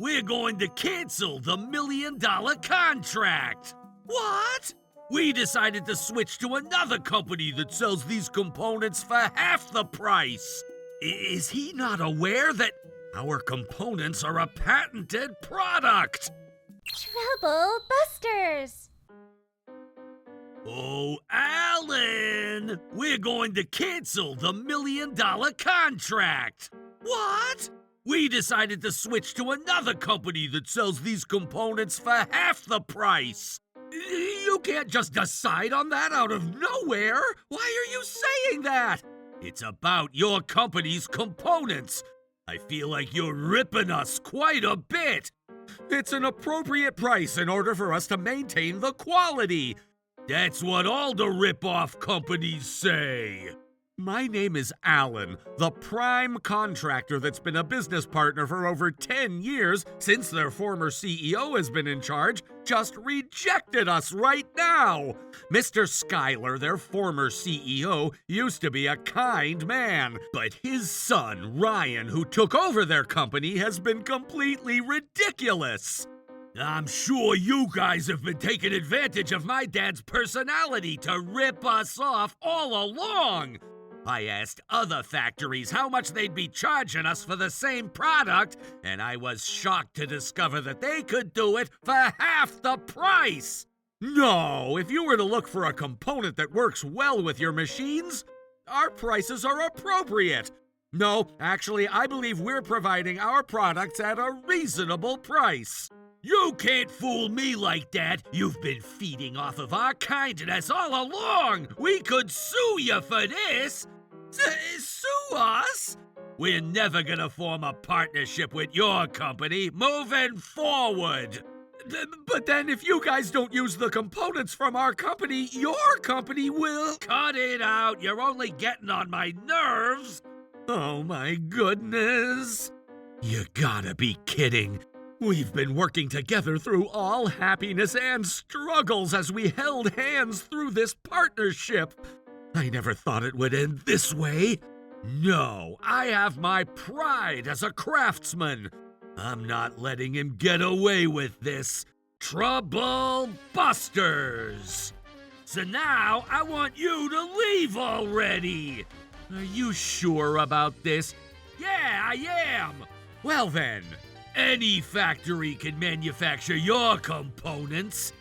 we're going to cancel the $1 million contract. What? We decided to switch to another company that sells these components for half the price. Is he not aware that our components are a patented product? Trouble Busters! Oh, Alan! We're going to cancel the $1 million contract. What? We decided to switch to another company that sells these components for half the price. You can't just decide on that out of nowhere. Why are you saying that? It's about your company's components. I feel like you're ripping us quite a bit. It's an appropriate price in order for us to maintain the quality. That's what all the rip-off companies say. My name is Alan, the prime contractor that's been a business partner for over 10 years since their former CEO has been in charge, just rejected us right now. Mr. Schuyler, their former CEO, used to be a kind man, but his son, Ryan, who took over their company, has been completely ridiculous. I'm sure you guys have been taking advantage of my dad's personality to rip us off all along. I asked other factories how much they'd be charging us for the same product, and I was shocked to discover that they could do it for half the price. No, if you were to look for a component that works well with your machines, our prices are appropriate. No, actually, I believe we're providing our products at a reasonable price. You can't fool me like that. You've been feeding off of our kindness all along. We could sue you for this. Sue us? We're never gonna form a partnership with your company moving forward. But then if you guys don't use the components from our company, your company will... Cut it out. You're only getting on my nerves. Oh my goodness. You gotta be kidding. We've been working together through all happiness and struggles as we held hands through this partnership. I never thought it would end this way. No, I have my pride as a craftsman. I'm not letting him get away with this. Trouble Busters! So now I want you to leave already. Are you sure about this? Yeah, I am. Well then. Any factory can manufacture your components.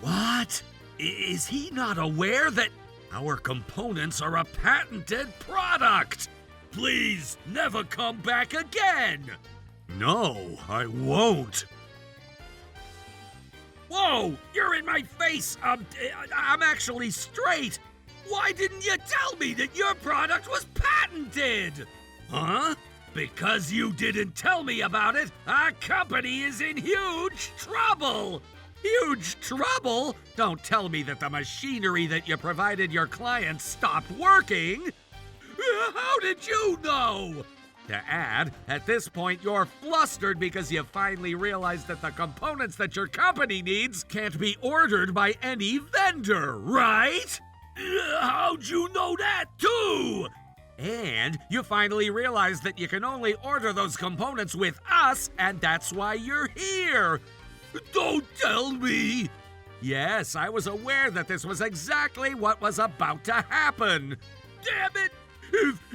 What? Is he not aware that our components are a patented product? Please never come back again. No, I won't. Whoa, you're in my face. I'm actually straight. Why didn't you tell me that your product was patented? Huh? Because you didn't tell me about it, our company is in huge trouble! Huge trouble? Don't tell me that the machinery that you provided your clients stopped working! How did you know? To add, at this point you're flustered because you finally realized that the components that your company needs can't be ordered by any vendor, right? How'd you know that too? And you finally realized that you can only order those components with us, and that's why you're here. Don't tell me. Yes, I was aware that this was exactly what was about to happen. Damn it!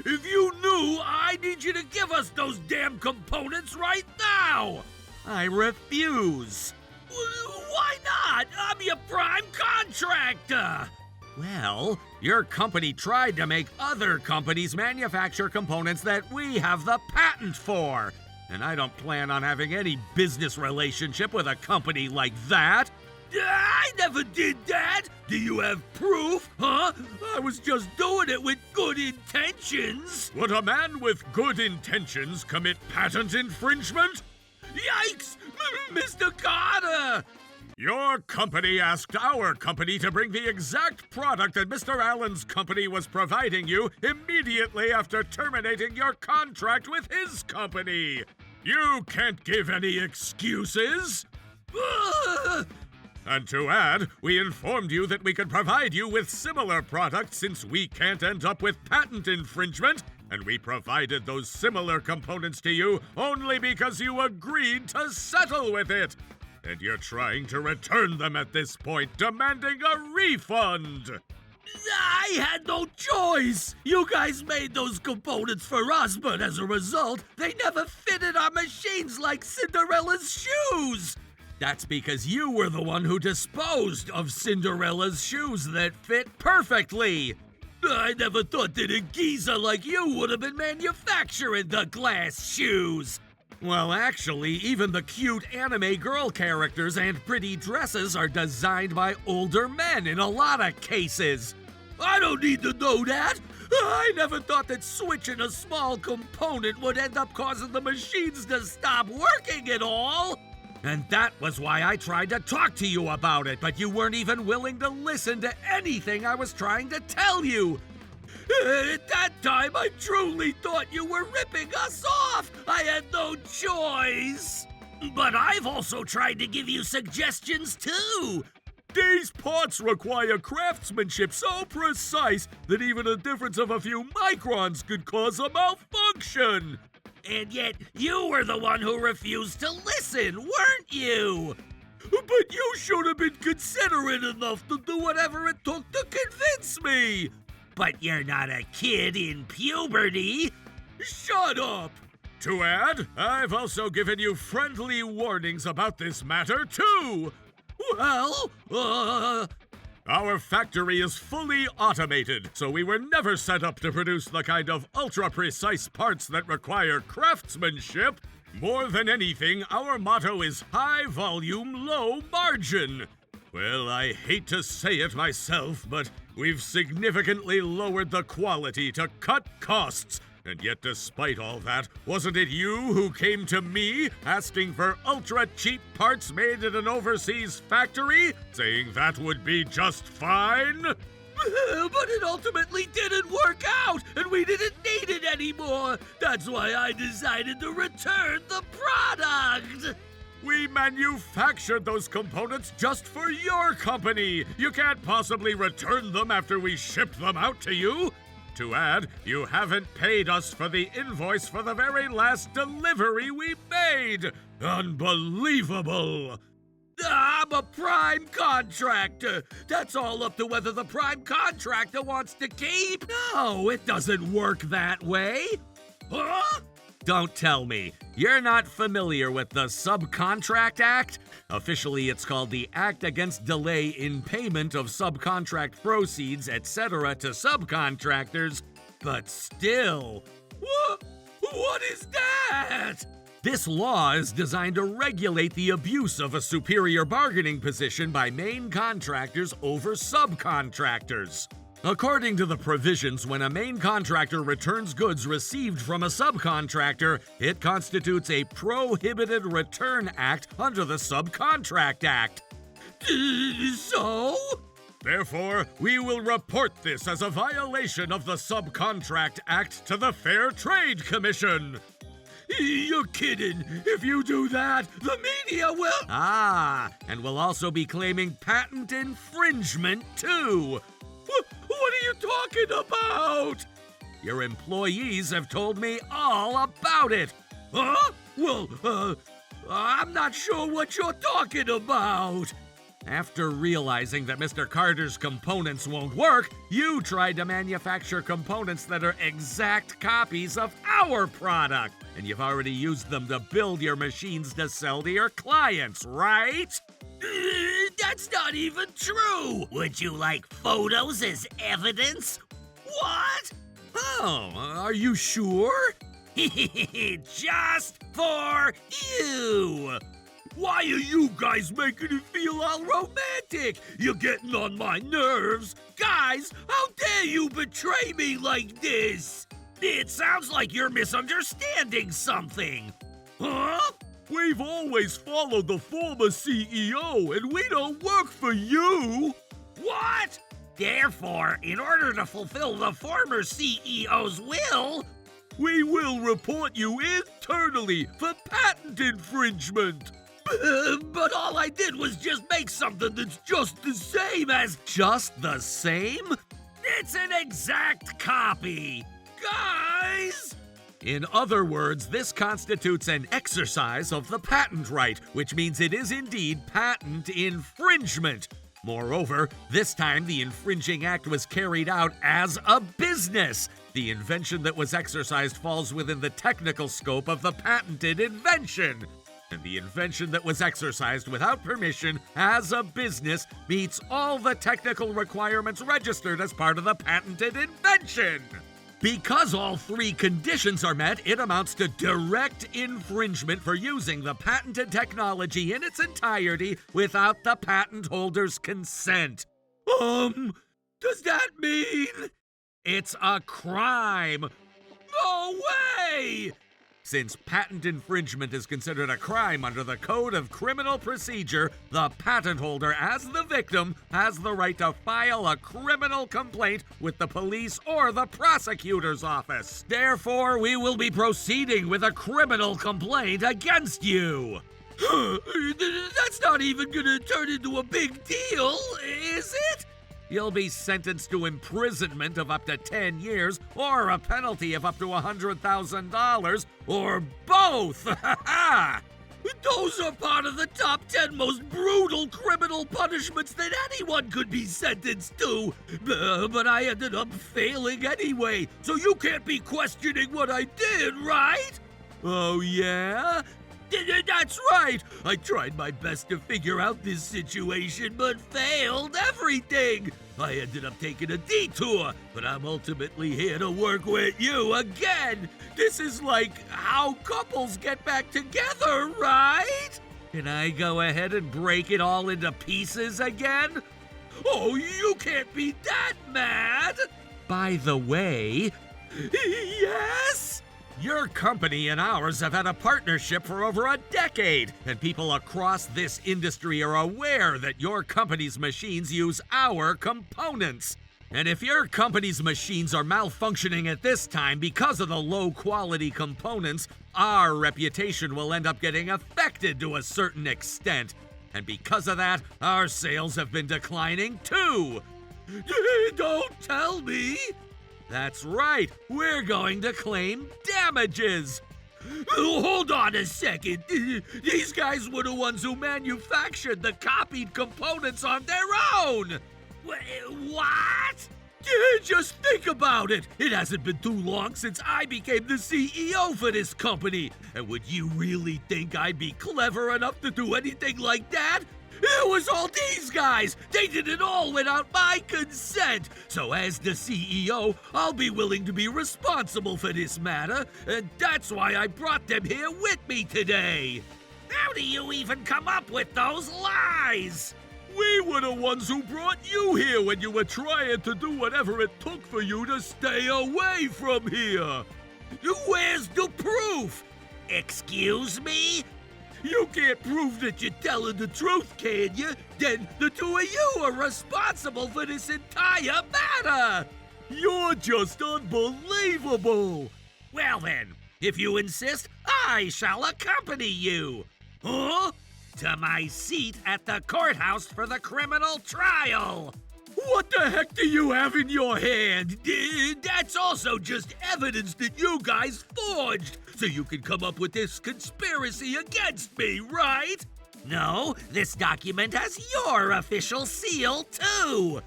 If you knew, I need you to give us those damn components right now. I refuse. Why not? I'm your prime contractor. Well, your company tried to make other companies manufacture components that we have the patent for. And I don't plan on having any business relationship with a company like that. I never did that! Do you have proof, huh? I was just doing it with good intentions. Would a man with good intentions commit patent infringement? Yikes! Mr. Carter! Your company asked our company to bring the exact product that Mr. Allen's company was providing you immediately after terminating your contract with his company. You can't give any excuses. And to add, we informed you that we could provide you with similar products since we can't end up with patent infringement, and we provided those similar components to you only because you agreed to settle with it. And you're trying to return them at this point, demanding a refund. I had no choice! You guys made those components for us, but as a result, they never fitted our machines like Cinderella's shoes! That's because you were the one who disposed of Cinderella's shoes that fit perfectly! I never thought that a geezer like you would have been manufacturing the glass shoes! Well, actually, even the cute anime girl characters and pretty dresses are designed by older men in a lot of cases. I don't need to know that. I never thought that switching a small component would end up causing the machines to stop working at all. And that was why I tried to talk to you about it, but you weren't even willing to listen to anything I was trying to tell you. At that time, I truly thought you were ripping us off. I had no choice. But I've also tried to give you suggestions too. These parts require craftsmanship so precise that even a difference of a few microns could cause a malfunction. And yet, you were the one who refused to listen, weren't you? But you should have been considerate enough to do whatever it took to convince me. But you're not a kid in puberty. Shut up! To add, I've also given you friendly warnings about this matter, too. Well, Our factory is fully automated, so we were never set up to produce the kind of ultra-precise parts that require craftsmanship. More than anything, our motto is high volume, low margin. Well, I hate to say it myself, but we've significantly lowered the quality to cut costs. And yet, despite all that, wasn't it you who came to me asking for ultra-cheap parts made at an overseas factory, saying that would be just fine? but it ultimately didn't work out, and we didn't need it anymore. That's why I decided to return the product. We manufactured those components just for your company. You can't possibly return them after we shipped them out to you. To add, you haven't paid us for the invoice for the very last delivery we made. Unbelievable! I'm a prime contractor. That's all up to whether the prime contractor wants to keep. No, it doesn't work that way. Huh? Don't tell me. You're not familiar with the Subcontract Act? Officially, it's called the Act Against Delay in Payment of Subcontract Proceeds, etc. to subcontractors, but still. What is that? This law is designed to regulate the abuse of a superior bargaining position by main contractors over subcontractors. According to the provisions, when a main contractor returns goods received from a subcontractor, it constitutes a prohibited return act under the Subcontract Act. So? Therefore, we will report this as a violation of the Subcontract Act to the Fair Trade Commission. You're kidding. If you do that, the media will... And we'll also be claiming patent infringement, too. What are you talking about? Your employees have told me all about it. Huh? Well, I'm not sure what you're talking about. After realizing that Mr. Carter's components won't work, you tried to manufacture components that are exact copies of our product. And you've already used them to build your machines to sell to your clients, right? That's not even true! Would you like photos as evidence? What? Oh, are you sure? Just for you! Why are you guys making it feel all romantic? You're getting on my nerves. Guys, how dare you betray me like this? It sounds like you're misunderstanding something. Huh? We've always followed the former CEO, and we don't work for you! What? Therefore, in order to fulfill the former CEO's will, we will report you internally for patent infringement! But all I did was just make something that's just the same as... Just the same? It's an exact copy! guys! In other words, this constitutes an exercise of the patent right, which means it is indeed patent infringement. Moreover, this time the infringing act was carried out as a business. The invention that was exercised falls within the technical scope of the patented invention. And the invention that was exercised without permission as a business meets all the technical requirements registered as part of the patented invention. Because all three conditions are met, it amounts to direct infringement for using the patented technology in its entirety without the patent holder's consent. Does that mean it's a crime? No way! Since patent infringement is considered a crime under the Code of Criminal Procedure, the patent holder, as the victim, has the right to file a criminal complaint with the police or the prosecutor's office. Therefore, we will be proceeding with a criminal complaint against you. That's not even gonna turn into a big deal, is it? You'll be sentenced to imprisonment of up to 10 years or a penalty of up to $100,000 or both. Those are part of the top 10 most brutal criminal punishments that anyone could be sentenced to. But I ended up failing anyway, so you can't be questioning what I did, right? Oh, yeah? That's right! I tried my best to figure out this situation, but failed everything! I ended up taking a detour, but I'm ultimately here to work with you again! This is like how couples get back together, right? Can I go ahead and break it all into pieces again? Oh, you can't be that mad! By the way, yes? Your company and ours have had a partnership for over a decade, and people across this industry are aware that your company's machines use our components. And if your company's machines are malfunctioning at this time because of the low-quality components, our reputation will end up getting affected to a certain extent. And because of that, our sales have been declining too. Don't tell me! That's right, we're going to claim damages. Hold on a second. These guys were the ones who manufactured the copied components on their own. What? Just think about it. It hasn't been too long since I became the CEO for this company. And would you really think I'd be clever enough to do anything like that? It was all these guys! They did it all without my consent! So as the CEO, I'll be willing to be responsible for this matter, and that's why I brought them here with me today! How do you even come up with those lies? We were the ones who brought you here when you were trying to do whatever it took for you to stay away from here! Where's the proof? Excuse me? You can't prove that you're telling the truth, can you? Then the two of you are responsible for this entire matter! You're just unbelievable! Well then, if you insist, I shall accompany you. Huh? To my seat at the courthouse for the criminal trial. What the heck do you have in your hand? That's also just evidence that you guys forged, so you can come up with this conspiracy against me, right? No, this document has your official seal, too.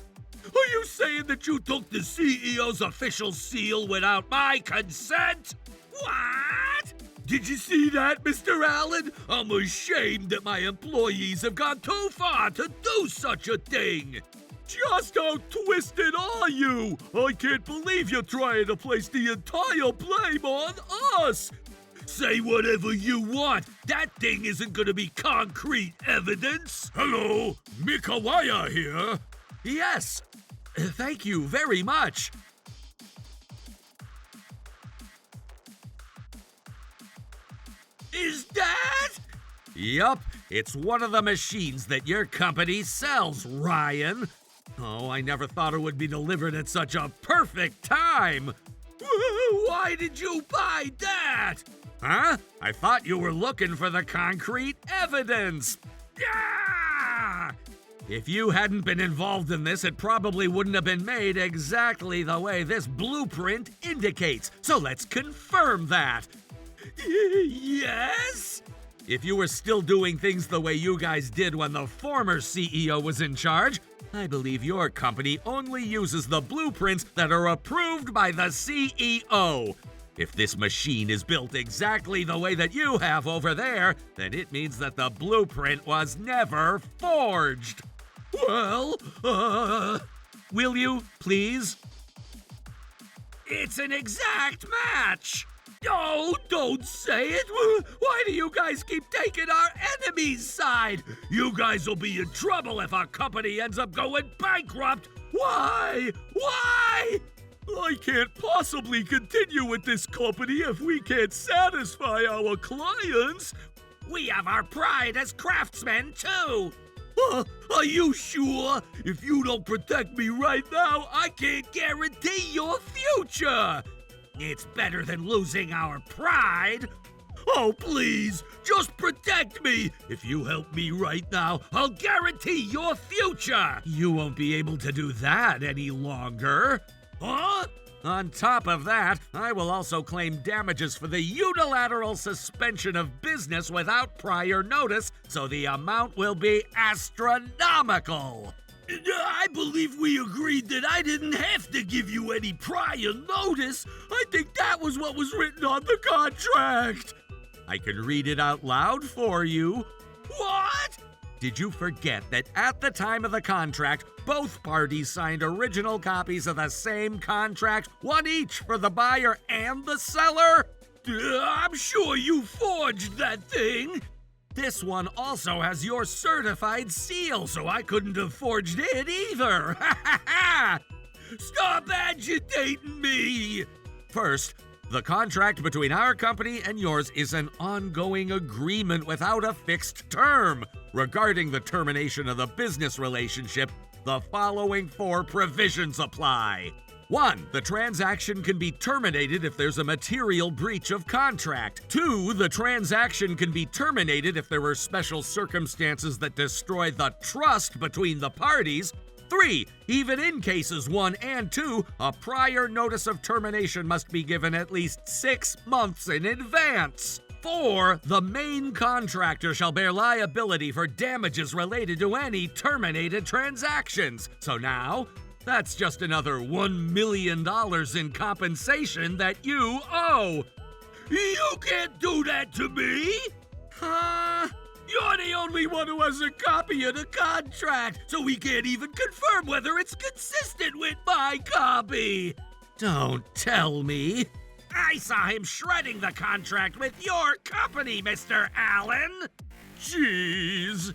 Are you saying that you took the CEO's official seal without my consent? What? Did you see that, Mr. Allen? I'm ashamed that my employees have gone too far to do such a thing. Just how twisted are you? I can't believe you're trying to place the entire blame on us! Say whatever you want. That thing isn't gonna be concrete evidence. Hello, Mikawaya here. Yes, thank you very much. Is that? Yup, it's one of the machines that your company sells, Ryan. Oh, I never thought it would be delivered at such a perfect time! Why did you buy that? Huh? I thought you were looking for the concrete evidence! Ah! If you hadn't been involved in this, it probably wouldn't have been made exactly the way this blueprint indicates. So let's confirm that. Yes? If you were still doing things the way you guys did when the former CEO was in charge, I believe your company only uses the blueprints that are approved by the CEO. If this machine is built exactly the way that you have over there, then it means that the blueprint was never forged. Well, will you, please? It's an exact match! No, don't say it! Why do you guys keep taking our enemy's side? You guys will be in trouble if our company ends up going bankrupt! Why? Why? I can't possibly continue with this company if we can't satisfy our clients. We have our pride as craftsmen, too! Are you sure? If you don't protect me right now, I can't guarantee your future! It's better than losing our pride. Oh, please, just protect me. If you help me right now, I'll guarantee your future. You won't be able to do that any longer. Huh? On top of that, I will also claim damages for the unilateral suspension of business without prior notice, so the amount will be astronomical. I believe we agreed that I didn't have to give you any prior notice. I think that was what was written on the contract. I can read it out loud for you. What? Did you forget that at the time of the contract, both parties signed original copies of the same contract, one each for the buyer and the seller? I'm sure you forged that thing. This one also has your certified seal, so I couldn't have forged it either. Stop agitating me! First, the contract between our company and yours is an ongoing agreement without a fixed term. Regarding the termination of the business relationship, the following 4 provisions apply. 1. The transaction can be terminated if there's a material breach of contract. 2. The transaction can be terminated if there are special circumstances that destroy the trust between the parties. 3. Even in cases 1 and 2, a prior notice of termination must be given at least 6 months in advance. 4. The main contractor shall bear liability for damages related to any terminated transactions. So now, that's just another $1 million in compensation that you owe. You can't do that to me! Huh? You're the only one who has a copy of the contract, so we can't even confirm whether it's consistent with my copy. Don't tell me. I saw him shredding the contract with your company, Mr. Allen. Jeez.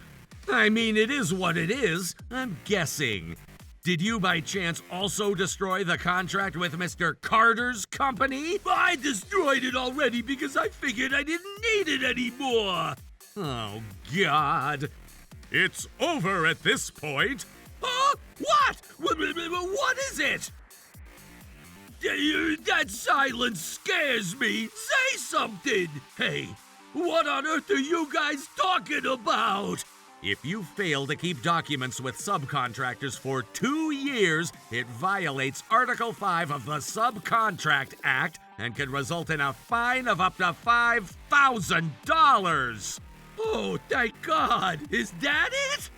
I mean, it is what it is. I'm guessing. Did you by chance also destroy the contract with Mr. Carter's company? I destroyed it already because I figured I didn't need it anymore. Oh, God. It's over at this point. Huh? What? What is it? That silence scares me. Say something. Hey, what on earth are you guys talking about? If you fail to keep documents with subcontractors for 2 years, it violates Article 5 of the Subcontract Act and can result in a fine of up to $5,000. Oh, thank God. Is that it?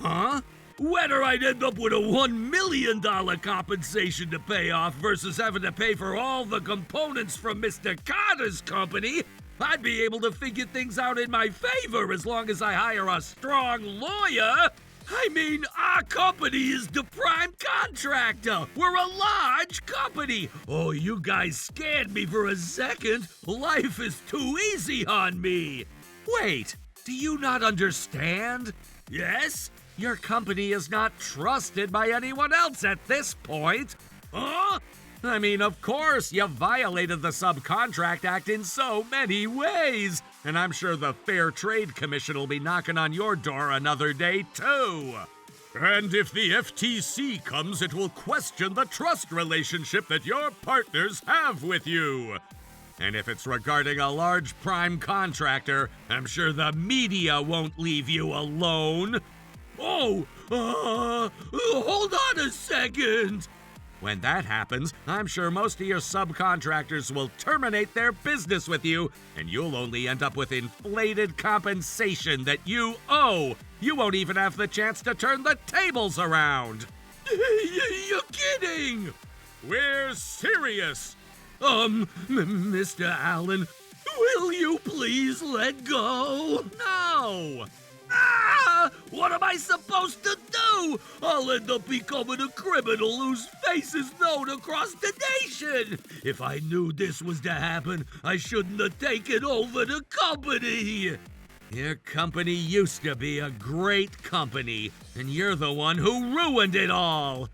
Huh? Whether I'd end up with a $1 million compensation to pay off versus having to pay for all the components from Mr. Carter's company, I'd be able to figure things out in my favor as long as I hire a strong lawyer. I mean, our company is the prime contractor. We're a large company. Oh, you guys scared me for a second. Life is too easy on me. Wait, do you not understand? Yes? Your company is not trusted by anyone else at this point. Huh? I mean, of course, you violated the Subcontract Act in so many ways. And I'm sure the Fair Trade Commission will be knocking on your door another day, too. And if the FTC comes, it will question the trust relationship that your partners have with you. And if it's regarding a large prime contractor, I'm sure the media won't leave you alone. Hold on a second. When that happens, I'm sure most of your subcontractors will terminate their business with you, and you'll only end up with inflated compensation that you owe. You won't even have the chance to turn the tables around. You're kidding! We're serious. Mr. Allen, will you please let go? No! What am I supposed to do? I'll end up becoming a criminal whose face is known across the nation. If I knew this was to happen, I shouldn't have taken over the company. Your company used to be a great company, and you're the one who ruined it all.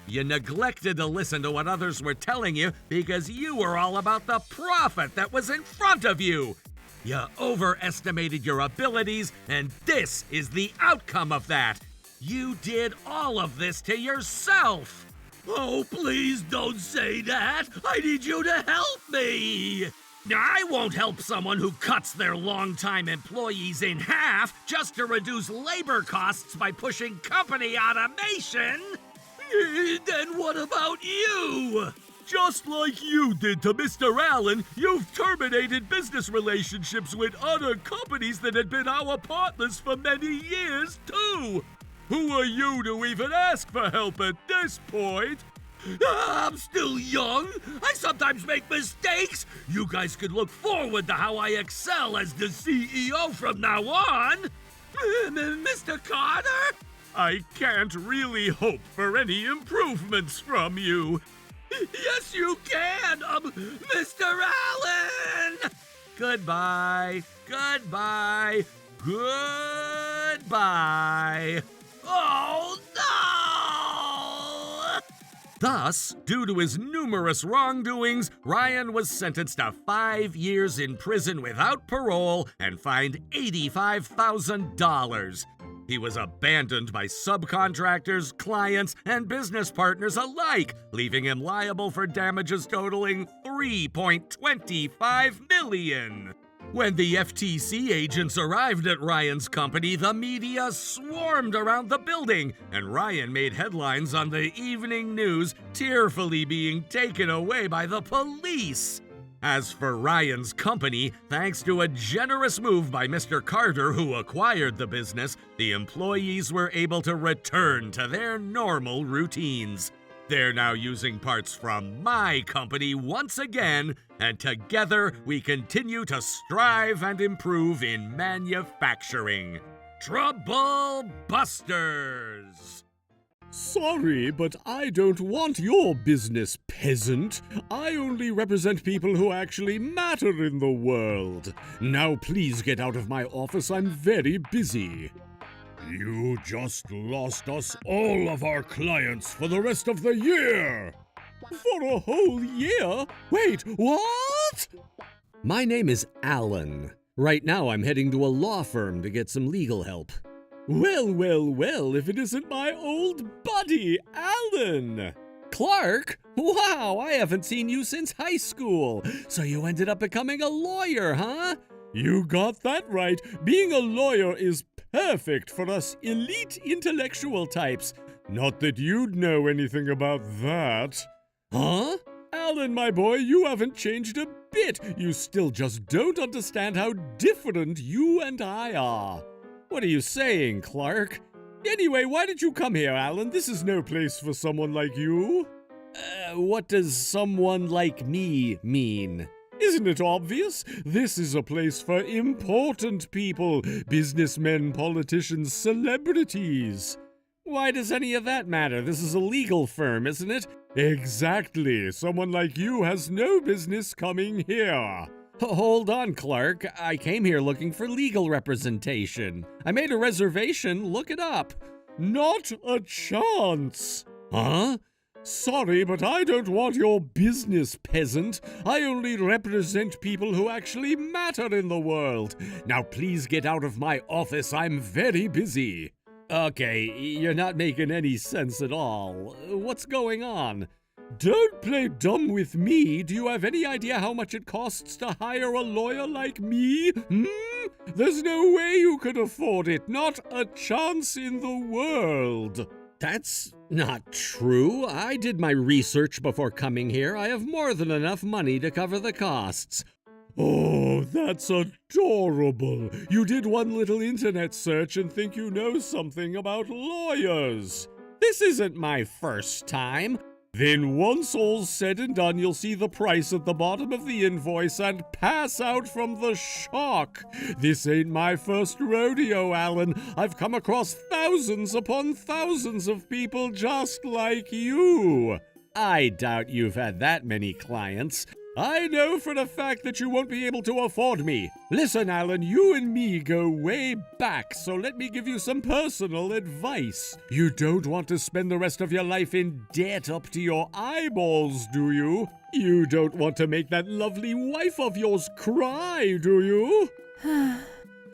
You neglected to listen to what others were telling you because you were all about the profit that was in front of you. You overestimated your abilities, and this is the outcome of that. You did all of this to yourself. Oh, please don't say that. I need you to help me. I won't help someone who cuts their longtime employees in half just to reduce labor costs by pushing company automation. Then what about you? Just like you did to Mr. Allen, you've terminated business relationships with other companies that had been our partners for many years, too. Who are you to even ask for help at this point? I'm still young. I sometimes make mistakes. You guys could look forward to how I excel as the CEO from now on. Mr. Carter? I can't really hope for any improvements from you. Yes, you can, Mr. Allen! Goodbye, goodbye, goodbye. Oh, no! Thus, due to his numerous wrongdoings, Ryan was sentenced to 5 years in prison without parole and fined $85,000. He was abandoned by subcontractors, clients, and business partners alike, leaving him liable for damages totaling $3.25 million. When the FTC agents arrived at Ryan's company, the media swarmed around the building, and Ryan made headlines on the evening news, tearfully being taken away by the police. As for Ryan's company, thanks to a generous move by Mr. Carter, who acquired the business, the employees were able to return to their normal routines. They're now using parts from my company once again, and together we continue to strive and improve in manufacturing. Trouble Busters! Sorry, but I don't want your business, peasant. I only represent people who actually matter in the world. Now please get out of my office, I'm very busy. You just lost us all of our clients for the rest of the year! For a whole year? Wait, what? My name is Alan. Right now I'm heading to a law firm to get some legal help. Well, if it isn't my old buddy, Alan! Clark? Wow, I haven't seen you since high school. So you ended up becoming a lawyer, huh? You got that right. Being a lawyer is perfect for us elite intellectual types. Not that you'd know anything about that. Huh? Alan, my boy, you haven't changed a bit. You still just don't understand how different you and I are. What are you saying, Clark? Anyway, why did you come here, Alan? This is no place for someone like you. What does someone like me mean? Isn't it obvious? This is a place for important people, businessmen, politicians, celebrities. Why does any of that matter? This is a legal firm, isn't it? Exactly. Someone like you has no business coming here. Hold on, Clark. I came here looking for legal representation. I made a reservation. Look it up. Not a chance. Huh? Sorry, but I don't want your business, peasant. I only represent people who actually matter in the world. Now please get out of my office. I'm very busy. Okay, you're not making any sense at all. What's going on? Don't play dumb with me. Do you have any idea how much it costs to hire a lawyer like me? There's no way you could afford it. Not a chance in the world. That's not true. I did my research before coming here. I have more than enough money to cover the costs. Oh, that's adorable. You did one little internet search and think you know something about lawyers. This isn't my first time. Then once all's said and done, you'll see the price at the bottom of the invoice and pass out from the shock. This ain't my first rodeo, Alan. I've come across thousands upon thousands of people just like you. I doubt you've had that many clients. I know for a fact that you won't be able to afford me. Listen, Alan, you and me go way back, so let me give you some personal advice. You don't want to spend the rest of your life in debt up to your eyeballs, do you? You don't want to make that lovely wife of yours cry, do you?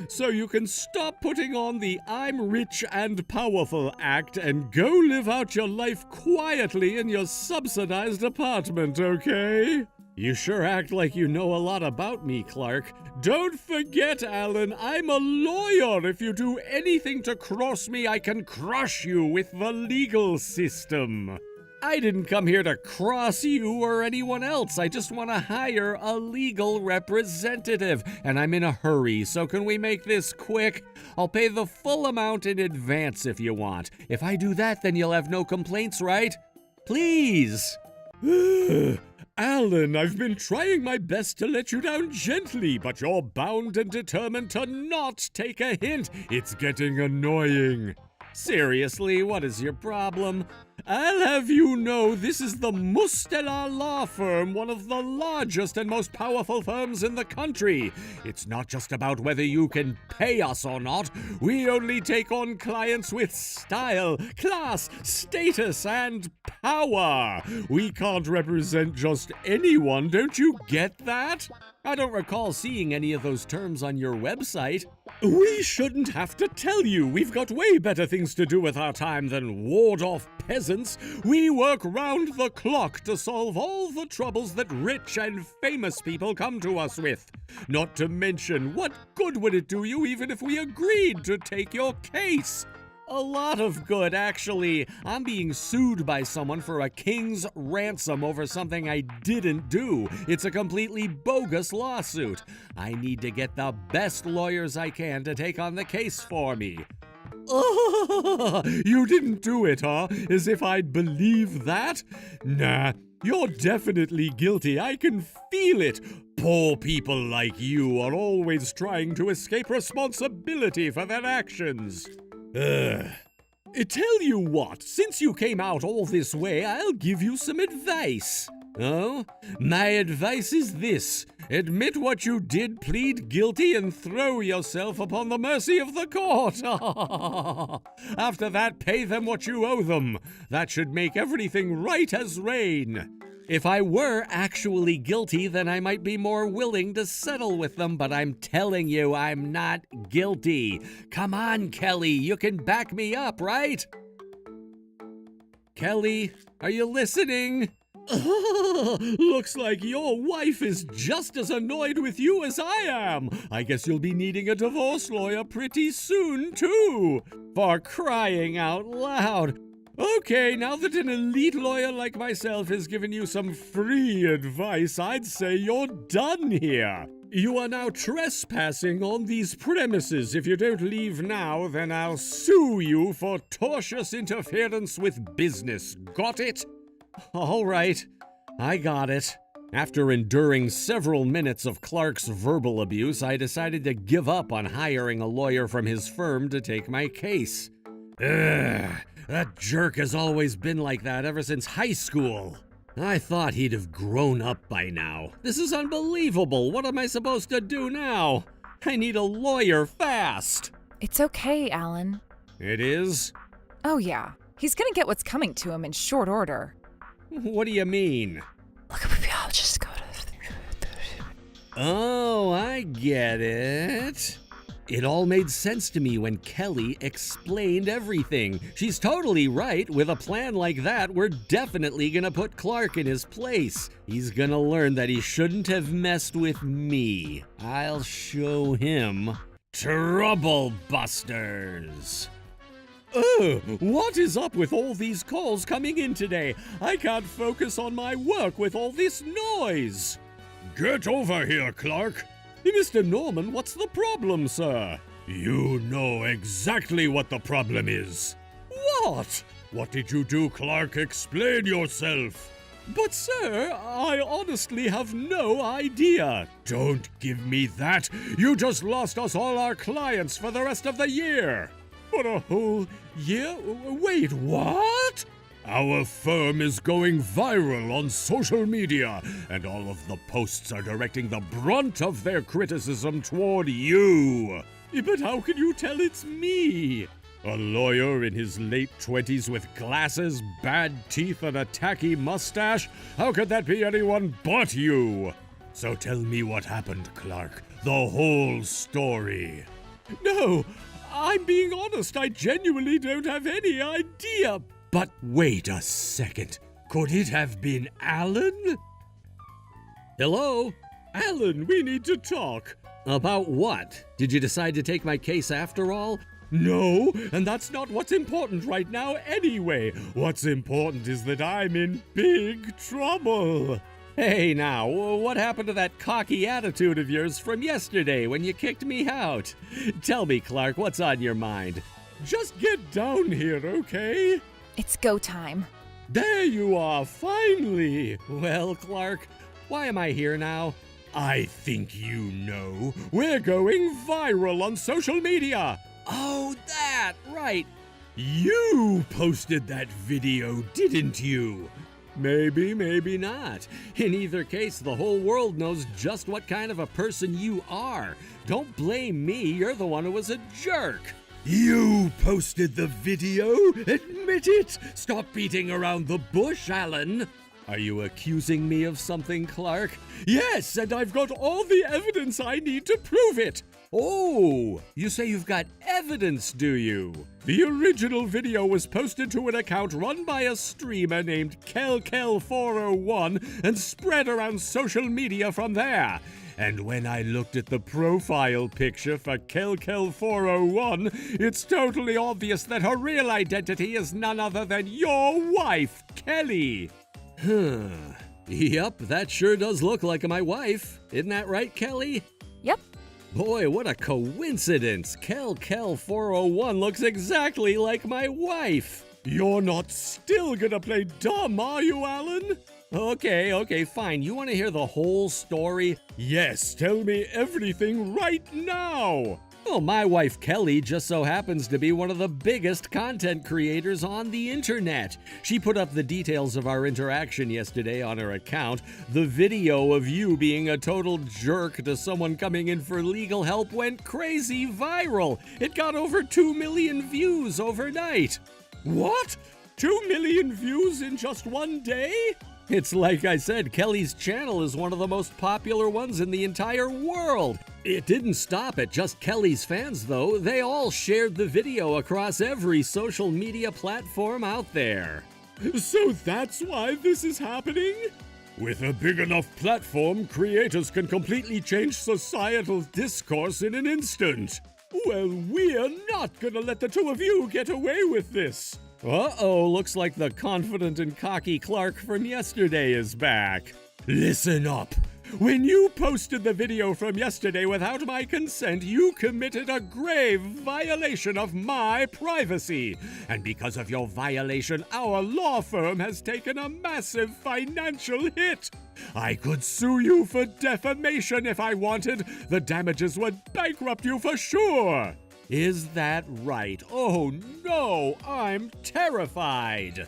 So you can stop putting on the I'm rich and powerful act and go live out your life quietly in your subsidized apartment, okay? You sure act like you know a lot about me, Clark. Don't forget, Alan, I'm a lawyer. If you do anything to cross me, I can crush you with the legal system. I didn't come here to cross you or anyone else. I just want to hire a legal representative, and I'm in a hurry, so can we make this quick? I'll pay the full amount in advance if you want. If I do that, then you'll have no complaints, right? Please. Alan, I've been trying my best to let you down gently, but you're bound and determined to not take a hint. It's getting annoying. Seriously, what is your problem? I'll have you know this is the Mustela Law Firm, one of the largest and most powerful firms in the country. It's not just about whether you can pay us or not. We only take on clients with style, class, status, and power. We can't represent just anyone, don't you get that? I don't recall seeing any of those terms on your website. We shouldn't have to tell you. We've got way better things to do with our time than ward off peasants. We work round the clock to solve all the troubles that rich and famous people come to us with. Not to mention, what good would it do you even if we agreed to take your case? A lot of good, actually. I'm being sued by someone for a king's ransom over something I didn't do. It's a completely bogus lawsuit. I need to get the best lawyers I can to take on the case for me. Oh, you didn't do it, huh? As if I'd believe that? Nah, you're definitely guilty. I can feel it. Poor people like you are always trying to escape responsibility for their actions. Tell you what, since you came out all this way, I'll give you some advice. Oh? My advice is this. Admit what you did, plead guilty, and throw yourself upon the mercy of the court. After that, pay them what you owe them. That should make everything right as rain. If I were actually guilty, then I might be more willing to settle with them, but I'm telling you, I'm not guilty. Come on, Kelly, you can back me up, right? Kelly, are you listening? Looks like your wife is just as annoyed with you as I am. I guess you'll be needing a divorce lawyer pretty soon, too. For crying out loud. Okay, now that an elite lawyer like myself has given you some free advice, I'd say you're done here. You are now trespassing on these premises. If you don't leave now, then I'll sue you for tortious interference with business. Got it? All right, I got it. After enduring several minutes of Clark's verbal abuse, I decided to give up on hiring a lawyer from his firm to take my case. That jerk has always been like that ever since high school. I thought he'd have grown up by now. This is unbelievable. What am I supposed to do now? I need a lawyer fast. It's okay, Alan. It is? Oh yeah, he's gonna get what's coming to him in short order. What do you mean? Look, maybe I'll just go to... Oh, I get it. It all made sense to me when Kelly explained everything. She's totally right. With a plan like that, we're definitely gonna put Clark in his place. He's gonna learn that he shouldn't have messed with me. I'll show him. Trouble Busters! What is up with all these calls coming in today? I can't focus on my work with all this noise. Get over here, Clark. Mr. Norman, what's the problem, sir? You know exactly what the problem is. What? What did you do, Clark? Explain yourself. But, sir, I honestly have no idea. Don't give me that. You just lost us all our clients for the rest of the year. For a whole year? Wait, what? Our firm is going viral on social media, and all of the posts are directing the brunt of their criticism toward you. But how can you tell it's me? A lawyer in his late 20s with glasses, bad teeth, and a tacky mustache? How could that be anyone but you? So tell me what happened, Clark. The whole story. No, I'm being honest. I genuinely don't have any idea. But wait a second. Could it have been Alan? Hello? Alan, we need to talk. About what? Did you decide to take my case after all? No, and that's not what's important right now anyway. What's important is that I'm in big trouble. Hey now, what happened to that cocky attitude of yours from yesterday when you kicked me out? Tell me, Clark, what's on your mind? Just get down here, okay? It's go time. There you are, finally! Well, Clark, why am I here now? I think you know. We're going viral on social media! Oh, that, right. You posted that video, didn't you? Maybe, maybe not. In either case, the whole world knows just what kind of a person you are. Don't blame me, you're the one who was a jerk. You posted the video? Admit it! Stop beating around the bush, Alan! Are you accusing me of something, Clark? Yes, and I've got all the evidence I need to prove it! Oh, you say you've got evidence, do you? The original video was posted to an account run by a streamer named Kel401 and spread around social media from there. And when I looked at the profile picture for Kel401, it's totally obvious that her real identity is none other than your wife, Kelly. Yep, that sure does look like my wife. Isn't that right, Kelly? Yep. Boy, what a coincidence. Kel401 looks exactly like my wife. You're not still gonna play dumb, are you, Alan? Okay, fine. You want to hear the whole story? Yes, tell me everything right now! Well, my wife Kelly just so happens to be one of the biggest content creators on the internet. She put up the details of our interaction yesterday on her account. The video of you being a total jerk to someone coming in for legal help went crazy viral. It got over 2 million views overnight. What? 2 million views in just one day? It's like I said, Kelly's channel is one of the most popular ones in the entire world. It didn't stop at just Kelly's fans, though. They all shared the video across every social media platform out there. So that's why this is happening? With a big enough platform, creators can completely change societal discourse in an instant. Well, we're not gonna let the two of you get away with this. Uh-oh, looks like the confident and cocky Clark from yesterday is back. Listen up. When you posted the video from yesterday without my consent, you committed a grave violation of my privacy. And because of your violation, our law firm has taken a massive financial hit. I could sue you for defamation if I wanted. The damages would bankrupt you for sure. Is that right? Oh no, I'm terrified.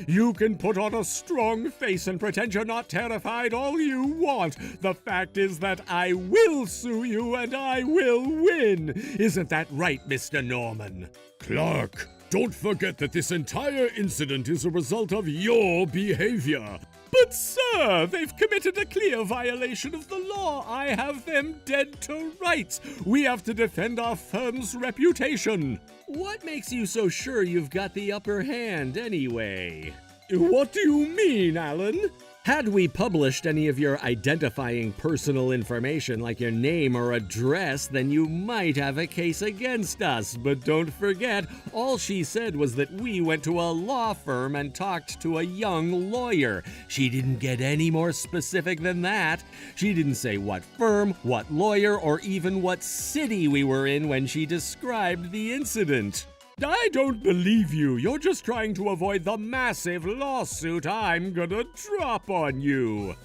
You can put on a strong face and pretend you're not terrified all you want. The fact is that I will sue you and I will win. Isn't that right, Mr. Norman? Clark, don't forget that this entire incident is a result of your behavior. But sir, they've committed a clear violation of the law. I have them dead to rights. We have to defend our firm's reputation. What makes you so sure you've got the upper hand anyway? What do you mean, Alan? Had we published any of your identifying personal information like your name or address, then you might have a case against us. But don't forget, all she said was that we went to a law firm and talked to a young lawyer. She didn't get any more specific than that. She didn't say what firm, what lawyer, or even what city we were in when she described the incident. I don't believe you. You're just trying to avoid the massive lawsuit I'm gonna drop on you.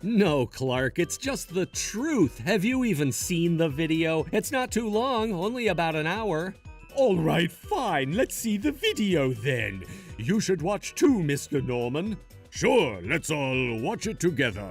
No, Clark, it's just the truth. Have you even seen the video? It's not too long, only about an hour. All right, fine. Let's see the video then. You should watch too, Mr. Norman. Sure, let's all watch it together.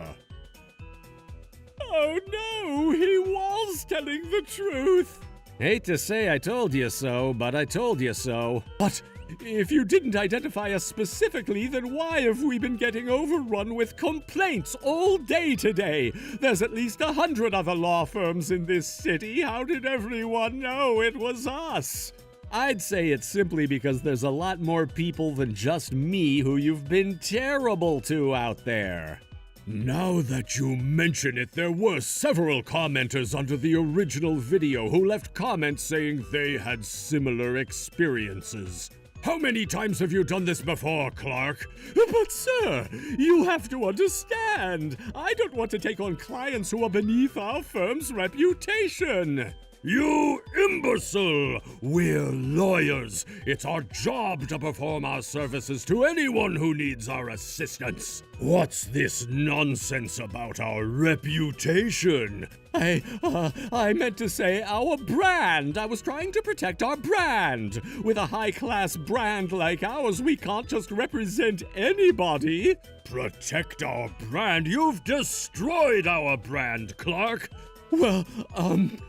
Oh no, he was telling the truth. Hate to say I told you so, but I told you so. But if you didn't identify us specifically, then why have we been getting overrun with complaints all day today? There's at least 100 other law firms in this city. How did everyone know it was us? I'd say it's simply because there's a lot more people than just me who you've been terrible to out there. Now that you mention it, there were several commenters under the original video who left comments saying they had similar experiences. How many times have you done this before, Clark? But sir, you have to understand. I don't want to take on clients who are beneath our firm's reputation. You imbecile! We're lawyers. It's our job to perform our services to anyone who needs our assistance. What's this nonsense about our reputation? I meant to say our brand. I was trying to protect our brand. With a high-class brand like ours, we can't just represent anybody. Protect our brand? You've destroyed our brand, Clark. Well,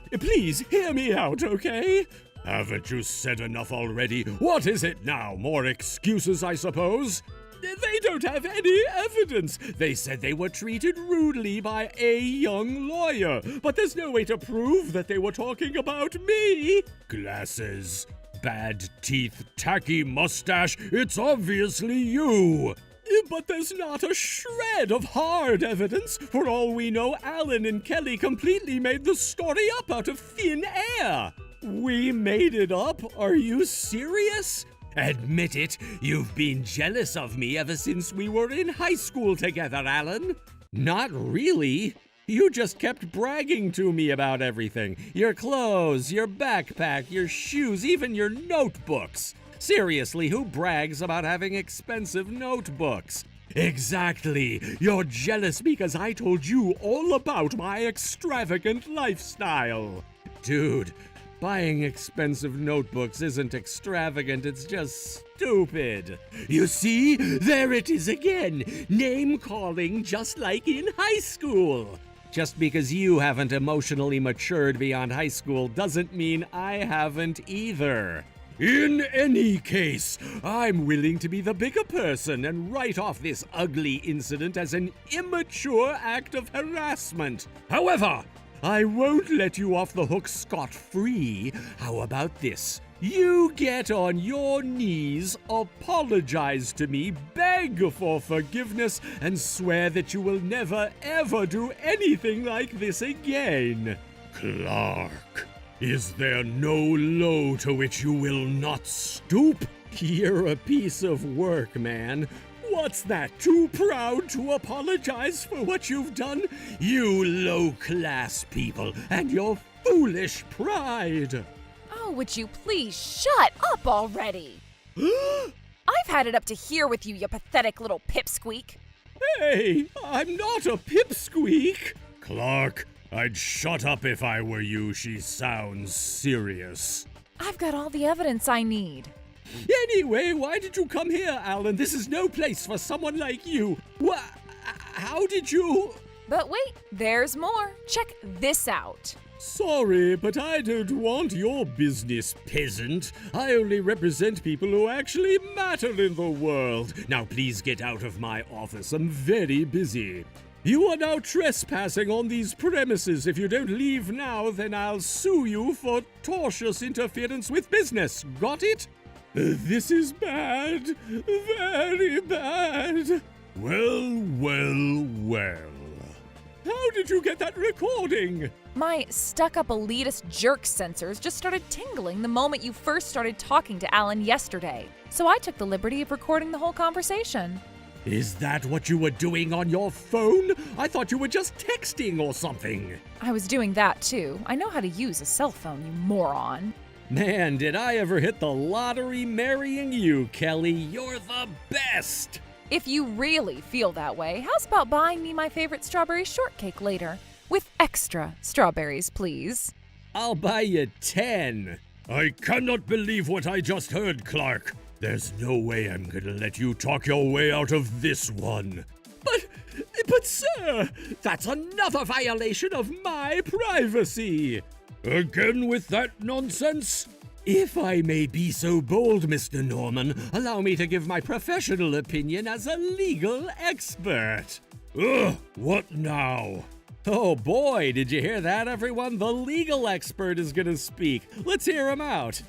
please hear me out, okay? Haven't you said enough already? What is it now? More excuses, I suppose? They don't have any evidence. They said they were treated rudely by a young lawyer, but there's no way to prove that they were talking about me. Glasses, bad teeth, tacky mustache. It's obviously you. But there's not a shred of hard evidence. For all we know, Alan and Kelly completely made the story up out of thin air. We made it up? Are you serious? Admit it, you've been jealous of me ever since we were in high school together, Alan. Not really. You just kept bragging to me about everything. Your clothes, your backpack, your shoes, even your notebooks. Seriously, who brags about having expensive notebooks? Exactly. You're jealous because I told you all about my extravagant lifestyle. Dude, buying expensive notebooks isn't extravagant, it's just stupid. You see? There it is again. Name-calling just like in high school. Just because you haven't emotionally matured beyond high school doesn't mean I haven't either. In any case, I'm willing to be the bigger person and write off this ugly incident as an immature act of harassment. However, I won't let you off the hook scot-free. How about this? You get on your knees, apologize to me, beg for forgiveness, and swear that you will never ever do anything like this again. Clark, is there no low to which you will not stoop? You're a piece of work, man. What's that? Too proud to apologize for what you've done? You low-class people and your foolish pride. Oh, would you please shut up already? I've had it up to here with you, you pathetic little pipsqueak. Hey, I'm not a pipsqueak. Clark, I'd shut up if I were you. She sounds serious. I've got all the evidence I need. Anyway, why did you come here, Alan? This is no place for someone like you. How did you... But wait, there's more. Check this out. Sorry, but I don't want your business, peasant. I only represent people who actually matter in the world. Now please get out of my office. I'm very busy. You are now trespassing on these premises. If you don't leave now, then I'll sue you for tortious interference with business. Got it? This is bad. Very bad. Well. How did you get that recording? My stuck-up elitist jerk sensors just started tingling the moment you first started talking to Alan yesterday. So I took the liberty of recording the whole conversation. Is that what you were doing on your phone? I thought you were just texting or something. I was doing that too. I know how to use a cell phone, you moron. Man, did I ever hit the lottery marrying you, Kelly. You're the best. If you really feel that way, how's about buying me my favorite strawberry shortcake later? With extra strawberries, please. I'll buy you 10. I cannot believe what I just heard, Clark. There's no way I'm gonna let you talk your way out of this one. But sir, that's another violation of my privacy. Again with that nonsense? If I may be so bold, Mr. Norman, allow me to give my professional opinion as a legal expert. Ugh, what now? Oh boy, did you hear that, everyone? The legal expert is gonna speak. Let's hear him out.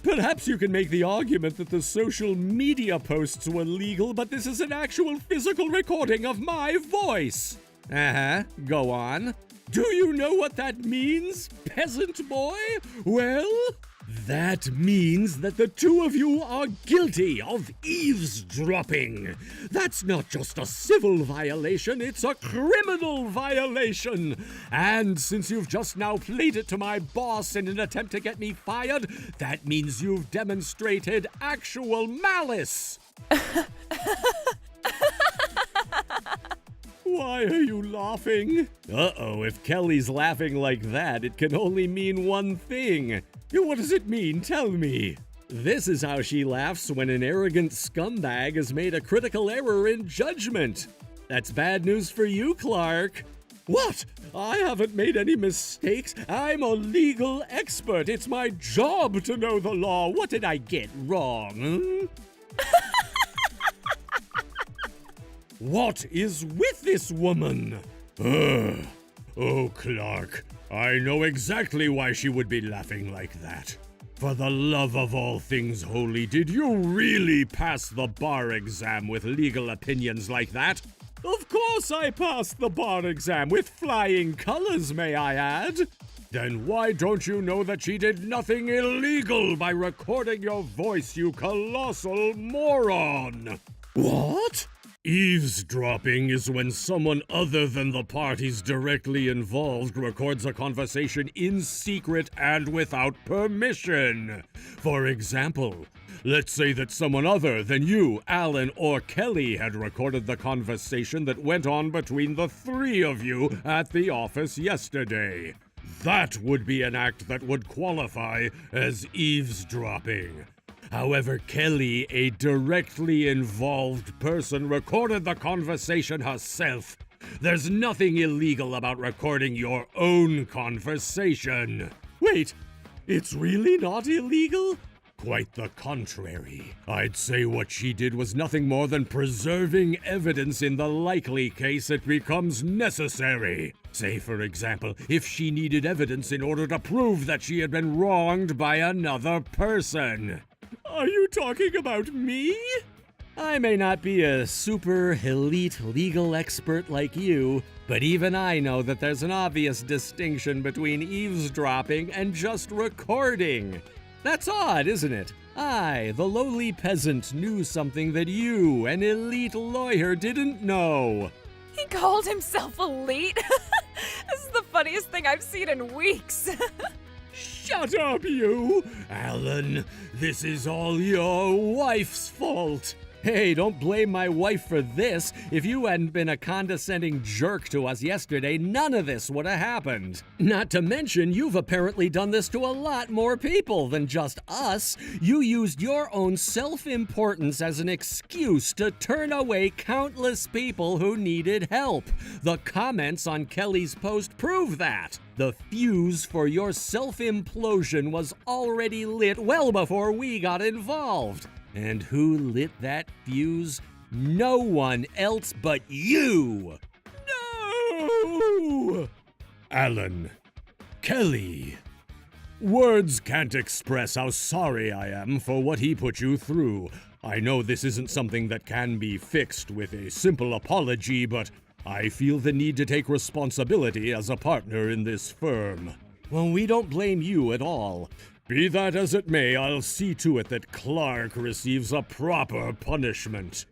Perhaps you can make the argument that the social media posts were legal, but this is an actual physical recording of my voice. Go on. Do you know what that means, peasant boy? Well, that means that the two of you are guilty of eavesdropping. That's not just a civil violation, it's a criminal violation. And since you've just now played it to my boss in an attempt to get me fired, that means you've demonstrated actual malice. Why are you laughing? Uh-oh, if Kelly's laughing like that, it can only mean one thing. What does it mean? Tell me. This is how she laughs when an arrogant scumbag has made a critical error in judgment. That's bad news for you, Clark. What? I haven't made any mistakes. I'm a legal expert. It's my job to know the law. What did I get wrong? What is with this woman? Oh, Clark, I know exactly why she would be laughing like that. For the love of all things holy, did you really pass the bar exam with legal opinions like that? Of course I passed the bar exam with flying colors, may I add. Then why don't you know that she did nothing illegal by recording your voice, you colossal moron? What? Eavesdropping is when someone other than the parties directly involved records a conversation in secret and without permission. For example, let's say that someone other than you, Alan, or Kelly had recorded the conversation that went on between the three of you at the office yesterday. That would be an act that would qualify as eavesdropping. However, Kelly, a directly involved person, recorded the conversation herself. There's nothing illegal about recording your own conversation. Wait, it's really not illegal? Quite the contrary. I'd say what she did was nothing more than preserving evidence in the likely case it becomes necessary. Say, for example, if she needed evidence in order to prove that she had been wronged by another person. Are you talking about me? I may not be a super elite legal expert like you, but even I know that there's an obvious distinction between eavesdropping and just recording. That's odd, isn't it? I, the lowly peasant, knew something that you, an elite lawyer, didn't know. He called himself elite? This is the funniest thing I've seen in weeks. Shut up, you! Alan, this is all your wife's fault. Hey, don't blame my wife for this. If you hadn't been a condescending jerk to us yesterday, none of this would have happened. Not to mention, you've apparently done this to a lot more people than just us. You used your own self-importance as an excuse to turn away countless people who needed help. The comments on Kelly's post prove that. The fuse for your self-implosion was already lit well before we got involved. And who lit that fuse? No one else but you! No! Alan. Kelly. Words can't express how sorry I am for what he put you through. I know this isn't something that can be fixed with a simple apology, but I feel the need to take responsibility as a partner in this firm. Well, we don't blame you at all. Be that as it may, I'll see to it that Clark receives a proper punishment.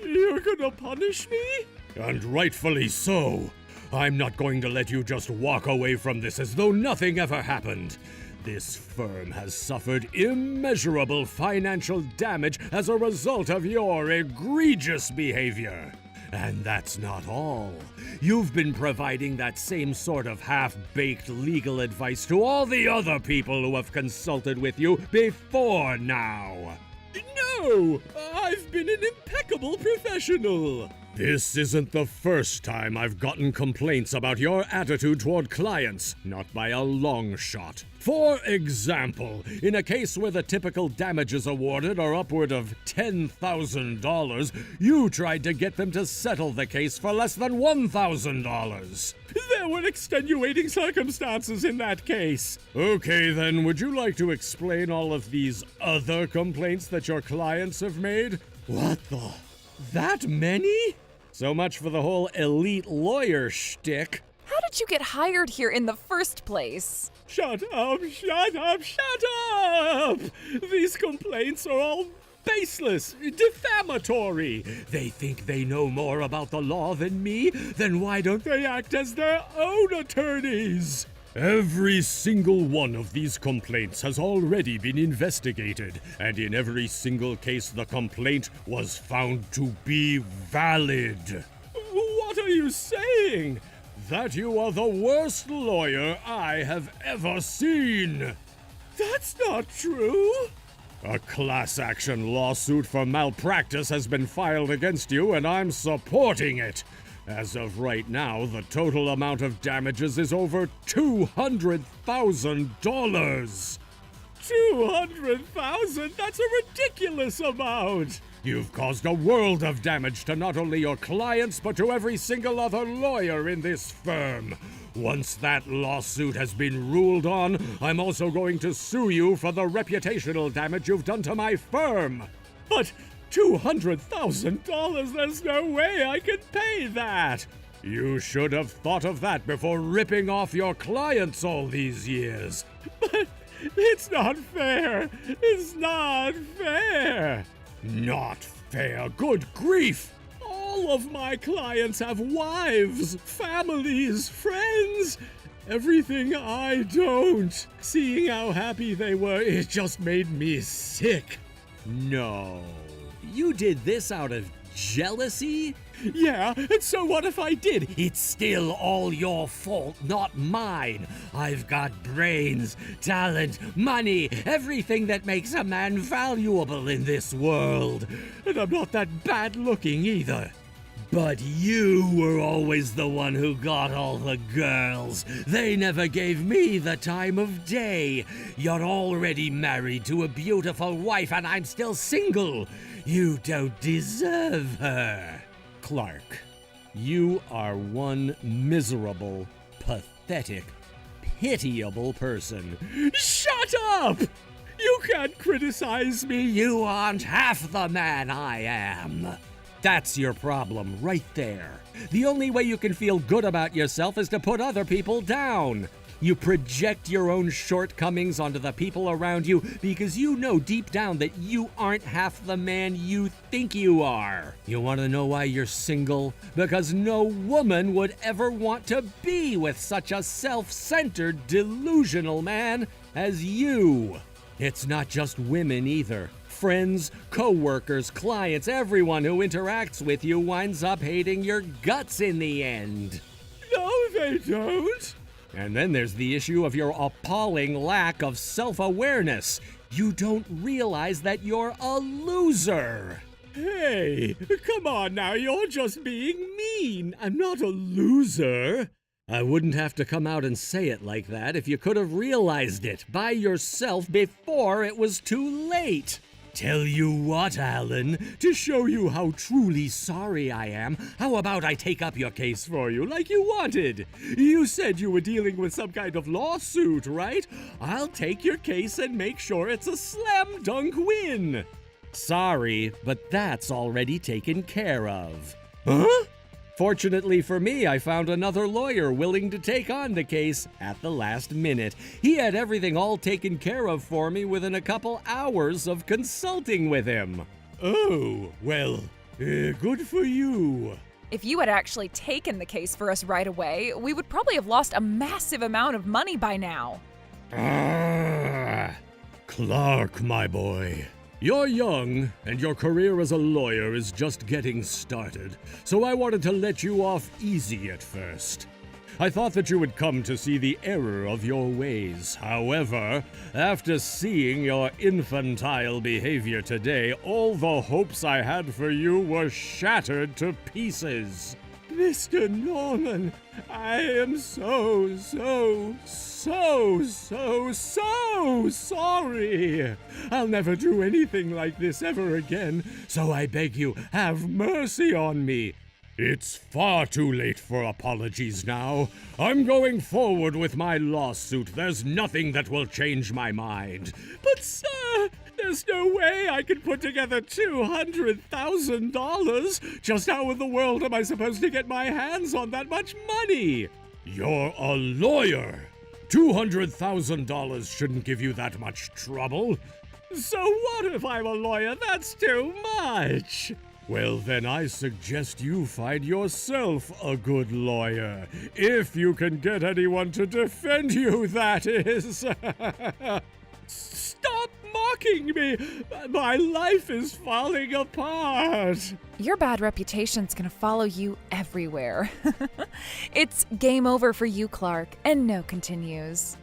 You're gonna punish me? And rightfully so. I'm not going to let you just walk away from this as though nothing ever happened. This firm has suffered immeasurable financial damage as a result of your egregious behavior. And that's not all. You've been providing that same sort of half-baked legal advice to all the other people who have consulted with you before now. No! I've been an impeccable professional! This isn't the first time I've gotten complaints about your attitude toward clients, not by a long shot. For example, in a case where the typical damages awarded are upward of $10,000, you tried to get them to settle the case for less than $1,000. There were extenuating circumstances in that case. Okay then, would you like to explain all of these other complaints that your clients have made? What the? That many? So much for the whole elite lawyer shtick. How did you get hired here in the first place? Shut up, shut up, shut up! These complaints are all baseless, defamatory. They think they know more about the law than me, then why don't they act as their own attorneys? Every single one of these complaints has already been investigated, and in every single case the complaint was found to be valid. What are you saying? That you are the worst lawyer I have ever seen. That's not true. A class action lawsuit for malpractice has been filed against you, and I'm supporting it. As of right now, the total amount of damages is over $200,000. $200,000? That's a ridiculous amount! You've caused a world of damage to not only your clients, but to every single other lawyer in this firm. Once that lawsuit has been ruled on, I'm also going to sue you for the reputational damage you've done to my firm. But $200,000? There's no way I can pay that! You should have thought of that before ripping off your clients all these years. But it's not fair! It's not fair! Not fair? Good grief! All of my clients have wives, families, friends. Everything I don't. Seeing how happy they were, it just made me sick. No. You did this out of jealousy? Yeah, and so what if I did? It's still all your fault, not mine. I've got brains, talent, money, everything that makes a man valuable in this world. And I'm not that bad looking either. But you were always the one who got all the girls. They never gave me the time of day. You're already married to a beautiful wife and I'm still single. You don't deserve her. Clark, you are one miserable, pathetic, pitiable person. Shut up! You can't criticize me. You aren't half the man I am. That's your problem right there. The only way you can feel good about yourself is to put other people down. You project your own shortcomings onto the people around you because you know deep down that you aren't half the man you think you are. You want to know why you're single? Because no woman would ever want to be with such a self-centered, delusional man as you. It's not just women either. Friends, co-workers, clients, everyone who interacts with you winds up hating your guts in the end. No, they don't. And then there's the issue of your appalling lack of self-awareness. You don't realize that you're a loser. Hey, come on now, you're just being mean. I'm not a loser. I wouldn't have to come out and say it like that if you could have realized it by yourself before it was too late. Tell you what, Alan, to show you how truly sorry I am, how about I take up your case for you like you wanted? You said you were dealing with some kind of lawsuit, right? I'll take your case and make sure it's a slam dunk win. Sorry, but that's already taken care of. Huh? Fortunately for me, I found another lawyer willing to take on the case at the last minute. He had everything all taken care of for me within a couple hours of consulting with him. Oh, well, good for you. If you had actually taken the case for us right away, we would probably have lost a massive amount of money by now. Clark, my boy. You're young, and your career as a lawyer is just getting started, so I wanted to let you off easy at first. I thought that you would come to see the error of your ways. However, after seeing your infantile behavior today, all the hopes I had for you were shattered to pieces. Mr. Norman, I am so sorry. I'll never do anything like this ever again, so I beg you, have mercy on me. It's far too late for apologies now. I'm going forward with my lawsuit. There's nothing that will change my mind. But sir, there's no way I can put together $200,000. Just how in the world am I supposed to get my hands on that much money? You're a lawyer. $200,000 shouldn't give you that much trouble. So what if I'm a lawyer? That's too much. Well, then I suggest you find yourself a good lawyer. If you can get anyone to defend you, that is. Stop mocking me! My life is falling apart! Your bad reputation's gonna follow you everywhere. It's game over for you, Clark, and no continues.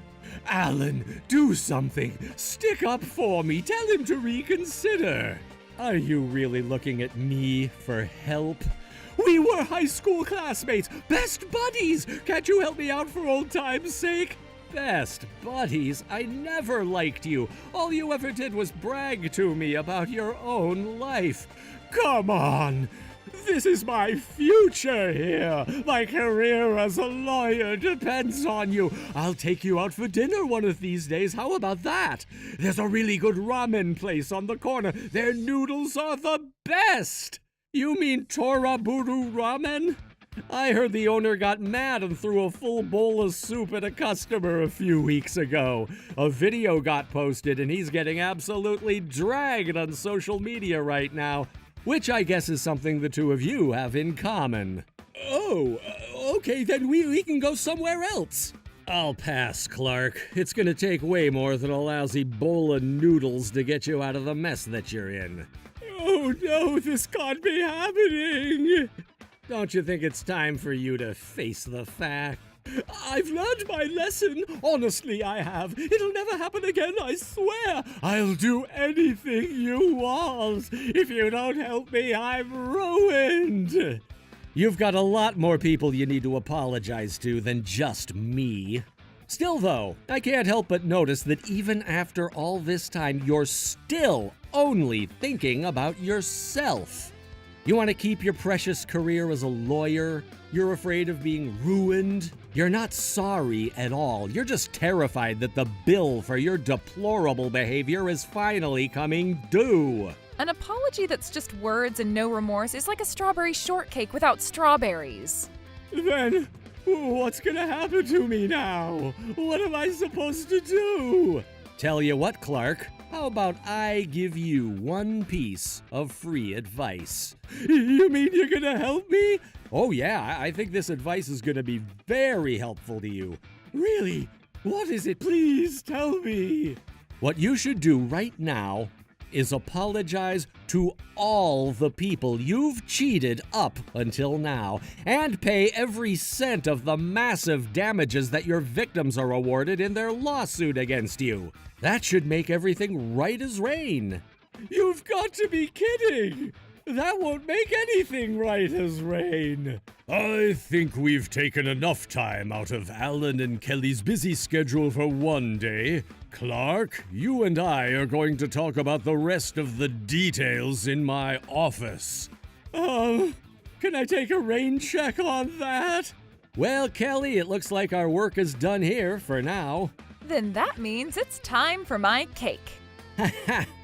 Alan, do something. Stick up for me. Tell him to reconsider. Are you really looking at me for help? We were high school classmates, best buddies. Can't you help me out for old time's sake? Best buddies? I never liked you. All you ever did was brag to me about your own life. Come on. This is my future here. My career as a lawyer depends on you. I'll take you out for dinner one of these days. How about that? There's a really good ramen place on the corner. Their noodles are the best. You mean Toraburu Ramen? I heard the owner got mad and threw a full bowl of soup at a customer a few weeks ago. A video got posted and he's getting absolutely dragged on social media right now. Which I guess is something the two of you have in common. Oh, okay, then we can go somewhere else. I'll pass, Clark. It's gonna take way more than a lousy bowl of noodles to get you out of the mess that you're in. Oh no, this can't be happening. Don't you think it's time for you to face the fact? I've learned my lesson. Honestly, I have. It'll never happen again, I swear. I'll do anything you want. If you don't help me, I'm ruined. You've got a lot more people you need to apologize to than just me. Still, though, I can't help but notice that even after all this time, you're still only thinking about yourself. You want to keep your precious career as a lawyer? You're afraid of being ruined? You're not sorry at all. You're just terrified that the bill for your deplorable behavior is finally coming due. An apology that's just words and no remorse is like a strawberry shortcake without strawberries. Then, what's gonna happen to me now? What am I supposed to do? Tell you what, Clark. How about I give you one piece of free advice? You mean you're gonna help me? Oh yeah, I think this advice is gonna be very helpful to you. Really? What is it? Please tell me. What you should do right now is apologize to all the people you've cheated up until now and pay every cent of the massive damages that your victims are awarded in their lawsuit against you. That should make everything right as rain. You've got to be kidding! That won't make anything right as rain. I think we've taken enough time out of Alan and Kelly's busy schedule for one day. Clark, you and I are going to talk about the rest of the details in my office. Can I take a rain check on that? Well, Kelly, it looks like our work is done here for now. Then that means it's time for my cake.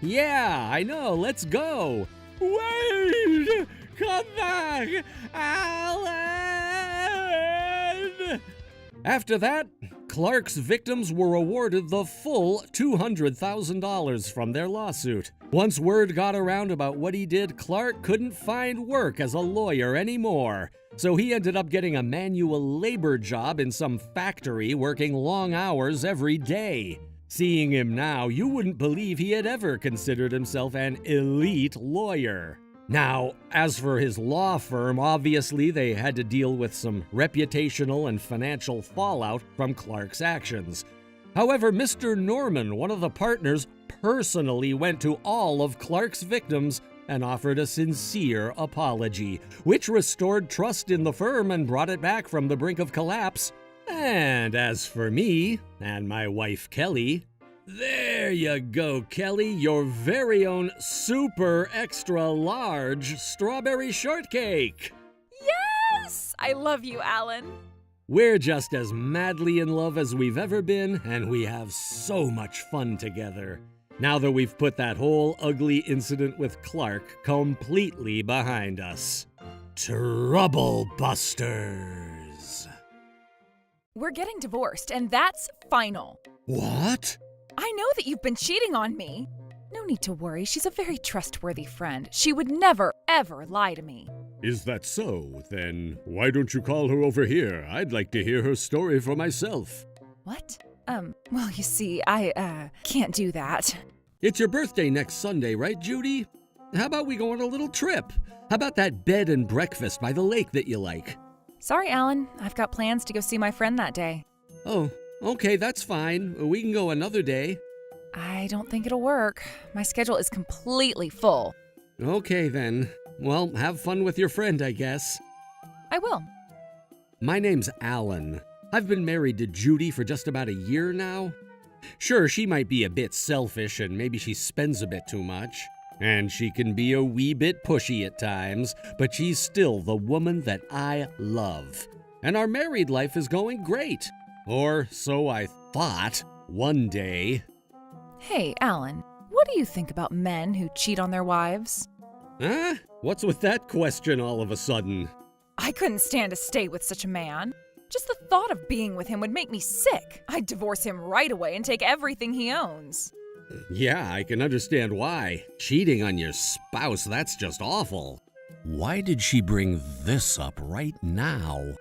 Yeah, I know. Let's go. Wait! Come back! Alan! After that, Clark's victims were awarded the full $200,000 from their lawsuit. Once word got around about what he did, Clark couldn't find work as a lawyer anymore. So he ended up getting a manual labor job in some factory, working long hours every day. Seeing him now, you wouldn't believe he had ever considered himself an elite lawyer. Now, as for his law firm, obviously they had to deal with some reputational and financial fallout from Clark's actions. However, Mr. Norman, one of the partners, personally went to all of Clark's victims and offered a sincere apology, which restored trust in the firm and brought it back from the brink of collapse. And as for me and my wife Kelly, there you go, Kelly, your very own super extra large strawberry shortcake. Yes! I love you, Alan. We're just as madly in love as we've ever been, and we have so much fun together. Now that we've put that whole ugly incident with Clark completely behind us. Trouble Busters. We're getting divorced, and that's final. What? I know that you've been cheating on me. No need to worry. She's a very trustworthy friend. She would never, ever lie to me. Is that so? Then why don't you call her over here? I'd like to hear her story for myself. What? Well, you see, I can't do that. It's your birthday next Sunday, right, Judy? How about we go on a little trip? How about that bed and breakfast by the lake that you like? Sorry, Alan. I've got plans to go see my friend that day. Oh, okay, that's fine. We can go another day. I don't think it'll work. My schedule is completely full. Okay, then. Well, have fun with your friend, I guess. I will. My name's Alan. I've been married to Judy for just about a year now. Sure, she might be a bit selfish and maybe she spends a bit too much. And she can be a wee bit pushy at times, but she's still the woman that I love. And our married life is going great. Or so I thought one day. Hey, Alan, what do you think about men who cheat on their wives? Huh? What's with that question all of a sudden? I couldn't stand to stay with such a man. Just the thought of being with him would make me sick. I'd divorce him right away and take everything he owns. Yeah, I can understand why. Cheating on your spouse, that's just awful. Why did she bring this up right now?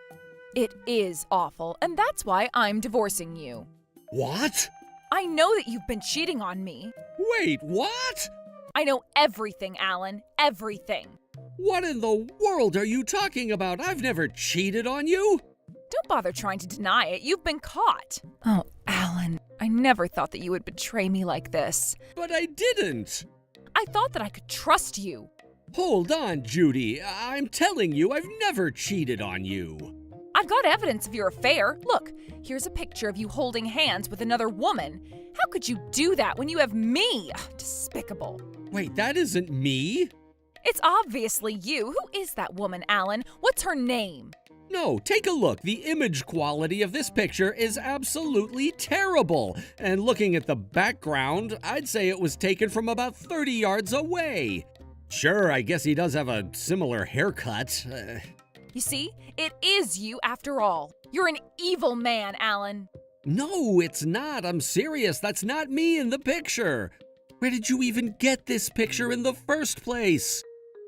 It is awful, and that's why I'm divorcing you. What? I know that you've been cheating on me. Wait, what? I know everything, Alan. Everything. What in the world are you talking about? I've never cheated on you. Don't bother trying to deny it. You've been caught. Oh, Alan, I never thought that you would betray me like this. But I didn't. I thought that I could trust you. Hold on, Judy. I'm telling you, I've never cheated on you. I've got evidence of your affair. Look, here's a picture of you holding hands with another woman. How could you do that when you have me? Ugh, despicable. Wait, that isn't me. It's obviously you. Who is that woman, Alan? What's her name? No, take a look. The image quality of this picture is absolutely terrible. And looking at the background, I'd say it was taken from about 30 yards away. Sure, I guess he does have a similar haircut. You see, it is you after all. You're an evil man, Alan. No, it's not. I'm serious. That's not me in the picture. Where did you even get this picture in the first place?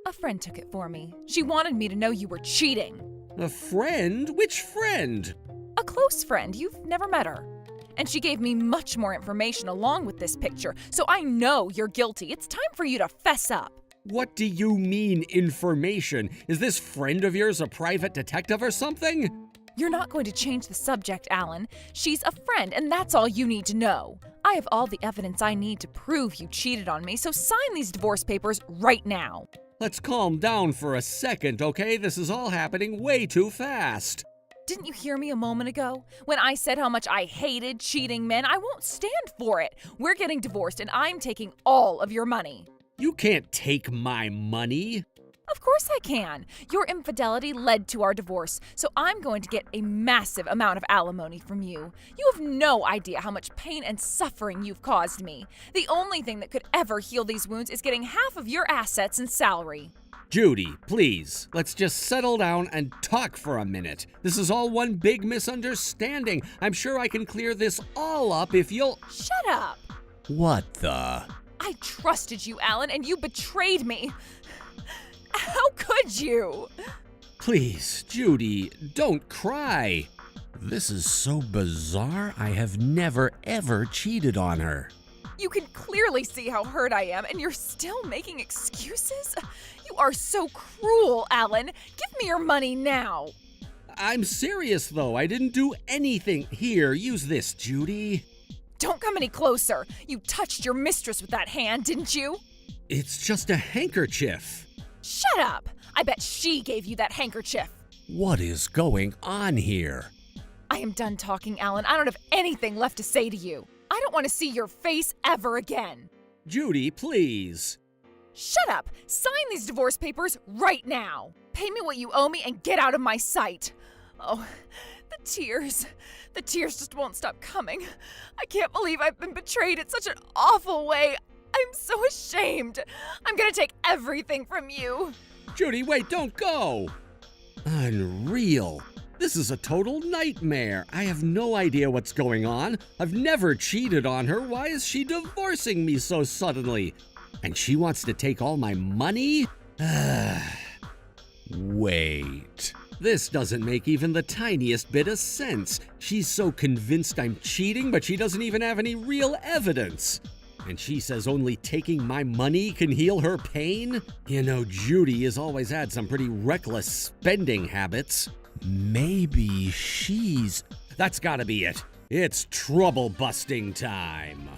A friend took it for me. She wanted me to know you were cheating. A friend? Which friend? A close friend. You've never met her. And she gave me much more information along with this picture, so I know you're guilty. It's time for you to fess up. What do you mean, information? Is this friend of yours a private detective or something? You're not going to change the subject, Alan. She's a friend, and that's all you need to know. I have all the evidence I need to prove you cheated on me, so sign these divorce papers right now. Let's calm down for a second, okay? This is all happening way too fast. Didn't you hear me a moment ago? When I said how much I hated cheating men, I won't stand for it. We're getting divorced, and I'm taking all of your money. You can't take my money. Of course I can. Your infidelity led to our divorce, so I'm going to get a massive amount of alimony from you. You have no idea how much pain and suffering you've caused me. The only thing that could ever heal these wounds is getting half of your assets and salary. Judy, please, let's just settle down and talk for a minute. This is all one big misunderstanding. I'm sure I can clear this all up if you'll— Shut up! What the? I trusted you, Alan, and you betrayed me. How could you? Please, Judy, don't cry. This is so bizarre. I have never, ever cheated on her. You can clearly see how hurt I am, and you're still making excuses? You are so cruel, Alan. Give me your money now. I'm serious, though. I didn't do anything. Here, use this, Judy. Don't come any closer. You touched your mistress with that hand, didn't you? It's just a handkerchief. Shut up! I bet she gave you that handkerchief. What is going on here? I am done talking, Alan. I don't have anything left to say to you. I don't want to see your face ever again. Judy, please. Shut up! Sign these divorce papers right now. Pay me what you owe me and get out of my sight. Oh, the tears. The tears just won't stop coming. I can't believe I've been betrayed in such an awful way. I'm so ashamed. I'm gonna take everything from you. Judy, wait, don't go. Unreal. This is a total nightmare. I have no idea what's going on. I've never cheated on her. Why is she divorcing me so suddenly? And she wants to take all my money? Wait. This doesn't make even the tiniest bit of sense. She's so convinced I'm cheating, but she doesn't even have any real evidence. And she says only taking my money can heal her pain? You know, Judy has always had some pretty reckless spending habits. Maybe she's— That's gotta be it. It's trouble-busting time.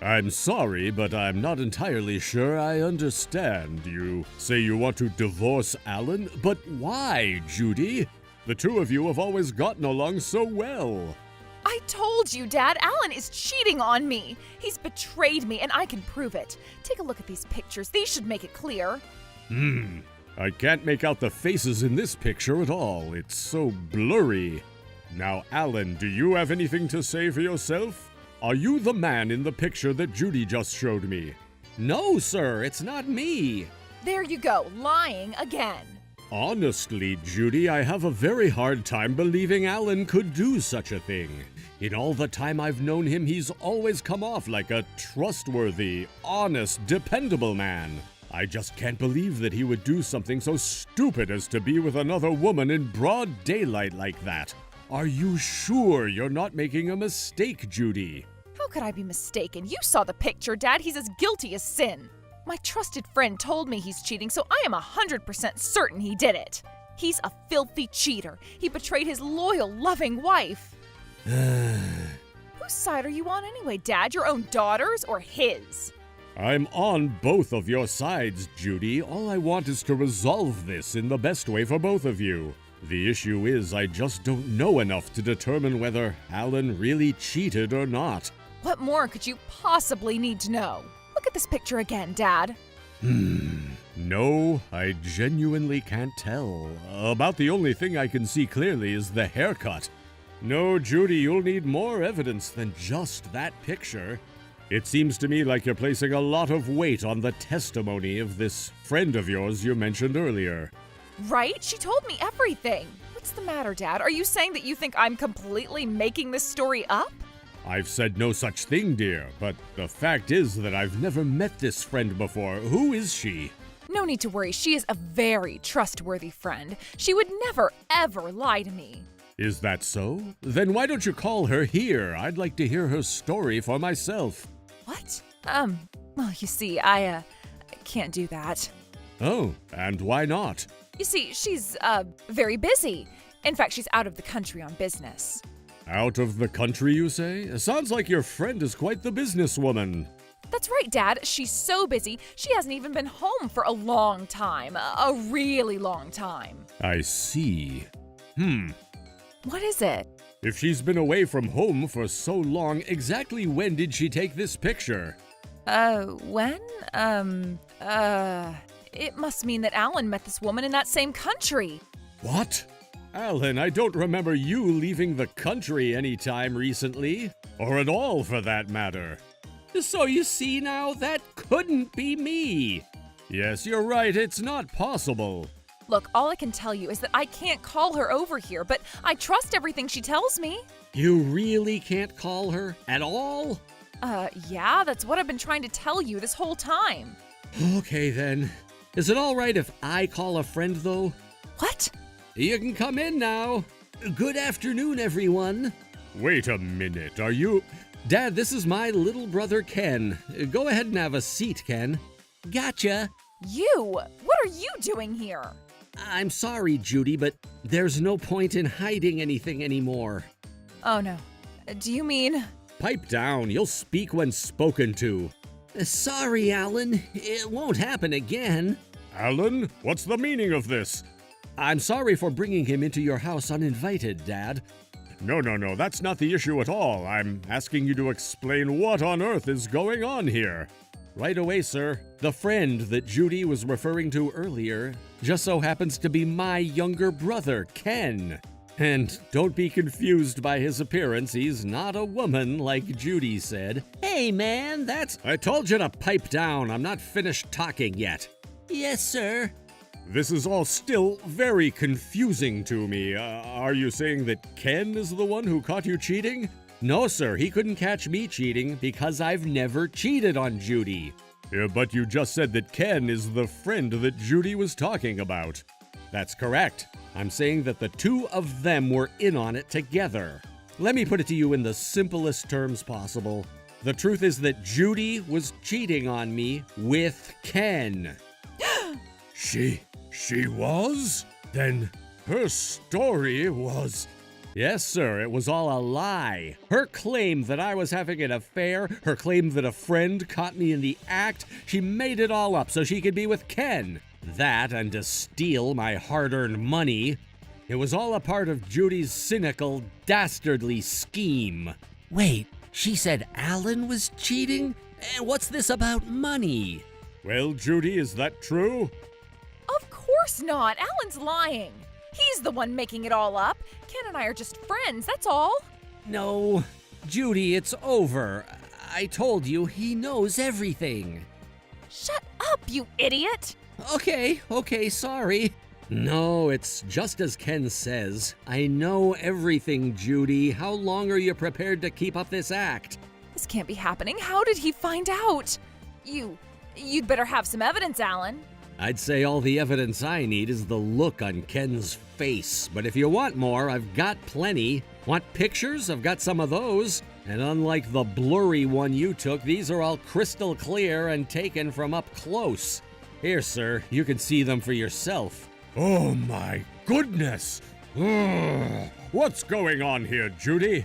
I'm sorry, but I'm not entirely sure I understand. You say you want to divorce Alan, but why, Judy? The two of you have always gotten along so well. I told you, Dad, Alan is cheating on me. He's betrayed me, and I can prove it. Take a look at these pictures. These should make it clear. I can't make out the faces in this picture at all. It's so blurry. Now, Alan, do you have anything to say for yourself? Are you the man in the picture that Judy just showed me? No, sir, it's not me. There you go, lying again. Honestly, Judy, I have a very hard time believing Alan could do such a thing. In all the time I've known him, he's always come off like a trustworthy, honest, dependable man. I just can't believe that he would do something so stupid as to be with another woman in broad daylight like that. Are you sure you're not making a mistake, Judy? How could I be mistaken? You saw the picture, Dad. He's as guilty as sin. My trusted friend told me he's cheating, so I am 100% certain he did it. He's a filthy cheater. He betrayed his loyal, loving wife. Whose side are you on anyway, Dad? Your own daughter's or his? I'm on both of your sides, Judy. All I want is to resolve this in the best way for both of you. The issue is I just don't know enough to determine whether Alan really cheated or not. What more could you possibly need to know? Look at this picture again, Dad. No, I genuinely can't tell. About the only thing I can see clearly is the haircut. No, Judy, you'll need more evidence than just that picture. It seems to me like you're placing a lot of weight on the testimony of this friend of yours you mentioned earlier. Right? She told me everything. What's the matter, Dad? Are you saying that you think I'm completely making this story up? I've said no such thing, dear, but the fact is that I've never met this friend before. Who is she? No need to worry. She is a very trustworthy friend. She would never, ever lie to me. Is that so? Then why don't you call her here? I'd like to hear her story for myself. What? Well, you see, I can't do that. Oh, and why not? You see, she's, very busy. In fact, she's out of the country on business. Out of the country, you say? Sounds like your friend is quite the businesswoman. That's right, Dad. She's so busy, she hasn't even been home for a long time. A really long time. I see. What is it? If she's been away from home for so long, exactly when did she take this picture? When? It must mean that Alan met this woman in that same country. What? Alan, I don't remember you leaving the country anytime recently. Or at all, for that matter. So you see now, that couldn't be me. Yes, you're right, it's not possible. Look, all I can tell you is that I can't call her over here, but I trust everything she tells me. You really can't call her at all? Yeah, that's what I've been trying to tell you this whole time. Okay then. Is it all right if I call a friend though? What? You can come in now. Good afternoon, everyone. Wait a minute, are you... Dad, this is my little brother Ken. Go ahead and have a seat, Ken. Gotcha. You? What are you doing here? I'm sorry, Judy, but there's no point in hiding anything anymore. Oh no. Do you mean... Pipe down, you'll speak when spoken to. Sorry, Alan. It won't happen again. Alan, what's the meaning of this? I'm sorry for bringing him into your house uninvited, Dad. No, that's not the issue at all. I'm asking you to explain what on earth is going on here. Right away, sir. The friend that Judy was referring to earlier just so happens to be my younger brother, Ken. And don't be confused by his appearance. He's not a woman, like Judy said. Hey, man, I told you to pipe down. I'm not finished talking yet. Yes, sir. This is all still very confusing to me. Are you saying that Ken is the one who caught you cheating? No, sir. He couldn't catch me cheating because I've never cheated on Judy. Yeah, but you just said that Ken is the friend that Judy was talking about. That's correct. I'm saying that the two of them were in on it together. Let me put it to you in the simplest terms possible. The truth is that Judy was cheating on me with Ken. She was? Then her story was... Yes, sir, it was all a lie. Her claim that I was having an affair, her claim that a friend caught me in the act, she made it all up so she could be with Ken. That and to steal my hard-earned money. It was all a part of Judy's cynical, dastardly scheme. Wait, she said Alan was cheating? And what's this about money? Well, Judy, is that true? Of course not. Alan's lying. He's the one making it all up. Ken and I are just friends, that's all. No, Judy, it's over. I told you he knows everything. Shut up, you idiot! Okay, sorry. No, it's just as Ken says. I know everything, Judy. How long are you prepared to keep up this act? This can't be happening. How did he find out? You'd better have some evidence, Alan. I'd say all the evidence I need is the look on Ken's face. But if you want more, I've got plenty. Want pictures? I've got some of those. And unlike the blurry one you took, these are all crystal clear and taken from up close. Here, sir, you can see them for yourself. Oh my goodness! Ugh. What's going on here, Judy?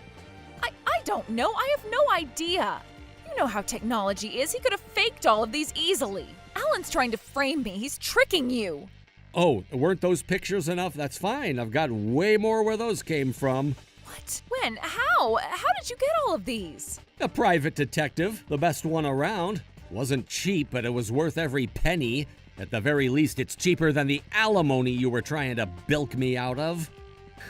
I don't know. I have no idea. You know how technology is. He could have faked all of these easily. Alan's trying to frame me. He's tricking you. Oh, weren't those pictures enough? That's fine. I've got way more where those came from. What? When? How? How did you get all of these? A private detective, the best one around. Wasn't cheap, but it was worth every penny. At the very least, it's cheaper than the alimony you were trying to bilk me out of.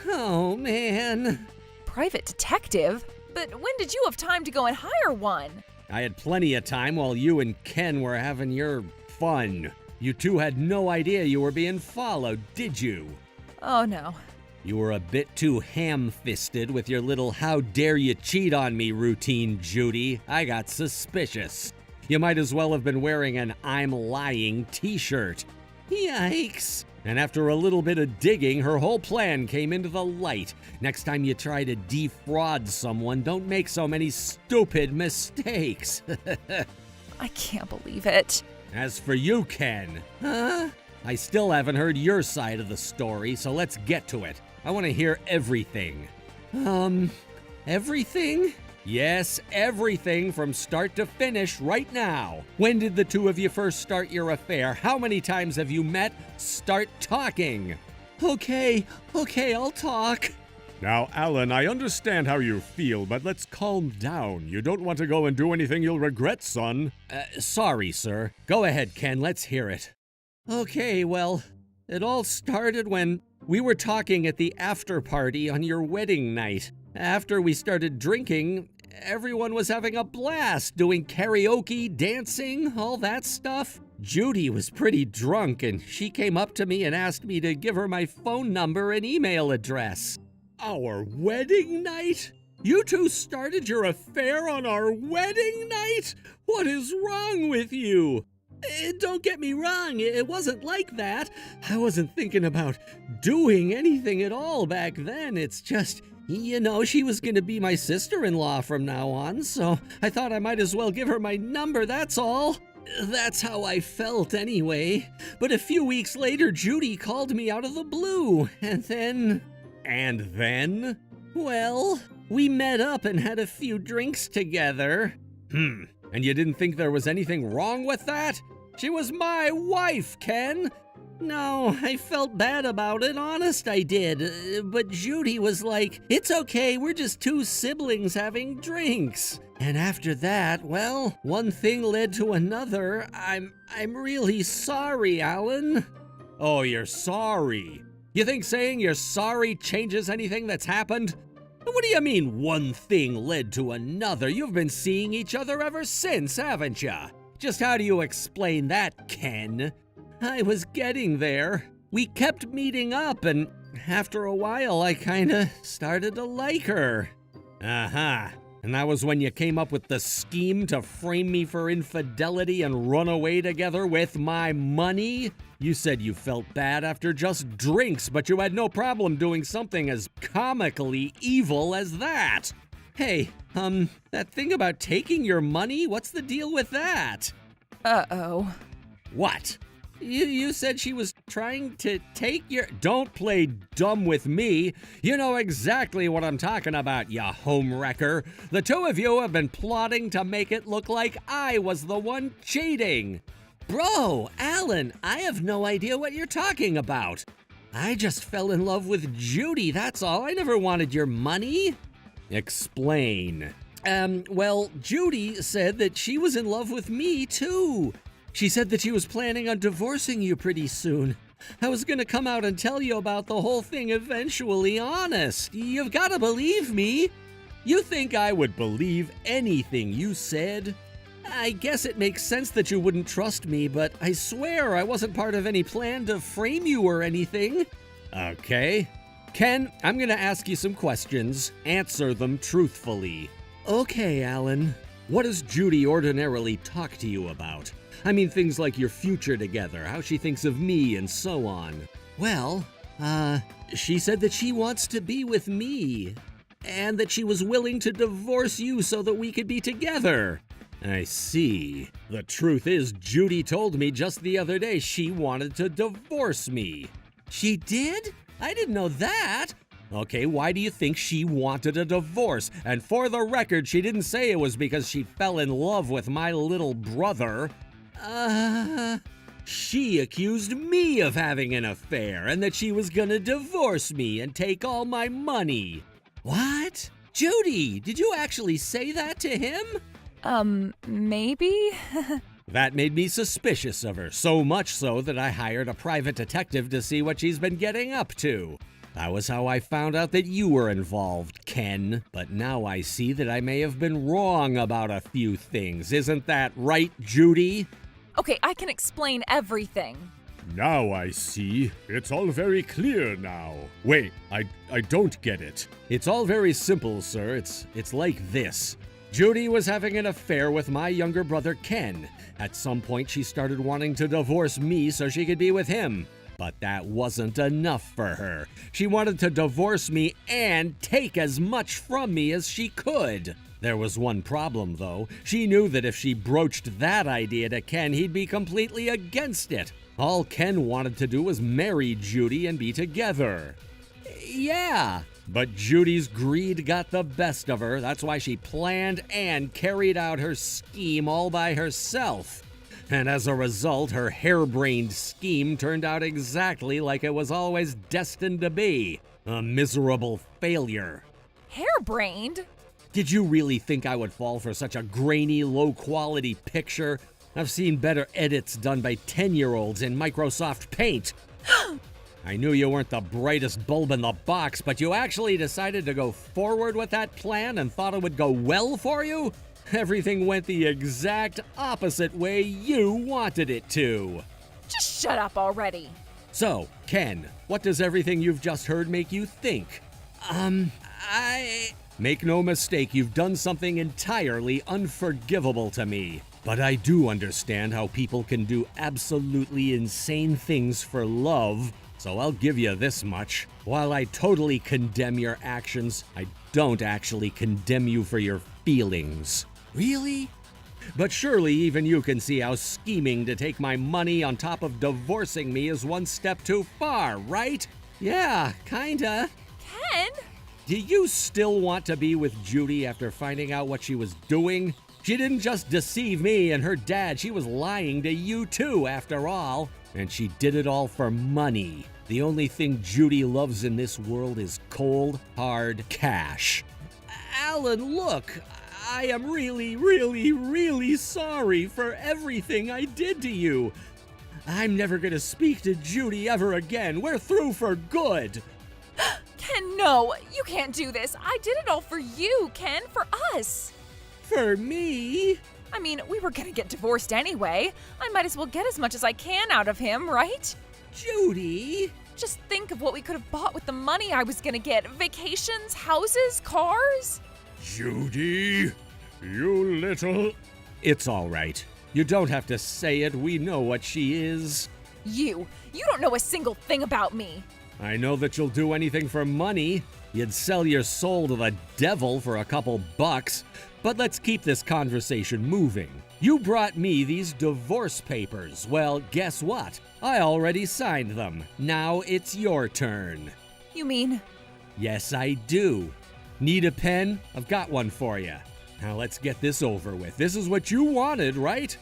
Oh, man. Private detective? But when did you have time to go and hire one? I had plenty of time while you and Ken were having your fun. You two had no idea you were being followed, did you? Oh, no. You were a bit too ham-fisted with your little how dare you cheat on me routine, Judy. I got suspicious. You might as well have been wearing an I'm lying t-shirt. Yikes. And after a little bit of digging, her whole plan came into the light. Next time you try to defraud someone, don't make so many stupid mistakes. I can't believe it. As for you, Ken, I still haven't heard your side of the story, so let's get to it. I want to hear everything. Everything? Yes, everything from start to finish right now. When did the two of you first start your affair? How many times have you met? Start talking. Okay, I'll talk. Now, Alan, I understand how you feel, but let's calm down. You don't want to go and do anything you'll regret, son. Sorry, sir. Go ahead, Ken, let's hear it. Okay, well, it all started when we were talking at the after party on your wedding night. After we started drinking, everyone was having a blast, doing karaoke, dancing, all that stuff. Judy was pretty drunk, and she came up to me and asked me to give her my phone number and email address. Our wedding night? You two started your affair on our wedding night? What is wrong with you? Don't get me wrong, it wasn't like that. I wasn't thinking about doing anything at all back then. It's just, you know, she was going to be my sister-in-law from now on, so I thought I might as well give her my number, that's all. That's how I felt anyway. But a few weeks later, Judy called me out of the blue, and then... And then? Well, we met up and had a few drinks together. And you didn't think there was anything wrong with that? She was my wife, Ken. No, I felt bad about it, honest I did. But Judy was like, it's okay, we're just two siblings having drinks. And after that, well, one thing led to another. I'm really sorry, Alan. Oh, you're sorry. You think saying you're sorry changes anything that's happened? What do you mean one thing led to another? You've been seeing each other ever since, haven't you? Just how do you explain that, Ken? I was getting there. We kept meeting up, and after a while, I kinda started to like her. And that was when you came up with the scheme to frame me for infidelity and run away together with my money? You said you felt bad after just drinks, but you had no problem doing something as comically evil as that. Hey, that thing about taking your money, what's the deal with that? Uh-oh. What? You said she was trying to take your... Don't play dumb with me. You know exactly what I'm talking about, you homewrecker. The two of you have been plotting to make it look like I was the one cheating. Bro, Alan, I have no idea what you're talking about. I just fell in love with Judy, that's all. I never wanted your money. Explain. Well, Judy said that she was in love with me, too. She said that she was planning on divorcing you pretty soon. I was gonna come out and tell you about the whole thing eventually, honest. You've gotta believe me. You think I would believe anything you said? I guess it makes sense that you wouldn't trust me, but I swear I wasn't part of any plan to frame you or anything. Okay. Ken, I'm gonna ask you some questions. Answer them truthfully. Okay, Alan. What does Judy ordinarily talk to you about? I mean, things like your future together, how she thinks of me, and so on. Well, she said that she wants to be with me, and that she was willing to divorce you so that we could be together. I see. The truth is, Judy told me just the other day she wanted to divorce me. She did? I didn't know that. Okay, why do you think she wanted a divorce? And for the record, she didn't say it was because she fell in love with my little brother. She accused me of having an affair and that she was gonna divorce me and take all my money. What? Judy, did you actually say that to him? Maybe? That made me suspicious of her, so much so that I hired a private detective to see what she's been getting up to. That was how I found out that you were involved, Ken. But now I see that I may have been wrong about a few things. Isn't that right, Judy? Okay, I can explain everything. Now I see. It's all very clear now. Wait, I don't get it. It's all very simple, sir. It's like this. Judy was having an affair with my younger brother Ken. At some point, she started wanting to divorce me so she could be with him. But that wasn't enough for her. She wanted to divorce me and take as much from me as she could. There was one problem, though. She knew that if she broached that idea to Ken, he'd be completely against it. All Ken wanted to do was marry Judy and be together. Yeah, but Judy's greed got the best of her. That's why she planned and carried out her scheme all by herself. And as a result, her harebrained scheme turned out exactly like it was always destined to be. A miserable failure. Harebrained? Did you really think I would fall for such a grainy, low-quality picture? I've seen better edits done by 10-year-olds in Microsoft Paint. I knew you weren't the brightest bulb in the box, but you actually decided to go forward with that plan and thought it would go well for you? Everything went the exact opposite way you wanted it to. Just shut up already. So, Ken, what does everything you've just heard make you think? Make no mistake, you've done something entirely unforgivable to me. But I do understand how people can do absolutely insane things for love, so I'll give you this much. While I totally condemn your actions, I don't actually condemn you for your feelings. Really? But surely even you can see how scheming to take my money on top of divorcing me is one step too far, right? Yeah, kinda. Ken? Do you still want to be with Judy after finding out what she was doing? She didn't just deceive me and her dad, she was lying to you too, after all. And she did it all for money. The only thing Judy loves in this world is cold, hard cash. Alan, look, I am really sorry for everything I did to you. I'm never gonna speak to Judy ever again. We're through for good. Ken, no, you can't do this. I did it all for you, Ken, for us. For me? I mean, we were gonna get divorced anyway. I might as well get as much as I can out of him, right? Judy? Just think of what we could have bought with the money I was gonna get. Vacations, houses, cars. Judy, you little... It's all right. You don't have to say it. We know what she is. You don't know a single thing about me. I know that you'll do anything for money. You'd sell your soul to the devil for a couple bucks. But let's keep this conversation moving. You brought me these divorce papers. Well, guess what? I already signed them. Now it's your turn. You mean? Yes, I do. Need a pen? I've got one for you. Now let's get this over with. This is what you wanted, right?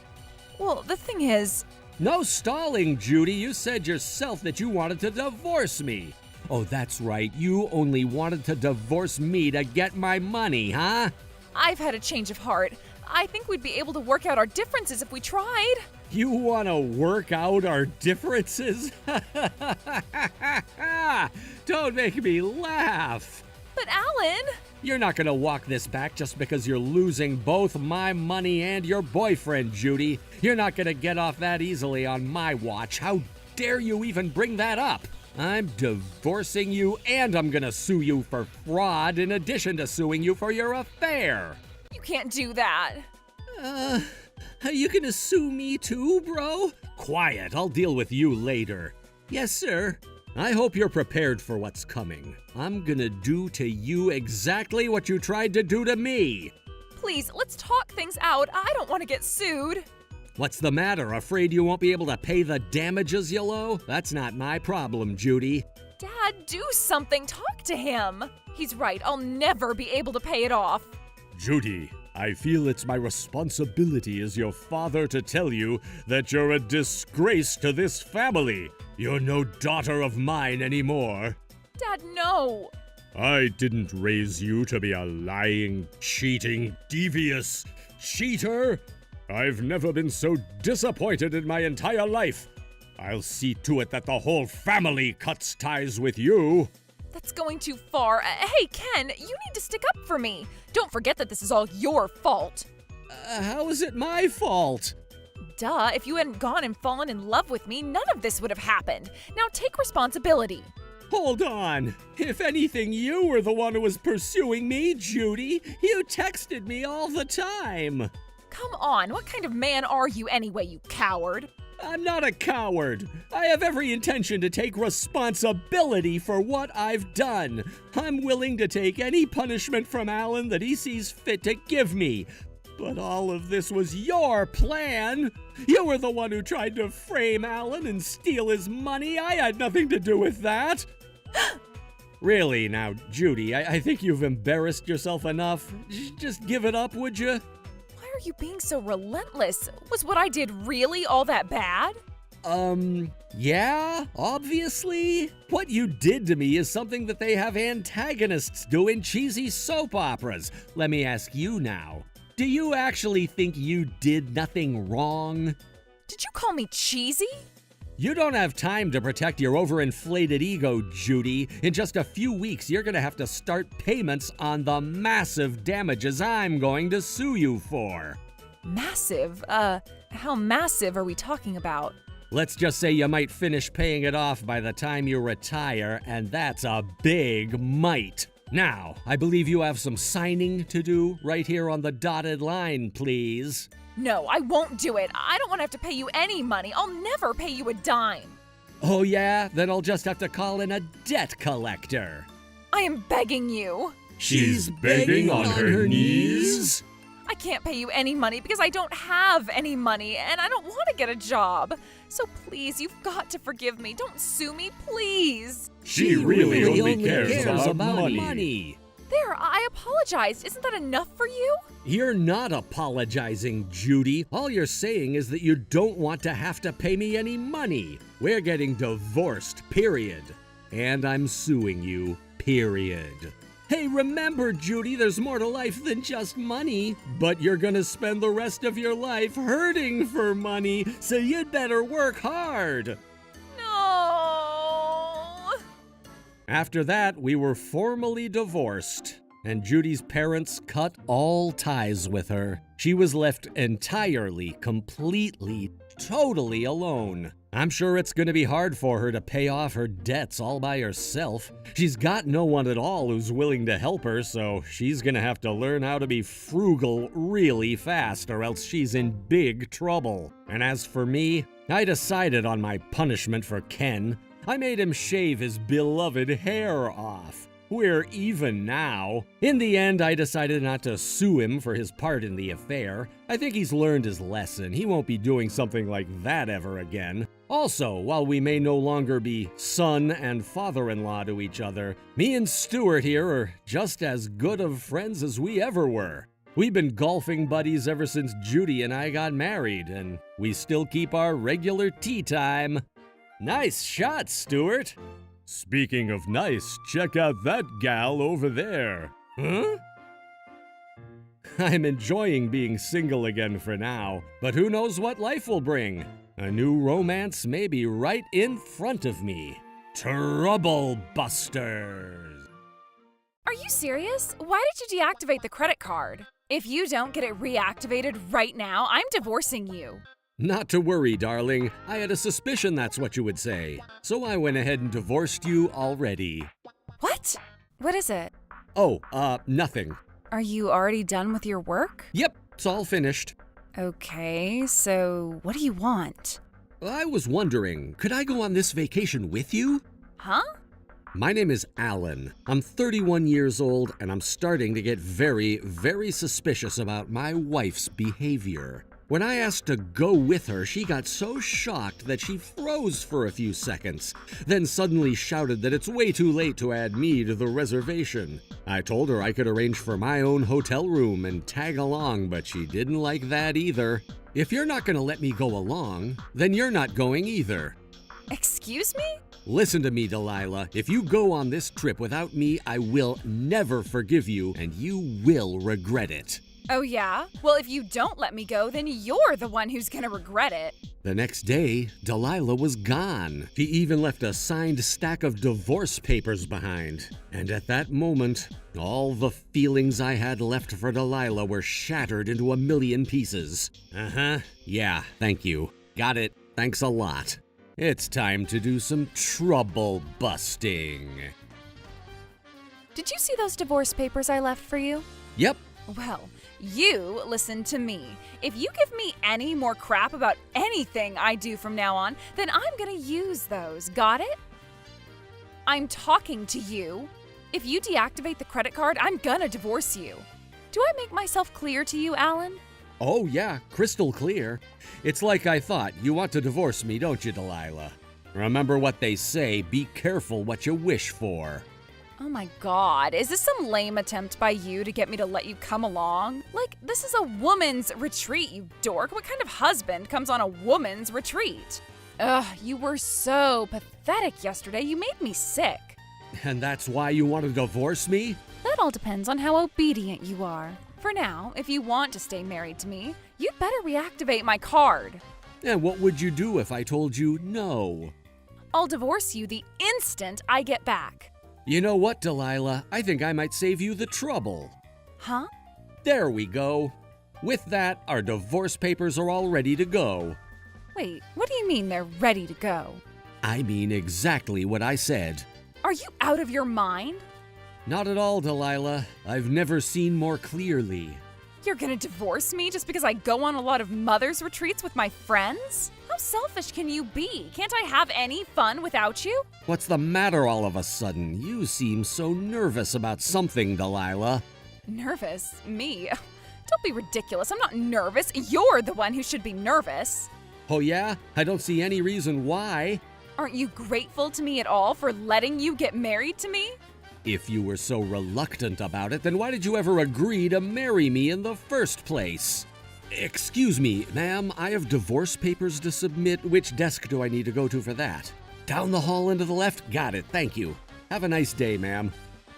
Well, the thing is... No stalling, Judy. You said yourself that you wanted to divorce me. Oh, that's right. You only wanted to divorce me to get my money, huh? I've had a change of heart. I think we'd be able to work out our differences if we tried. You want to work out our differences? Don't make me laugh. But Alan... You're not going to walk this back just because you're losing both my money and your boyfriend, Judy. You're not going to get off that easily on my watch. How dare you even bring that up? I'm divorcing you, and I'm going to sue you for fraud in addition to suing you for your affair. You can't do that. Are you going to sue me too, bro? Quiet, I'll deal with you later. Yes, sir. I hope you're prepared for what's coming. I'm gonna do to you exactly what you tried to do to me. Please, let's talk things out. I don't want to get sued. What's the matter? Afraid you won't be able to pay the damages you'll owe? That's not my problem, Judy. Dad, do something. Talk to him. He's right. I'll never be able to pay it off. Judy, I feel it's my responsibility as your father to tell you that you're a disgrace to this family. You're no daughter of mine anymore. Dad, no. I didn't raise you to be a lying, cheating, devious cheater. I've never been so disappointed in my entire life. I'll see to it that the whole family cuts ties with you. That's going too far. Hey, Ken, you need to stick up for me. Don't forget that this is all your fault. How is it my fault? Duh, if you hadn't gone and fallen in love with me, none of this would have happened. Now take responsibility. Hold on. If anything, you were the one who was pursuing me, Judy. You texted me all the time. Come on, what kind of man are you anyway, you coward? I'm not a coward. I have every intention to take responsibility for what I've done. I'm willing to take any punishment from Alan that he sees fit to give me. But all of this was your plan. You were the one who tried to frame Alan and steal his money. I had nothing to do with that. Really, now, Judy, I think you've embarrassed yourself enough. Just give it up, would you? Why are you being so relentless? Was what I did really all that bad? Yeah, obviously. What you did to me is something that they have antagonists do in cheesy soap operas. Let me ask you now. Do you actually think you did nothing wrong? Did you call me cheesy? You don't have time to protect your overinflated ego, Judy. In just a few weeks, you're gonna have to start payments on the massive damages I'm going to sue you for. Massive? How massive are we talking about? Let's just say you might finish paying it off by the time you retire, and that's a big might. Now, I believe you have some signing to do right here on the dotted line, please. No, I won't do it. I don't want to have to pay you any money. I'll never pay you a dime. Oh yeah? Then I'll just have to call in a debt collector. I am begging you. She's begging on her knees? I can't pay you any money because I don't have any money and I don't want to get a job. So please, you've got to forgive me. Don't sue me, please. She really only cares about money. There, I apologized. Isn't that enough for you? You're not apologizing, Judy. All you're saying is that you don't want to have to pay me any money. We're getting divorced, period. And I'm suing you, period. Hey, remember, Judy, there's more to life than just money. But you're gonna spend the rest of your life hurting for money, so you'd better work hard. No. After that, we were formally divorced, and Judy's parents cut all ties with her. She was left entirely, completely, totally alone. I'm sure it's going to be hard for her to pay off her debts all by herself. She's got no one at all who's willing to help her, so she's going to have to learn how to be frugal really fast, or else she's in big trouble. And as for me, I decided on my punishment for Ken. I made him shave his beloved hair off. We're even now. In the end, I decided not to sue him for his part in the affair. I think he's learned his lesson. He won't be doing something like that ever again. Also, while we may no longer be son and father-in-law to each other, me and Stuart here are just as good of friends as we ever were. We've been golfing buddies ever since Judy and I got married, and we still keep our regular tea time. Nice shot, Stuart. Speaking of nice, check out that gal over there. Huh? I'm enjoying being single again for now, but who knows what life will bring? A new romance may be right in front of me. Trouble Busters. Are you serious? Why did you deactivate the credit card? If you don't get it reactivated right now, I'm divorcing you. Not to worry, darling. I had a suspicion that's what you would say. So I went ahead and divorced you already. What? What is it? Oh, nothing. Are you already done with your work? Yep, it's all finished. Okay, so what do you want? I was wondering, could I go on this vacation with you? Huh? My name is Alan. I'm 31 years old, and I'm starting to get very, very suspicious about my wife's behavior. When I asked to go with her, she got so shocked that she froze for a few seconds, then suddenly shouted that it's way too late to add me to the reservation. I told her I could arrange for my own hotel room and tag along, but she didn't like that either. If you're not going to let me go along, then you're not going either. Excuse me? Listen to me, Delilah. If you go on this trip without me, I will never forgive you, and you will regret it. Oh yeah? Well, if you don't let me go, then you're the one who's gonna regret it. The next day, Delilah was gone. She even left a signed stack of divorce papers behind. And at that moment, all the feelings I had left for Delilah were shattered into a million pieces. Yeah, thank you. Got it. Thanks a lot. It's time to do some trouble busting. Did you see those divorce papers I left for you? Yep. Well, you listen to me. If you give me any more crap about anything I do from now on, then I'm gonna use those. Got it? I'm talking to you. If you deactivate the credit card, I'm gonna divorce you. Do I make myself clear to you, Alan? Oh, yeah, crystal clear. It's like I thought. You want to divorce me, don't you, Delilah? Remember what they say, be careful what you wish for. Oh my god, is this some lame attempt by you to get me to let you come along? Like, this is a woman's retreat, you dork. What kind of husband comes on a woman's retreat? Ugh, you were so pathetic yesterday, you made me sick. And that's why you want to divorce me? That all depends on how obedient you are. For now, if you want to stay married to me, you'd better reactivate my card. And what would you do if I told you no? I'll divorce you the instant I get back. You know what, Delilah? I think I might save you the trouble. Huh? There we go. With that, our divorce papers are all ready to go. Wait, what do you mean they're ready to go? I mean exactly what I said. Are you out of your mind? Not at all, Delilah. I've never seen more clearly. You're gonna divorce me just because I go on a lot of mother's retreats with my friends? How selfish can you be? Can't I have any fun without you? What's the matter all of a sudden? You seem so nervous about something, Delilah. Nervous? Me? Don't be ridiculous. I'm not nervous. You're the one who should be nervous. Oh yeah? I don't see any reason why. Aren't you grateful to me at all for letting you get married to me? If you were so reluctant about it, then why did you ever agree to marry me in the first place? Excuse me, ma'am, I have divorce papers to submit. Which desk do I need to go to for that? Down the hall and to the left? Got it, thank you. Have a nice day, ma'am.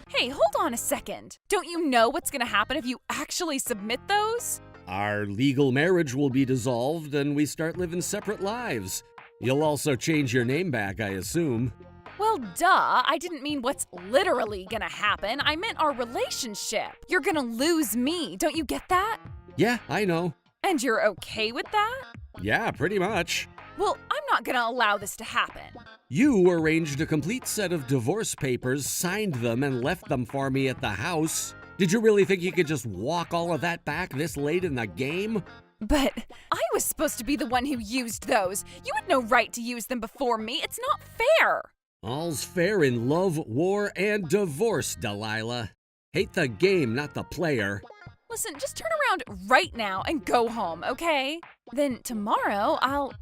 Hey, hold on a second. Don't you know what's gonna happen if you actually submit those? Our legal marriage will be dissolved and we start living separate lives. You'll also change your name back, I assume. Well, duh. I didn't mean what's literally gonna happen. I meant our relationship. You're gonna lose me. Don't you get that? Yeah, I know. And you're okay with that? Yeah, pretty much. Well, I'm not gonna allow this to happen. You arranged a complete set of divorce papers, signed them, and left them for me at the house. Did you really think you could just walk all of that back this late in the game? But I was supposed to be the one who used those. You had no right to use them before me. It's not fair. All's fair in love, war, and divorce, Delilah. Hate the game, not the player. Listen, just turn around right now and go home, okay? Then tomorrow I'll...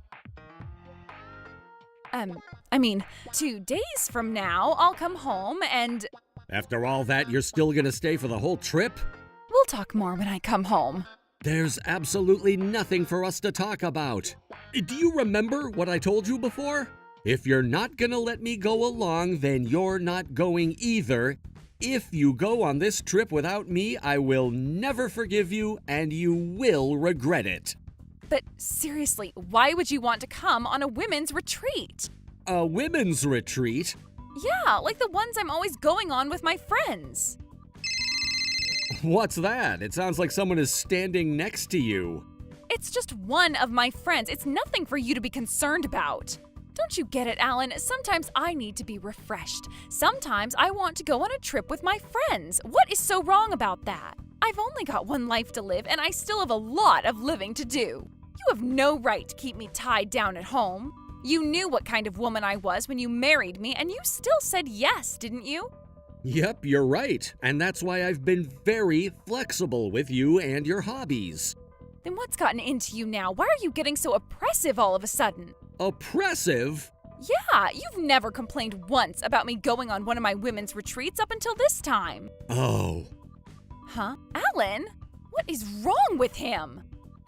2 days from now, I'll come home and... After all that, you're still gonna stay for the whole trip? We'll talk more when I come home. There's absolutely nothing for us to talk about. Do you remember what I told you before? If you're not gonna let me go along, then you're not going either. If you go on this trip without me, I will never forgive you, and you will regret it. But seriously, why would you want to come on a women's retreat? A women's retreat? Yeah, like the ones I'm always going on with my friends. What's that? It sounds like someone is standing next to you. It's just one of my friends. It's nothing for you to be concerned about. Don't you get it, Alan? Sometimes I need to be refreshed. Sometimes I want to go on a trip with my friends. What is so wrong about that? I've only got one life to live, and I still have a lot of living to do. You have no right to keep me tied down at home. You knew what kind of woman I was when you married me, and you still said yes, didn't you? Yep, you're right. And that's why I've been very flexible with you and your hobbies. Then what's gotten into you now? Why are you getting so oppressive all of a sudden? Oppressive? Yeah, you've never complained once about me going on one of my women's retreats up until this time. Oh. Huh? Alan? What is wrong with him?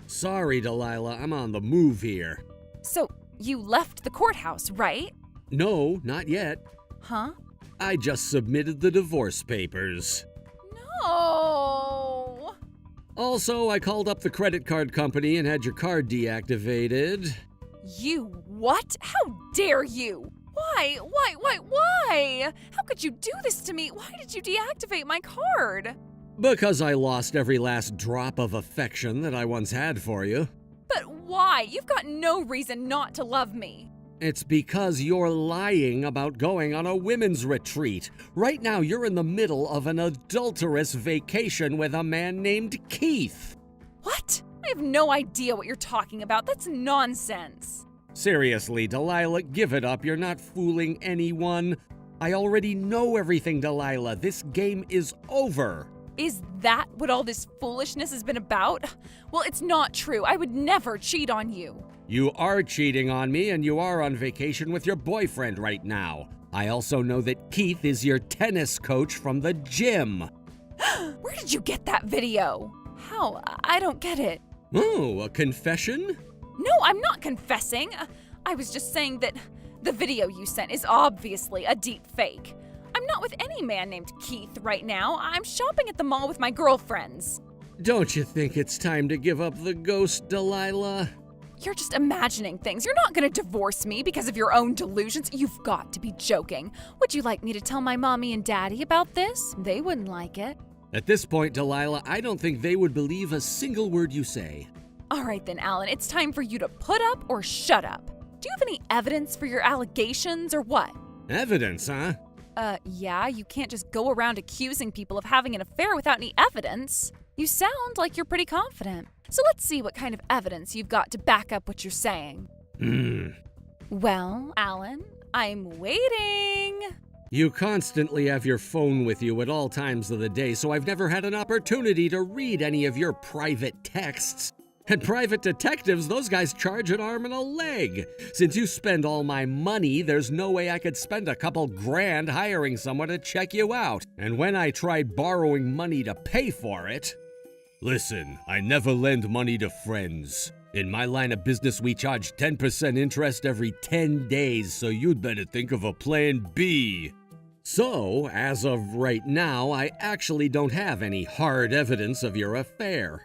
Sorry, Delilah, I'm on the move here. So, you left the courthouse, right? No, not yet. Huh? I just submitted the divorce papers. No! Also, I called up the credit card company and had your card deactivated. You what? How dare you? Why? How could you do this to me? Why did you deactivate my card? Because I lost every last drop of affection that I once had for you. But why? You've got no reason not to love me. It's because you're lying about going on a women's retreat. Right now, you're in the middle of an adulterous vacation with a man named Keith. What? I have no idea what you're talking about. That's nonsense. Seriously, Delilah, give it up. You're not fooling anyone. I already know everything, Delilah. This game is over. Is that what all this foolishness has been about? Well, it's not true. I would never cheat on you. You are cheating on me, and you are on vacation with your boyfriend right now. I also know that Keith is your tennis coach from the gym. Where did you get that video? How? I don't get it. Oh, a confession? No, I'm not confessing. I was just saying that the video you sent is obviously a deep fake. I'm not with any man named Keith right now. I'm shopping at the mall with my girlfriends. Don't you think it's time to give up the ghost, Delilah? You're just imagining things. You're not going to divorce me because of your own delusions. You've got to be joking. Would you like me to tell my mommy and daddy about this? They wouldn't like it. At this point, Delilah, I don't think they would believe a single word you say. All right then, Alan, it's time for you to put up or shut up. Do you have any evidence for your allegations or what? Evidence, huh? Yeah, you can't just go around accusing people of having an affair without any evidence. You sound like you're pretty confident. So let's see what kind of evidence you've got to back up what you're saying. Well, Alan, I'm waiting. You constantly have your phone with you at all times of the day, so I've never had an opportunity to read any of your private texts. And private detectives, those guys charge an arm and a leg. Since you spend all my money, there's no way I could spend a couple grand hiring someone to check you out. And when I tried borrowing money to pay for it... Listen, I never lend money to friends. In my line of business, we charge 10% interest every 10 days, so you'd better think of a plan B. So, as of right now, I actually don't have any hard evidence of your affair.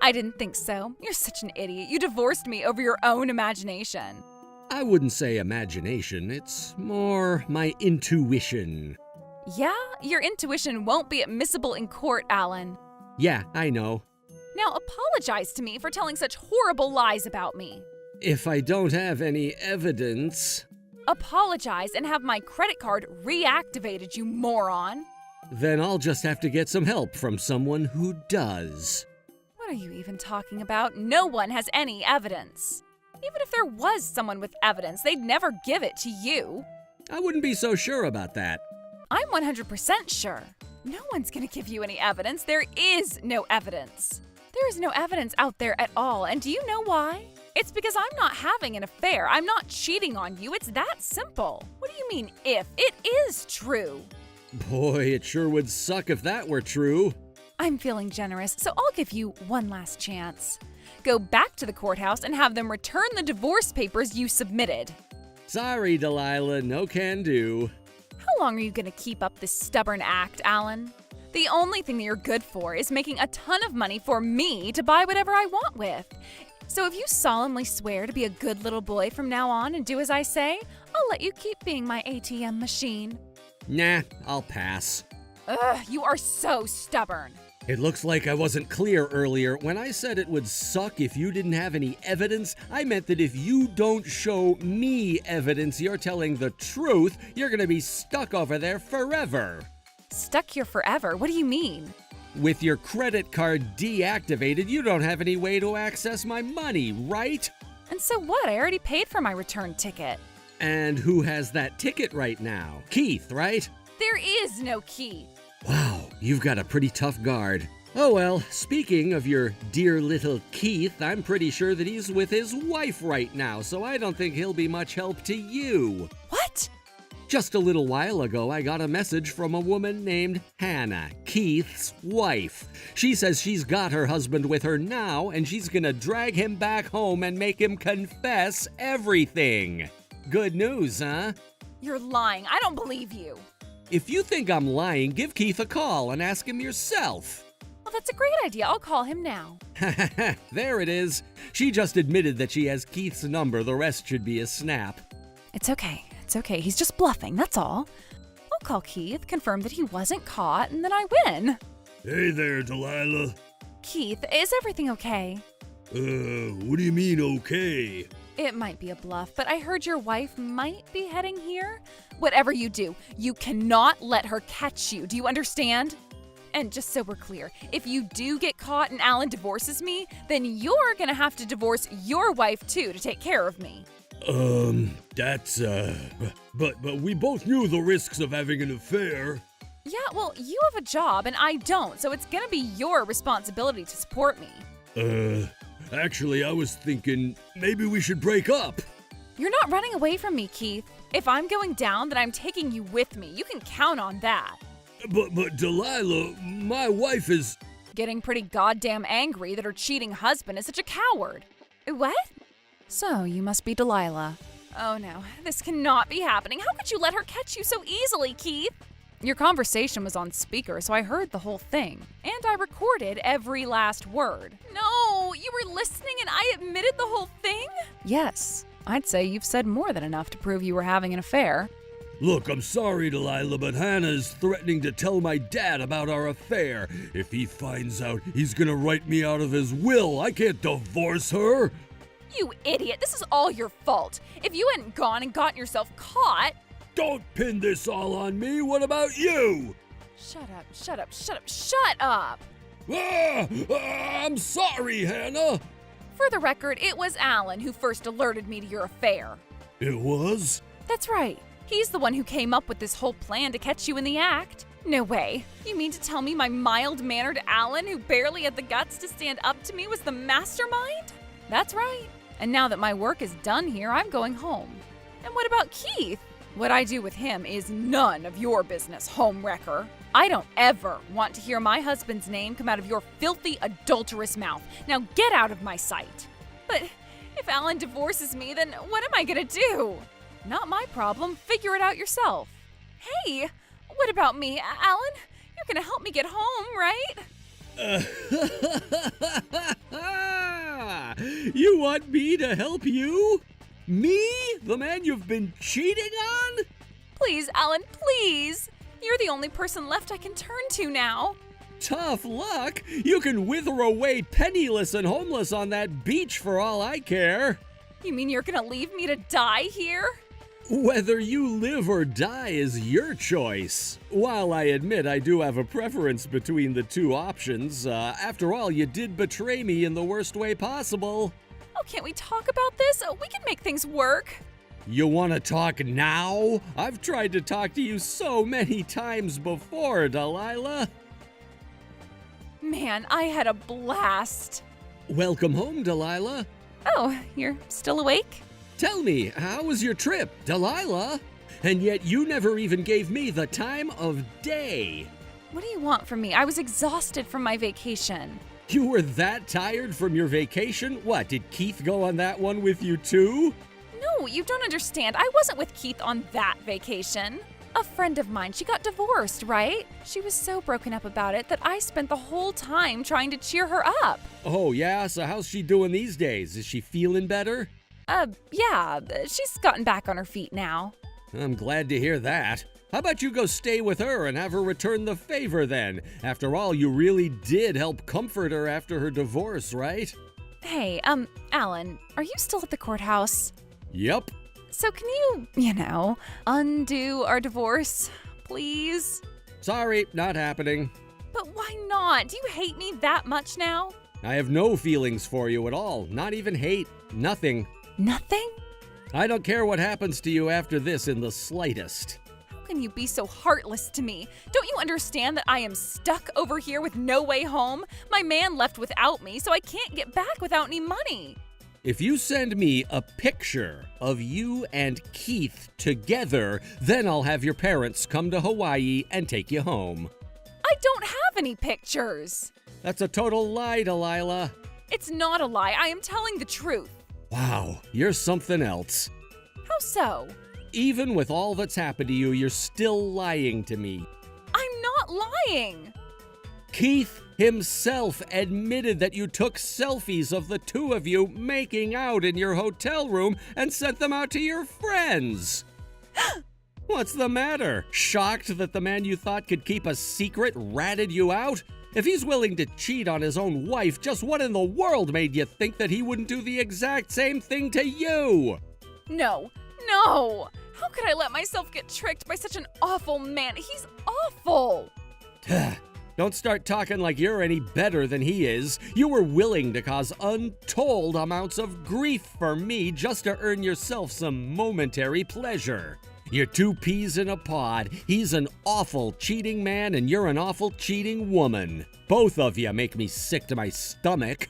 I didn't think so. You're such an idiot. You divorced me over your own imagination. I wouldn't say imagination, it's more my intuition. Yeah, your intuition won't be admissible in court, Alan. Yeah, I know. Now apologize to me for telling such horrible lies about me. If I don't have any evidence... Apologize and have my credit card reactivated, you moron. Then I'll just have to get some help from someone who does. What are you even talking about? No one has any evidence. Even if there was someone with evidence, they'd never give it to you. I wouldn't be so sure about that. I'm 100% sure. No one's gonna give you any evidence. There is no evidence. There is no evidence out there at all, and do you know why? It's because I'm not having an affair. I'm not cheating on you. It's that simple. What do you mean if? It is true. Boy, it sure would suck if that were true. I'm feeling generous, so I'll give you one last chance. Go back to the courthouse and have them return the divorce papers you submitted. Sorry, Delilah, no can do. How long are you gonna keep up this stubborn act, Alan? The only thing that you're good for is making a ton of money for me to buy whatever I want with. So if you solemnly swear to be a good little boy from now on and do as I say, I'll let you keep being my ATM machine. Nah, I'll pass. Ugh, you are so stubborn. It looks like I wasn't clear earlier. When I said it would suck if you didn't have any evidence, I meant that if you don't show me evidence you're telling the truth, you're gonna be stuck over there forever. Stuck here forever? What do you mean? With your credit card deactivated, you don't have any way to access my money, right? And so what? I already paid for my return ticket. And who has that ticket right now? Keith, right? There is no Keith. Wow, you've got a pretty tough guard. Oh well, speaking of your dear little Keith, I'm pretty sure that he's with his wife right now, so I don't think he'll be much help to you. What? Just a little while ago, I got a message from a woman named Hannah, Keith's wife. She says she's got her husband with her now, and she's gonna drag him back home and make him confess everything. Good news, huh? You're lying. I don't believe you. If you think I'm lying, give Keith a call and ask him yourself. Well, that's a great idea. I'll call him now. There it is. She just admitted that she has Keith's number. The rest should be a snap. It's okay. It's okay. He's just bluffing, that's all. I'll call Keith, confirm that he wasn't caught, and then I win. Hey there, Delilah. Keith, is everything okay? What do you mean, okay? It might be a bluff, but I heard your wife might be heading here. Whatever you do, you cannot let her catch you. Do you understand? And just so we're clear, if you do get caught and Alan divorces me, then you're gonna have to divorce your wife too to take care of me. But we both knew the risks of having an affair. Yeah, well, you have a job and I don't, so it's gonna be your responsibility to support me. Actually, I was thinking maybe we should break up. You're not running away from me, Keith. If I'm going down, then I'm taking you with me. You can count on that. But Delilah, my wife is... Getting pretty goddamn angry that her cheating husband is such a coward. What? So, you must be Delilah. Oh no, this cannot be happening. How could you let her catch you so easily, Keith? Your conversation was on speaker, so I heard the whole thing. And I recorded every last word. No, you were listening and I admitted the whole thing? Yes, I'd say you've said more than enough to prove you were having an affair. Look, I'm sorry, Delilah, but Hannah's threatening to tell my dad about our affair. If he finds out, he's gonna write me out of his will. I can't divorce her. You idiot, this is all your fault. If you hadn't gone and gotten yourself caught... Don't pin this all on me. What about you? Shut up, shut up, shut up, shut up! I'm sorry, Hannah. For the record, it was Alan who first alerted me to your affair. It was? That's right. He's the one who came up with this whole plan to catch you in the act. No way. You mean to tell me my mild-mannered Alan, who barely had the guts to stand up to me, was the mastermind? That's right. And now that my work is done here, I'm going home. And what about Keith? What I do with him is none of your business, homewrecker. I don't ever want to hear my husband's name come out of your filthy, adulterous mouth. Now get out of my sight. But if Alan divorces me, then what am I gonna do? Not my problem. Figure it out yourself. Hey, what about me, Alan? You're gonna help me get home, right? You want me to help you? Me? The man you've been cheating on? Please, Alan, please. You're the only person left I can turn to now. Tough luck. You can wither away penniless and homeless on that beach for all I care. You mean you're gonna leave me to die here? Whether you live or die is your choice. While I admit I do have a preference between the two options, after all, you did betray me in the worst way possible. Oh, can't we talk about this? We can make things work. You want to talk now? I've tried to talk to you so many times before, Delilah. Man, I had a blast. Welcome home, Delilah. Oh, you're still awake? Tell me, how was your trip, Delilah? And yet you never even gave me the time of day. What do you want from me? I was exhausted from my vacation. You were that tired from your vacation? What, did Keith go on that one with you too? No, you don't understand. I wasn't with Keith on that vacation. A friend of mine, she got divorced, right? She was so broken up about it that I spent the whole time trying to cheer her up. Oh yeah, so how's she doing these days? Is she feeling better? Yeah, she's gotten back on her feet now. I'm glad to hear that. How about you go stay with her and have her return the favor then? After all, you really did help comfort her after her divorce, right? Hey, Alan, are you still at the courthouse? Yep. So can you, undo our divorce, please? Sorry, not happening. But why not? Do you hate me that much now? I have no feelings for you at all. Not even hate. Nothing. Nothing? I don't care what happens to you after this in the slightest. How can you be so heartless to me? Don't you understand that I am stuck over here with no way home? My man left without me, so I can't get back without any money. If you send me a picture of you and Keith together, then I'll have your parents come to Hawaii and take you home. I don't have any pictures. That's a total lie, Delilah. It's not a lie. I am telling the truth. Wow, you're something else. How so? Even with all that's happened to you, you're still lying to me. I'm not lying. Keith himself admitted that you took selfies of the two of you making out in your hotel room and sent them out to your friends. What's the matter? Shocked that the man you thought could keep a secret ratted you out? If he's willing to cheat on his own wife, just what in the world made you think that he wouldn't do the exact same thing to you? No. How could I let myself get tricked by such an awful man? He's awful. Don't start talking like you're any better than he is. You were willing to cause untold amounts of grief for me just to earn yourself some momentary pleasure. You're two peas in a pod. He's an awful cheating man and you're an awful cheating woman. Both of you make me sick to my stomach.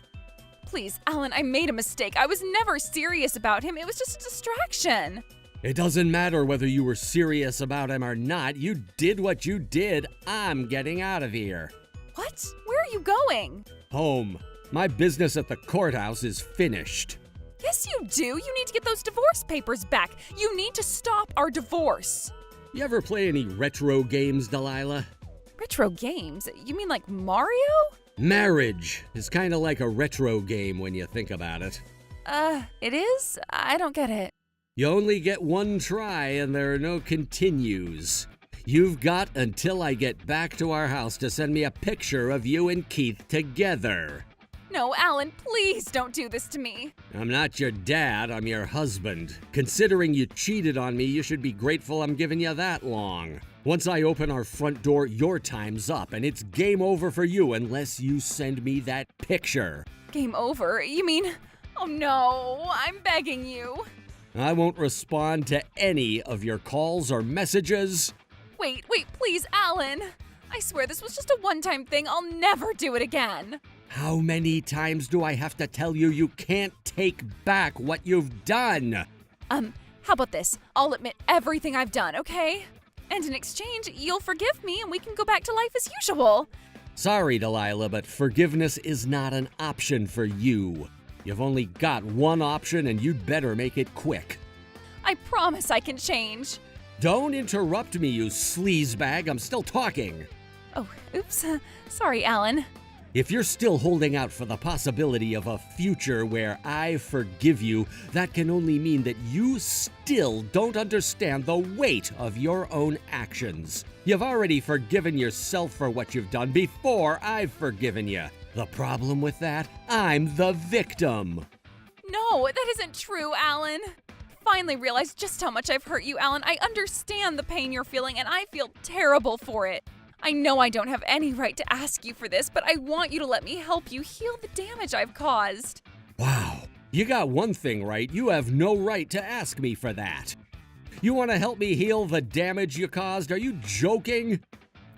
Please, Alan, I made a mistake. I was never serious about him. It was just a distraction. It doesn't matter whether you were serious about him or not. You did what you did. I'm getting out of here. What? Where are you going? Home. My business at the courthouse is finished. Yes, you do. You need to get those divorce papers back. You need to stop our divorce. You ever play any retro games, Delilah? Retro games? You mean like Mario? Marriage is kind of like a retro game when you think about it. It is? I don't get it. You only get one try and there are no continues. You've got until I get back to our house to send me a picture of you and Keith together. No, Alan, please don't do this to me. I'm not your dad, I'm your husband. Considering you cheated on me, you should be grateful I'm giving you that long. Once I open our front door, your time's up, and it's game over for you unless you send me that picture. Game over? You mean... Oh no, I'm begging you. I won't respond to any of your calls or messages. Wait, please, Alan. I swear this was just a one-time thing. I'll never do it again. How many times do I have to tell you you can't take back what you've done? How about this? I'll admit everything I've done, okay? And in exchange, you'll forgive me and we can go back to life as usual. Sorry, Delilah, but forgiveness is not an option for you. You've only got one option and you'd better make it quick. I promise I can change. Don't interrupt me, you sleazebag. I'm still talking. Oh, oops. Sorry, Alan. If you're still holding out for the possibility of a future where I forgive you, that can only mean that you still don't understand the weight of your own actions. You've already forgiven yourself for what you've done before I've forgiven you. The problem with that? I'm the victim. No, that isn't true, Alan. Finally realized just how much I've hurt you, Alan. I understand the pain you're feeling, and I feel terrible for it. I know I don't have any right to ask you for this, but I want you to let me help you heal the damage I've caused. Wow. You got one thing right. You have no right to ask me for that. You want to help me heal the damage you caused? Are you joking?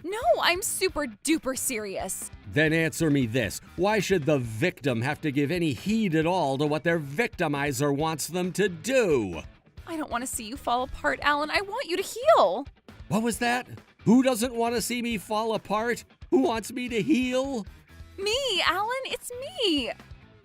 No, I'm super duper serious. Then answer me this. Why should the victim have to give any heed at all to what their victimizer wants them to do? I don't want to see you fall apart, Alan. I want you to heal. What was that? Who doesn't want to see me fall apart? Who wants me to heal? Me, Alan. It's me.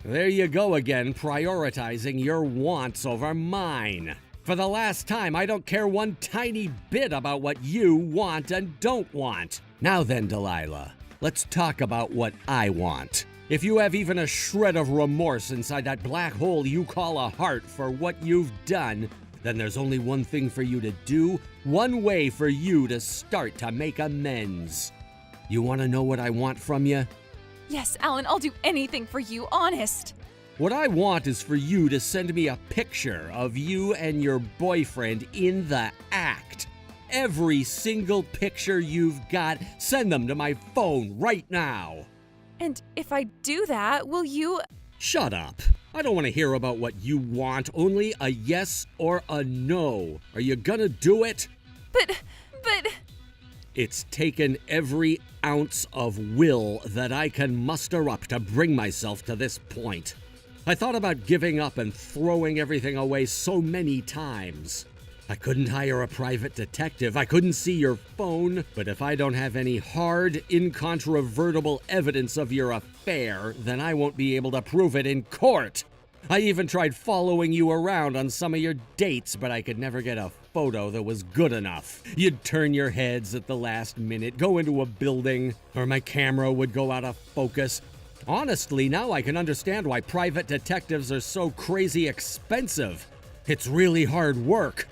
There you go again, prioritizing your wants over mine. For the last time, I don't care one tiny bit about what you want and don't want. Now then, Delilah, let's talk about what I want. If you have even a shred of remorse inside that black hole you call a heart for what you've done, then there's only one thing for you to do, one way for you to start to make amends. You want to know what I want from you? Yes, Alan, I'll do anything for you, honest. What I want is for you to send me a picture of you and your boyfriend in the act. Every single picture you've got, send them to my phone right now. And if I do that, will you... Shut up. I don't want to hear about what you want, only a yes or a no. Are you gonna do it? But... It's taken every ounce of will that I can muster up to bring myself to this point. I thought about giving up and throwing everything away so many times. I couldn't hire a private detective, I couldn't see your phone, but if I don't have any hard, incontrovertible evidence of your affair, then I won't be able to prove it in court. I even tried following you around on some of your dates, but I could never get a photo that was good enough. You'd turn your heads at the last minute, go into a building, or my camera would go out of focus. Honestly, now I can understand why private detectives are so crazy expensive. It's really hard work.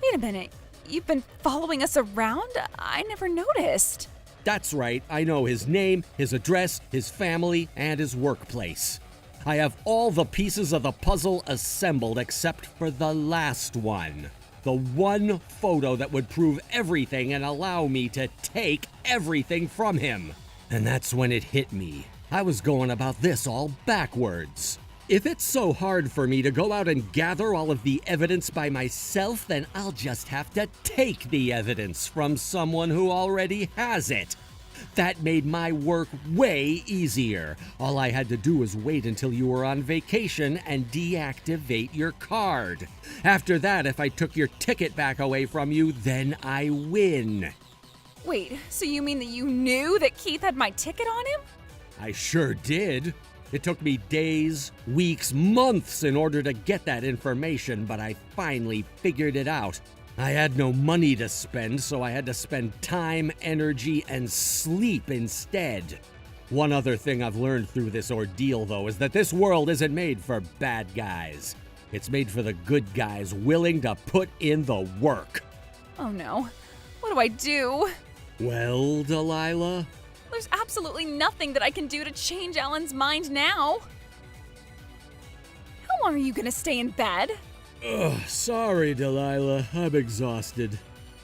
Wait a minute. You've been following us around? I never noticed. That's right, I know his name, his address, his family, and his workplace. I have all the pieces of the puzzle assembled except for the last one. The one photo that would prove everything and allow me to take everything from him. And that's when it hit me. I was going about this all backwards. If it's so hard for me to go out and gather all of the evidence by myself, then I'll just have to take the evidence from someone who already has it. That made my work way easier. All I had to do was wait until you were on vacation and deactivate your card. After that, if I took your ticket back away from you, then I win. Wait, so you mean that you knew that Keith had my ticket on him? I sure did. It took me days, weeks, months in order to get that information, but I finally figured it out. I had no money to spend, so I had to spend time, energy, and sleep instead. One other thing I've learned through this ordeal, though, is that this world isn't made for bad guys. It's made for the good guys willing to put in the work. Oh no. What do I do? Well, Delilah? There's absolutely nothing that I can do to change Alan's mind now. How long are you gonna stay in bed? Ugh, sorry, Delilah. I'm exhausted.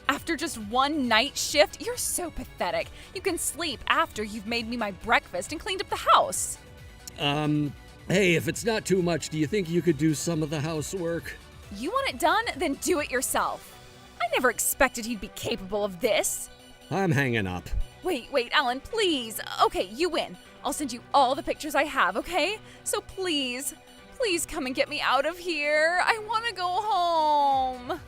After just one night shift? You're so pathetic. You can sleep after you've made me my breakfast and cleaned up the house. Hey, if it's not too much, do you think you could do some of the housework? You want it done? Then do it yourself. I never expected he'd be capable of this. I'm hanging up. Wait, Alan, please. Okay, you win. I'll send you all the pictures I have, okay? So please come and get me out of here. I want to go home.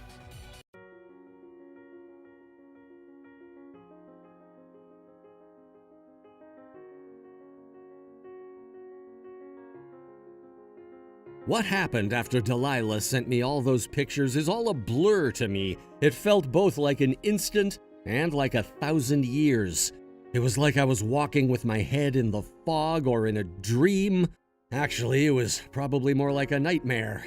What happened after Delilah sent me all those pictures is all a blur to me. It felt both like an instant and like 1,000 years. It was like I was walking with my head in the fog or in a dream. Actually, it was probably more like a nightmare.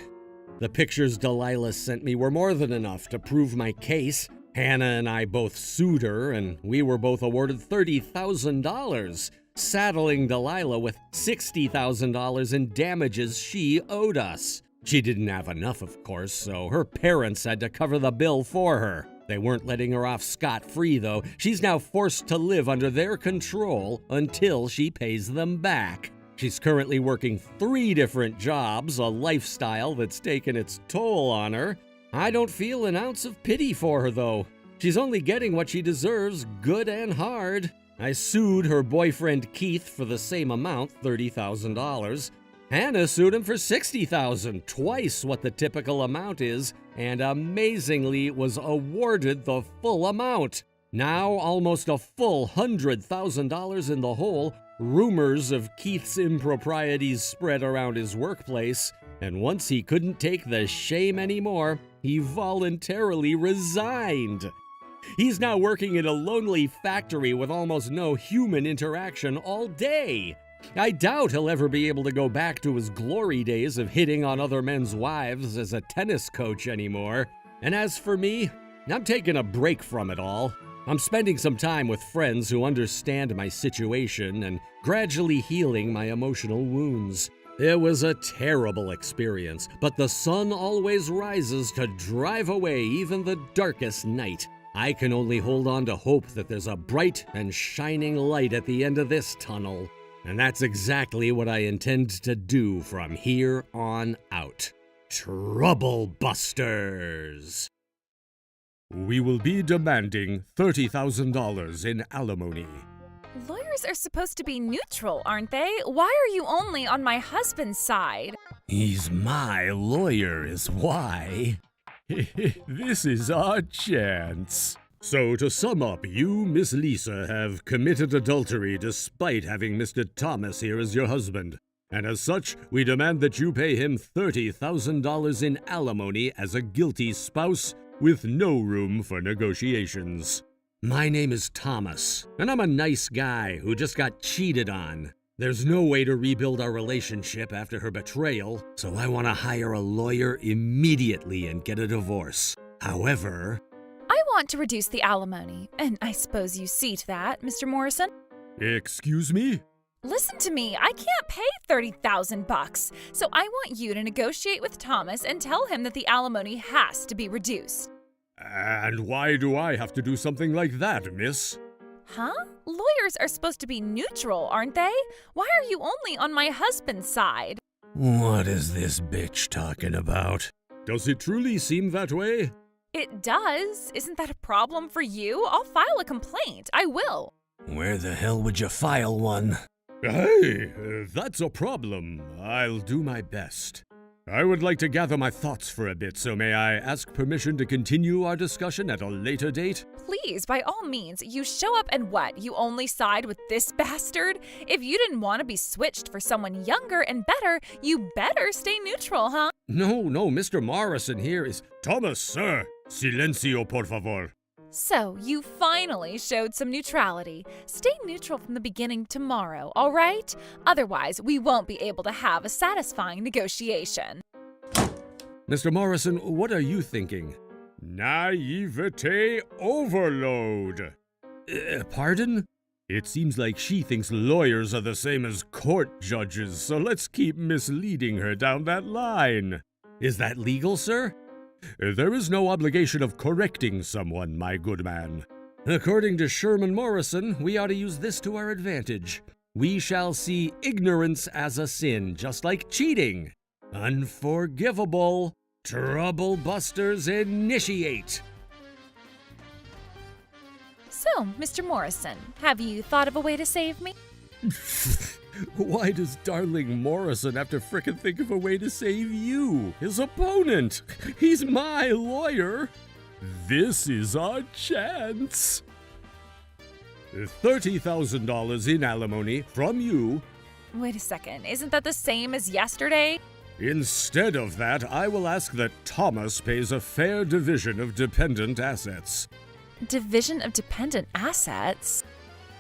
The pictures Delilah sent me were more than enough to prove my case. Hannah and I both sued her, and we were both awarded $30,000, saddling Delilah with $60,000 in damages she owed us. She didn't have enough, of course, so her parents had to cover the bill for her. They weren't letting her off scot-free, though. She's now forced to live under their control until she pays them back. She's currently working 3 different jobs, a lifestyle that's taken its toll on her. I don't feel an ounce of pity for her, though. She's only getting what she deserves, good and hard. I sued her boyfriend Keith for the same amount, $30,000. Hannah sued him for $60,000, twice what the typical amount is, and amazingly was awarded the full amount. Now almost a full $100,000 in the hole. Rumors of Keith's improprieties spread around his workplace, and once he couldn't take the shame anymore, he voluntarily resigned. He's now working in a lonely factory with almost no human interaction all day. I doubt he'll ever be able to go back to his glory days of hitting on other men's wives as a tennis coach anymore. And as for me, I'm taking a break from it all. I'm spending some time with friends who understand my situation and gradually healing my emotional wounds. It was a terrible experience, but the sun always rises to drive away even the darkest night. I can only hold on to hope that there's a bright and shining light at the end of this tunnel. And that's exactly what I intend to do from here on out. Trouble Busters! We will be demanding $30,000 in alimony. Lawyers are supposed to be neutral, aren't they? Why are you only on my husband's side? He's my lawyer is why. This is our chance. So to sum up, you, Miss Lisa, have committed adultery despite having Mr. Thomas here as your husband. And as such, we demand that you pay him $30,000 in alimony as a guilty spouse with no room for negotiations. My name is Thomas, and I'm a nice guy who just got cheated on. There's no way to rebuild our relationship after her betrayal, so I want to hire a lawyer immediately and get a divorce. However, I want to reduce the alimony, and I suppose you see to that, Mr. Morrison. Excuse me? Listen to me, I can't pay $30,000, so I want you to negotiate with Thomas and tell him that the alimony has to be reduced. And why do I have to do something like that, miss? Huh? Lawyers are supposed to be neutral, aren't they? Why are you only on my husband's side? What is this bitch talking about? Does it truly seem that way? It does. Isn't that a problem for you? I'll file a complaint. I will. Where the hell would you file one? Hey, that's a problem. I'll do my best. I would like to gather my thoughts for a bit, so may I ask permission to continue our discussion at a later date? Please, by all means, you show up and what? You only side with this bastard? If you didn't want to be switched for someone younger and better, you better stay neutral, huh? No, Mr. Morrison here is... Thomas, sir! Silencio, por favor. So, you finally showed some neutrality. Stay neutral from the beginning tomorrow, all right? Otherwise, we won't be able to have a satisfying negotiation. Mr. Morrison, what are you thinking? Naivete overload. Pardon? It seems like she thinks lawyers are the same as court judges, so let's keep misleading her down that line. Is that legal, sir? There is no obligation of correcting someone, my good man. According to Sherman Morrison, we ought to use this to our advantage. We shall see ignorance as a sin, just like cheating. Unforgivable. Troublebusters initiate. So, Mr. Morrison, have you thought of a way to save me? Why does darling Morrison have to frickin' think of a way to save you, his opponent? He's my lawyer. This is our chance. $30,000 in alimony from you. Wait a second, isn't that the same as yesterday? Instead of that, I will ask that Thomas pays a fair division of dependent assets. Division of dependent assets?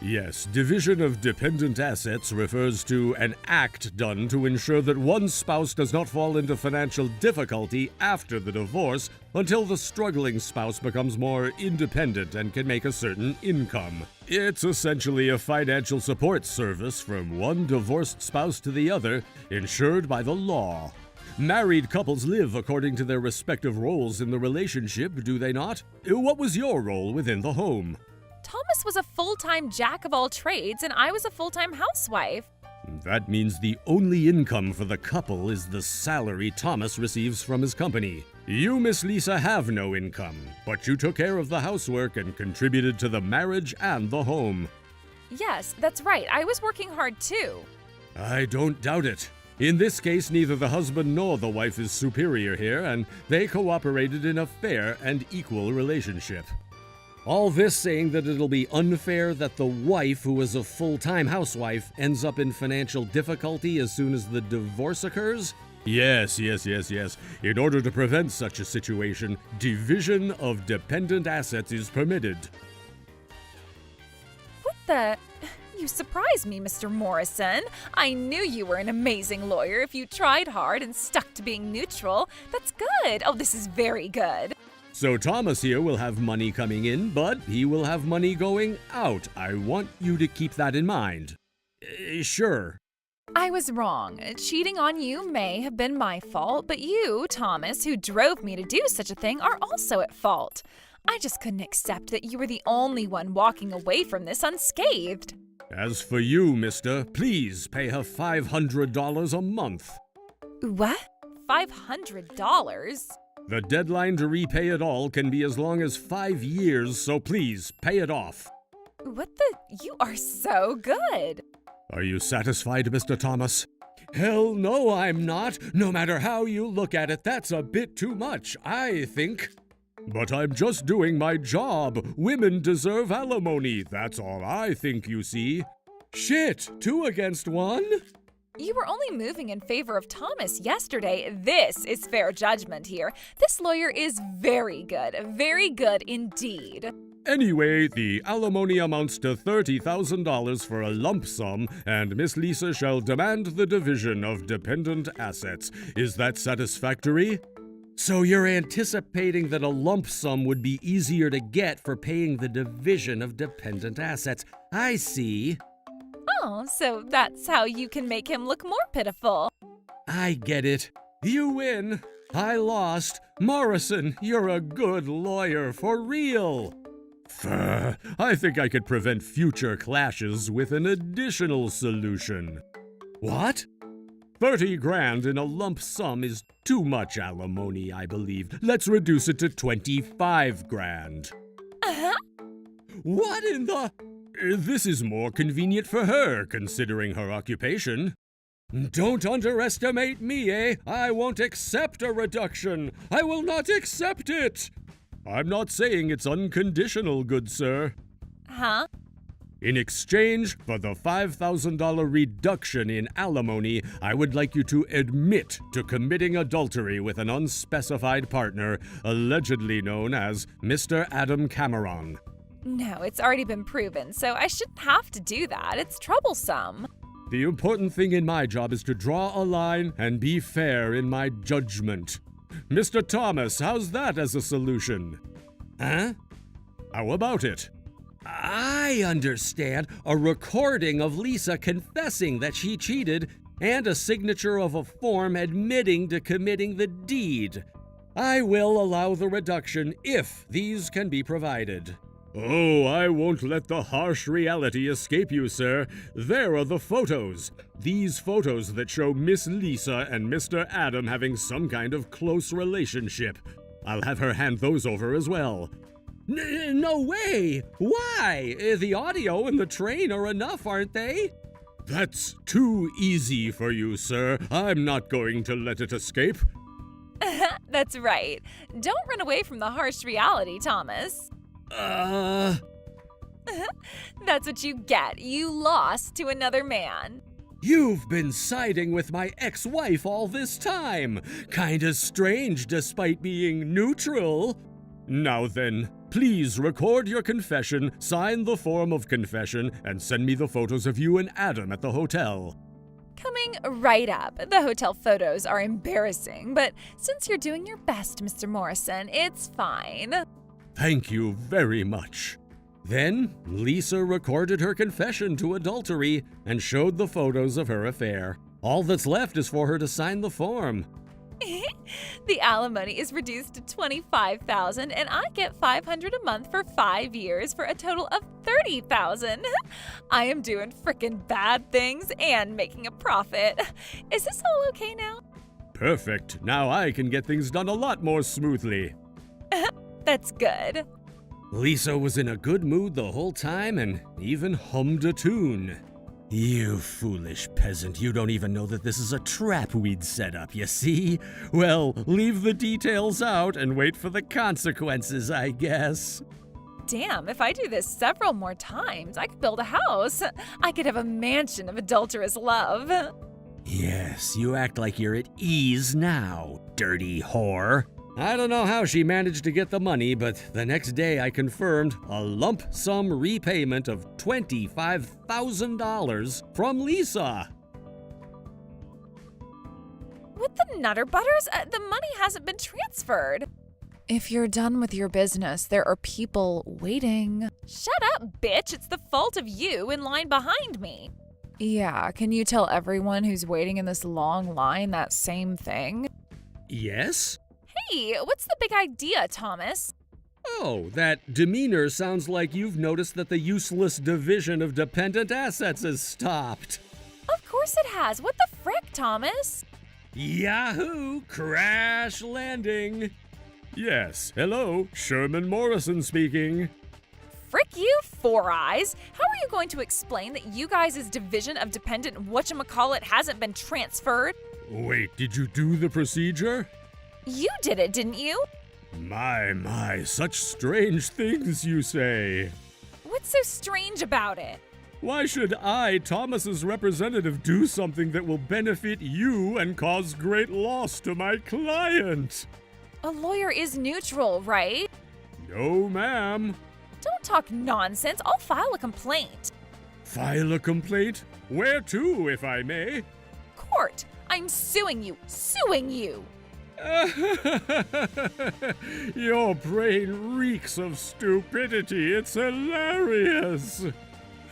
Yes, division of dependent assets refers to an act done to ensure that one spouse does not fall into financial difficulty after the divorce until the struggling spouse becomes more independent and can make a certain income. It's essentially a financial support service from one divorced spouse to the other, ensured by the law. Married couples live according to their respective roles in the relationship, do they not? What was your role within the home? Thomas was a full-time jack of all trades, and I was a full-time housewife. That means the only income for the couple is the salary Thomas receives from his company. You, Miss Lisa, have no income, but you took care of the housework and contributed to the marriage and the home. Yes, that's right. I was working hard too. I don't doubt it. In this case, neither the husband nor the wife is superior here, and they cooperated in a fair and equal relationship. All this saying that it'll be unfair that the wife, who is a full-time housewife, ends up in financial difficulty as soon as the divorce occurs? Yes. In order to prevent such a situation, division of dependent assets is permitted. What the? You surprised me, Mr. Morrison. I knew you were an amazing lawyer if you tried hard and stuck to being neutral. That's good. Oh, this is very good. So Thomas here will have money coming in, but he will have money going out. I want you to keep that in mind. Sure. I was wrong. Cheating on you may have been my fault, but you, Thomas, who drove me to do such a thing, are also at fault. I just couldn't accept that you were the only one walking away from this unscathed. As for you, mister, please pay her $500 a month. What? $500? The deadline to repay it all can be as long as 5 years, so please, pay it off. What the? You are so good. Are you satisfied, Mr. Thomas? Hell no, I'm not. No matter how you look at it, that's a bit too much, I think. But I'm just doing my job. Women deserve alimony. That's all I think, you see. Shit, 2 against 1? You were only moving in favor of Thomas yesterday. This is fair judgment here. This lawyer is very good indeed. Anyway, the alimony amounts to $30,000 for a lump sum, and Miss Lisa shall demand the division of dependent assets. Is that satisfactory? So you're anticipating that a lump sum would be easier to get for paying the division of dependent assets. I see. Oh, so that's how you can make him look more pitiful. I get it. You win. I lost. Morrison, you're a good lawyer for real. I think I could prevent future clashes with an additional solution. What? 30 grand in a lump sum is too much alimony, I believe. Let's reduce it to 25 grand. What in the... This is more convenient for her, considering her occupation. Don't underestimate me, eh? I won't accept a reduction. I will not accept it. I'm not saying it's unconditional, good sir. Huh? In exchange for the $5,000 reduction in alimony, I would like you to admit to committing adultery with an unspecified partner, allegedly known as Mr. Adam Cameron. No, it's already been proven, so I shouldn't have to do that. It's troublesome. The important thing in my job is to draw a line and be fair in my judgment. Mr. Thomas, how's that as a solution? Huh? How about it? I understand a recording of Lisa confessing that she cheated and a signature of a form admitting to committing the deed. I will allow the reduction if these can be provided. Oh, I won't let the harsh reality escape you, sir. There are the photos. These photos that show Miss Lisa and Mr. Adam having some kind of close relationship. I'll have her hand those over as well. No way! Why? The audio and the train are enough, aren't they? That's too easy for you, sir. I'm not going to let it escape. That's right. Don't run away from the harsh reality, Thomas. That's what you get. You lost to another man. You've been siding with my ex-wife all this time. Kinda strange despite being neutral. Now then, please record your confession, sign the form of confession, and send me the photos of you and Adam at the hotel. Coming right up. The hotel photos are embarrassing, but since you're doing your best, Mr. Morrison, it's fine. Thank you very much. Then, Lisa recorded her confession to adultery and showed the photos of her affair. All that's left is for her to sign the form. The alimony is reduced to $25,000, and I get $500 a month for 5 years for a total of $30,000. I am doing frickin' bad things and making a profit. Is this all okay now? Perfect. Now I can get things done a lot more smoothly. That's good. Lisa was in a good mood the whole time and even hummed a tune. You foolish peasant, you don't even know that this is a trap we'd set up, you see? Well, leave the details out and wait for the consequences, I guess. Damn, if I do this several more times, I could build a house. I could have a mansion of adulterous love. Yes, you act like you're at ease now, dirty whore. I don't know how she managed to get the money, but the next day I confirmed a lump sum repayment of $25,000 from Lisa. What the Nutter Butters? The money hasn't been transferred. If you're done with your business, there are people waiting. Shut up, bitch. It's the fault of you in line behind me. Yeah, can you tell everyone who's waiting in this long line that same thing? Yes? Hey, what's the big idea, Thomas? Oh, that demeanor sounds like you've noticed that the useless division of dependent assets has stopped. Of course it has. What the frick, Thomas? Yahoo! Crash landing! Yes, hello, Sherman Morrison speaking. Frick you, Four Eyes! How are you going to explain that you guys' division of dependent whatchamacallit hasn't been transferred? Wait, did you do the procedure? You did it, didn't you? My, such strange things you say. What's so strange about it? Why should I, Thomas's representative, do something that will benefit you and cause great loss to my client? A lawyer is neutral, right? No, ma'am. Don't talk nonsense. I'll file a complaint. File a complaint? Where to, if I may? Court. I'm suing you. Suing you. Your brain reeks of stupidity. It's hilarious.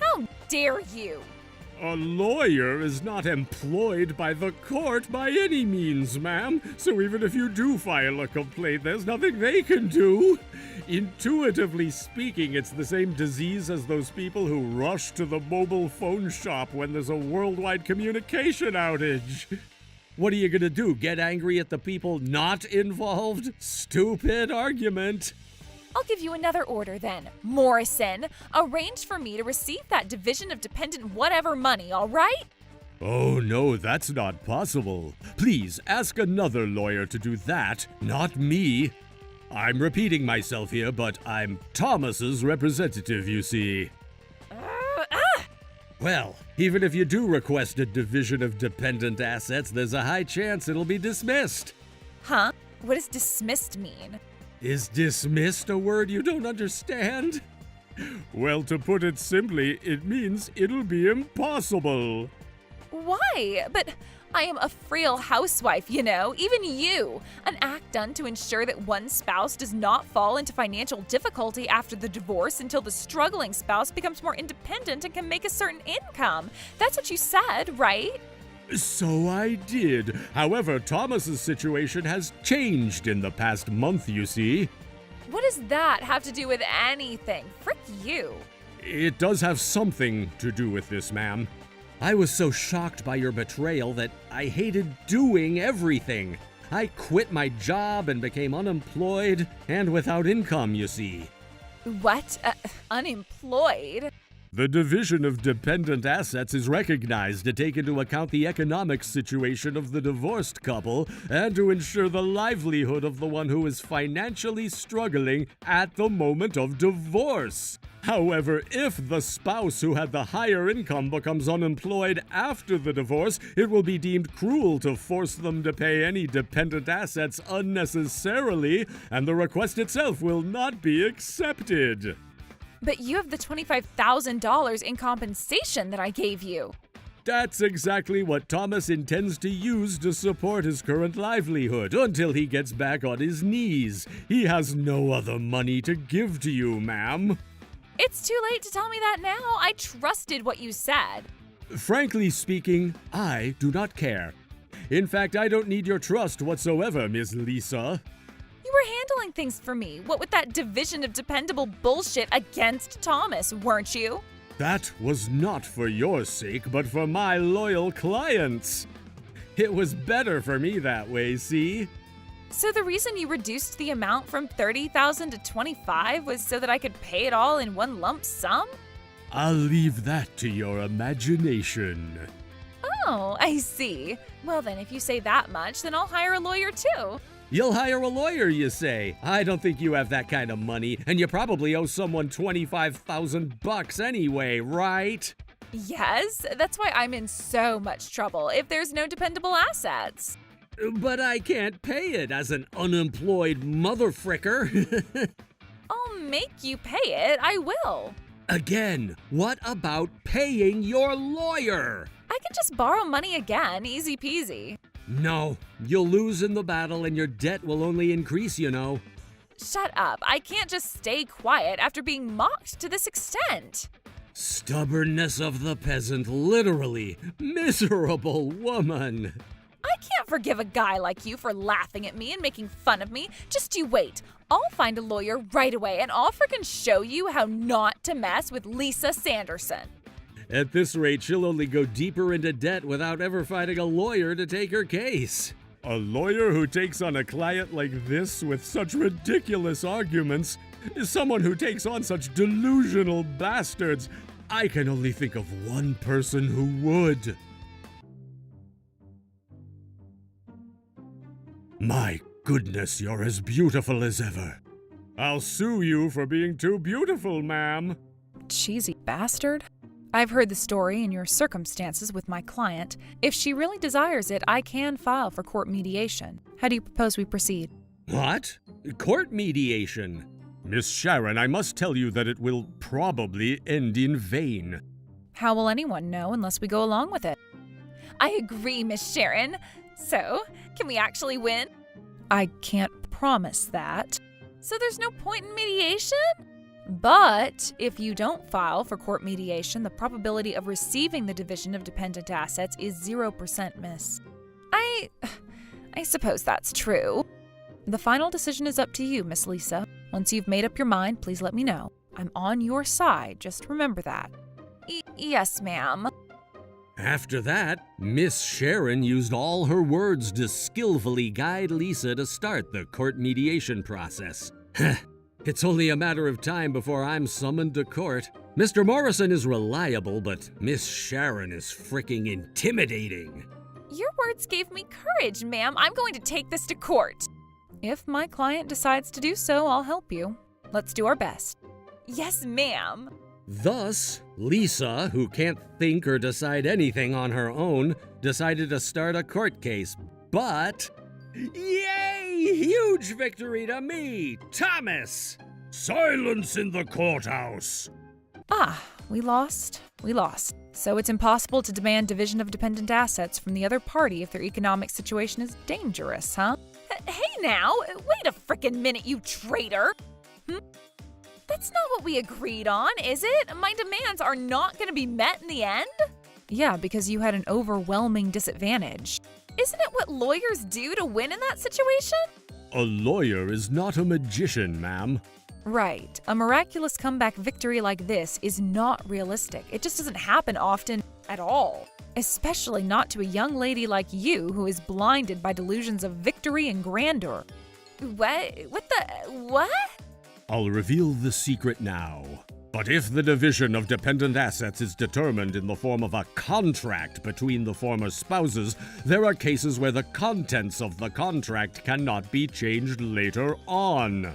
How dare you? A lawyer is not employed by the court by any means, ma'am. So even if you do file a complaint, there's nothing they can do. Intuitively speaking, it's the same disease as those people who rush to the mobile phone shop when there's a worldwide communication outage. What are you gonna do? Get angry at the people not involved? Stupid argument. I'll give you another order then. Morrison, arrange for me to receive that division of dependent whatever money, all right? Oh no, that's not possible. Please ask another lawyer to do that, not me. I'm repeating myself here, but I'm Thomas's representative, you see. Well, even if you do request a division of dependent assets, there's a high chance it'll be dismissed. Huh? What does dismissed mean? Is dismissed a word you don't understand? Well, to put it simply, it means it'll be impossible. Why? But I am a frail housewife, you know, even you. An act done to ensure that one spouse does not fall into financial difficulty after the divorce until the struggling spouse becomes more independent and can make a certain income. That's what you said, right? So I did. However, Thomas's situation has changed in the past month, you see. What does that have to do with anything? Frick you. It does have something to do with this, ma'am. I was so shocked by your betrayal that I hated doing everything. I quit my job and became unemployed and without income, you see. What? Unemployed? The division of dependent assets is recognized to take into account the economic situation of the divorced couple and to ensure the livelihood of the one who is financially struggling at the moment of divorce. However, if the spouse who had the higher income becomes unemployed after the divorce, it will be deemed cruel to force them to pay any dependent assets unnecessarily, and the request itself will not be accepted. But you have the $25,000 in compensation that I gave you. That's exactly what Thomas intends to use to support his current livelihood until he gets back on his knees. He has no other money to give to you, ma'am. It's too late to tell me that now. I trusted what you said. Frankly speaking, I do not care. In fact, I don't need your trust whatsoever, Miss Lisa. You were handling things for me. What with that division of dependable bullshit against Thomas, weren't you? That was not for your sake, but for my loyal clients. It was better for me that way, see? So the reason you reduced the amount from $30,000 to $25,000 was so that I could pay it all in one lump sum? I'll leave that to your imagination. Oh, I see. Well then, if you say that much, then I'll hire a lawyer too. You'll hire a lawyer, you say? I don't think you have that kind of money, and you probably owe someone $25,000 anyway, right? Yes, that's why I'm in so much trouble if there's no dependable assets. But I can't pay it as an unemployed motherfricker. I'll make you pay it, I will. Again, what about paying your lawyer? I can just borrow money again, easy peasy. No, you'll lose in the battle and your debt will only increase, you know. Shut up, I can't just stay quiet after being mocked to this extent. Stubbornness of the peasant, literally. Miserable woman. I can't forgive a guy like you for laughing at me and making fun of me. Just you wait. I'll find a lawyer right away and I'll frickin' show you how not to mess with Lisa Sanderson. At this rate, she'll only go deeper into debt without ever finding a lawyer to take her case. A lawyer who takes on a client like this with such ridiculous arguments is someone who takes on such delusional bastards. I can only think of one person who would. My goodness, you're as beautiful as ever. I'll sue you for being too beautiful, ma'am. Cheesy bastard. I've heard the story and your circumstances with my client. If she really desires it, I can file for court mediation. How do you propose we proceed? What? Court mediation? Miss Sharon, I must tell you that it will probably end in vain. How will anyone know unless we go along with it? I agree, Miss Sharon. So, can we actually win? I can't promise that. So there's no point in mediation? But if you don't file for court mediation, the probability of receiving the division of dependent assets is 0%, miss. I suppose that's true. The final decision is up to you, Miss Lisa. Once you've made up your mind, please let me know. I'm on your side, just remember that. Yes, ma'am. After that, Miss Sharon used all her words to skillfully guide Lisa to start the court mediation process. It's only a matter of time before I'm summoned to court. Mr. Morrison is reliable, but Miss Sharon is fricking intimidating. Your words gave me courage, ma'am. I'm going to take this to court. If my client decides to do so, I'll help you. Let's do our best. Yes, ma'am. Thus, Lisa, who can't think or decide anything on her own, decided to start a court case. But, yay! Huge victory to me, Thomas! Silence in the courthouse! We lost. So it's impossible to demand division of dependent assets from the other party if their economic situation is dangerous, huh? Hey now, wait a frickin' minute, you traitor! That's not what we agreed on, is it? My demands are not gonna be met in the end? Yeah, because you had an overwhelming disadvantage. Isn't it what lawyers do to win in that situation? A lawyer is not a magician, ma'am. Right. A miraculous comeback victory like this is not realistic. It just doesn't happen often at all. Especially not to a young lady like you who is blinded by delusions of victory and grandeur. What? I'll reveal the secret now. But if the division of dependent assets is determined in the form of a contract between the former spouses, there are cases where the contents of the contract cannot be changed later on.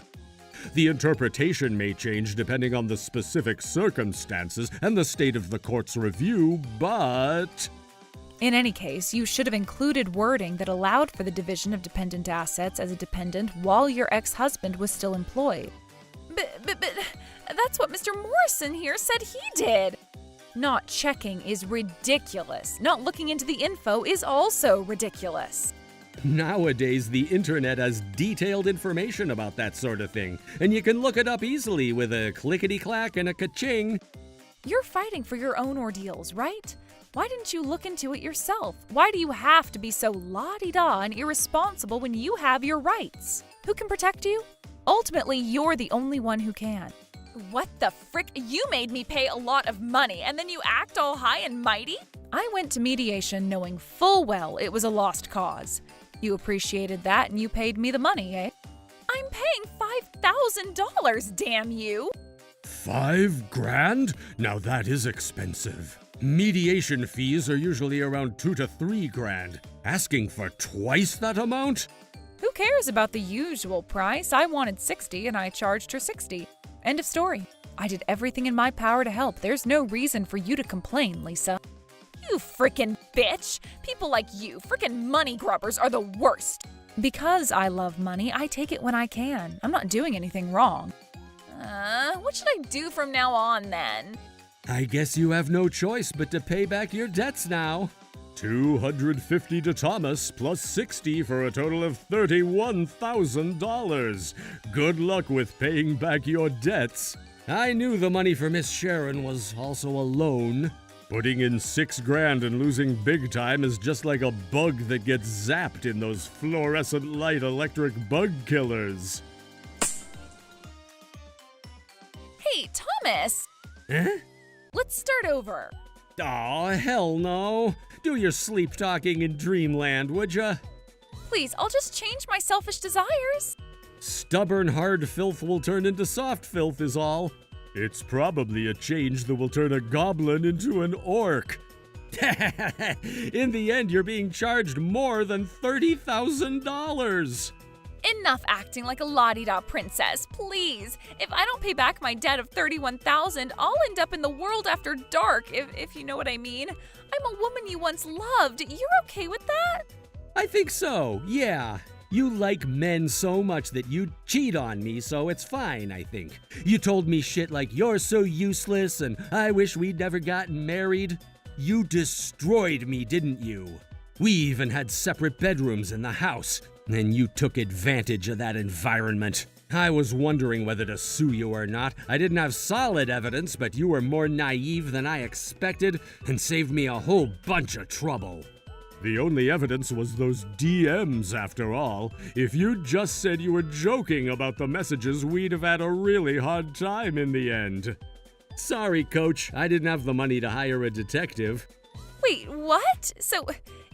The interpretation may change depending on the specific circumstances and the state of the court's review, but... In any case, you should have included wording that allowed for the division of dependent assets as a dependent while your ex-husband was still employed. But that's what Mr. Morrison here said he did. Not checking is ridiculous. Not looking into the info is also ridiculous. Nowadays, the internet has detailed information about that sort of thing, and you can look it up easily with a clickety-clack and a ka-ching. You're fighting for your own ordeals, right? Why didn't you look into it yourself? Why do you have to be so la-di-da and irresponsible when you have your rights? Who can protect you? Ultimately, you're the only one who can. What the frick? You made me pay a lot of money, and then you act all high and mighty? I went to mediation knowing full well it was a lost cause. You appreciated that and you paid me the money, eh? I'm paying $5,000, damn you! $5,000? Now that is expensive. Mediation fees are usually around $2,000 to $3,000. Asking for twice that amount? Who cares about the usual price? I wanted $60 and I charged her $60. End of story. I did everything in my power to help. There's no reason for you to complain, Lisa. You frickin' bitch! People like you, frickin' money grubbers, are the worst! Because I love money, I take it when I can. I'm not doing anything wrong. What should I do from now on, then? I guess you have no choice but to pay back your debts now. $250 to Thomas plus $60 for a total of $31,000. Good luck with paying back your debts. I knew the money for Miss Sharon was also a loan. Putting in $6,000 and losing big time is just like a bug that gets zapped in those fluorescent light electric bug killers. Hey, Thomas! Huh? Let's start over. Aw, hell no. Do your sleep talking in dreamland, would ya? Please, I'll just change my selfish desires. Stubborn hard filth will turn into soft filth is all. It's probably a change that will turn a goblin into an orc. In the end, you're being charged more than $30,000. Enough acting like a la-di-da princess, please. If I don't pay back my debt of $31,000, I'll end up in the world after dark, if you know what I mean. I'm a woman you once loved. You're okay with that? I think so, yeah. You like men so much that you'd cheat on me, so it's fine, I think. You told me shit like, you're so useless and I wish we'd never gotten married. You destroyed me, didn't you? We even had separate bedrooms in the house. and you took advantage of that environment. I was wondering whether to sue you or not. I didn't have solid evidence, but you were more naive than I expected and saved me a whole bunch of trouble. The only evidence was those DMs, after all. If you'd just said you were joking about the messages, we'd have had a really hard time in the end. Sorry, Coach. I didn't have the money to hire a detective. Wait, what? So,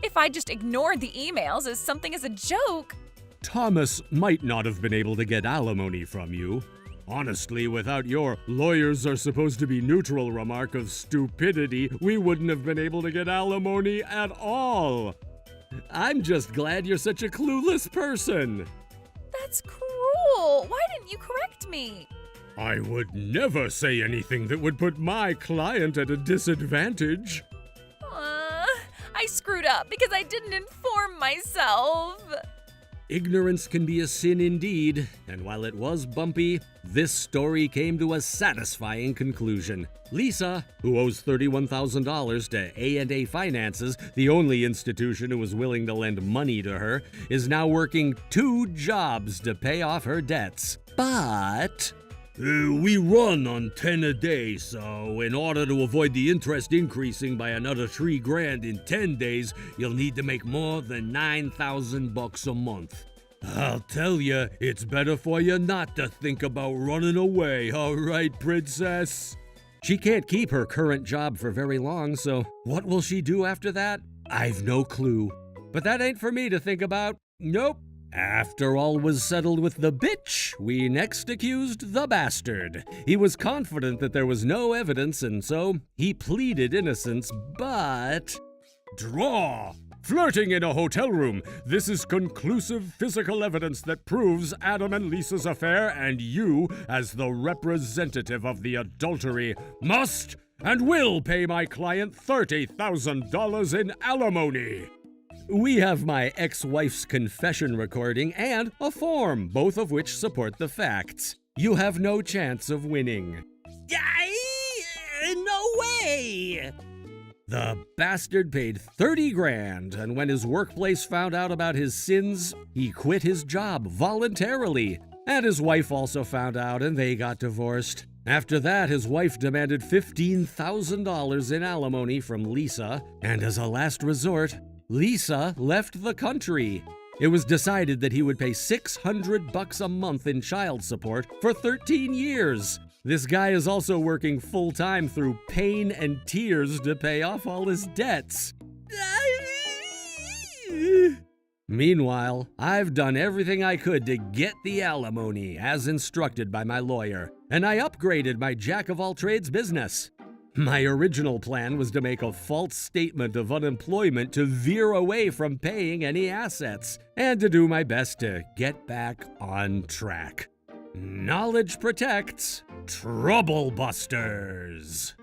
if I just ignored the emails as something as a joke... Thomas might not have been able to get alimony from you. Honestly, without your lawyers are supposed to be neutral remark of stupidity, we wouldn't have been able to get alimony at all. I'm just glad you're such a clueless person. That's cruel. Why didn't you correct me? I would never say anything that would put my client at a disadvantage. I screwed up because I didn't inform myself. Ignorance can be a sin indeed, and while it was bumpy, this story came to a satisfying conclusion. Lisa, who owes $31,000 to A&A Finances, the only institution who was willing to lend money to her, is now working 2 jobs to pay off her debts. But... we run on 10 a day, so in order to avoid the interest increasing by another $3,000 in 10 days, you'll need to make more than $9,000 a month. I'll tell you, it's better for you not to think about running away, all right, princess? She can't keep her current job for very long, so what will she do after that? I've no clue. But that ain't for me to think about. Nope. After all was settled with the bitch, we next accused the bastard. He was confident that there was no evidence, and so he pleaded innocence, but... Draw! Flirting in a hotel room. This is conclusive physical evidence that proves Adam and Lisa's affair, and you, as the representative of the adultery, must and will pay my client $30,000 in alimony. We have my ex-wife's confession recording and a form, both of which support the facts. You have no chance of winning. No way! The bastard paid $30,000, and when his workplace found out about his sins, he quit his job voluntarily. And his wife also found out, and they got divorced. After that, his wife demanded $15,000 in alimony from Lisa, and as a last resort, Lisa left the country. It was decided that he would pay $600 a month in child support for 13 years. This guy is also working full-time through pain and tears to pay off all his debts. Meanwhile, I've done everything I could to get the alimony as instructed by my lawyer, and I upgraded my jack-of-all-trades business. My original plan was to make a false statement of unemployment to veer away from paying any assets, and to do my best to get back on track. Knowledge protects, trouble busters.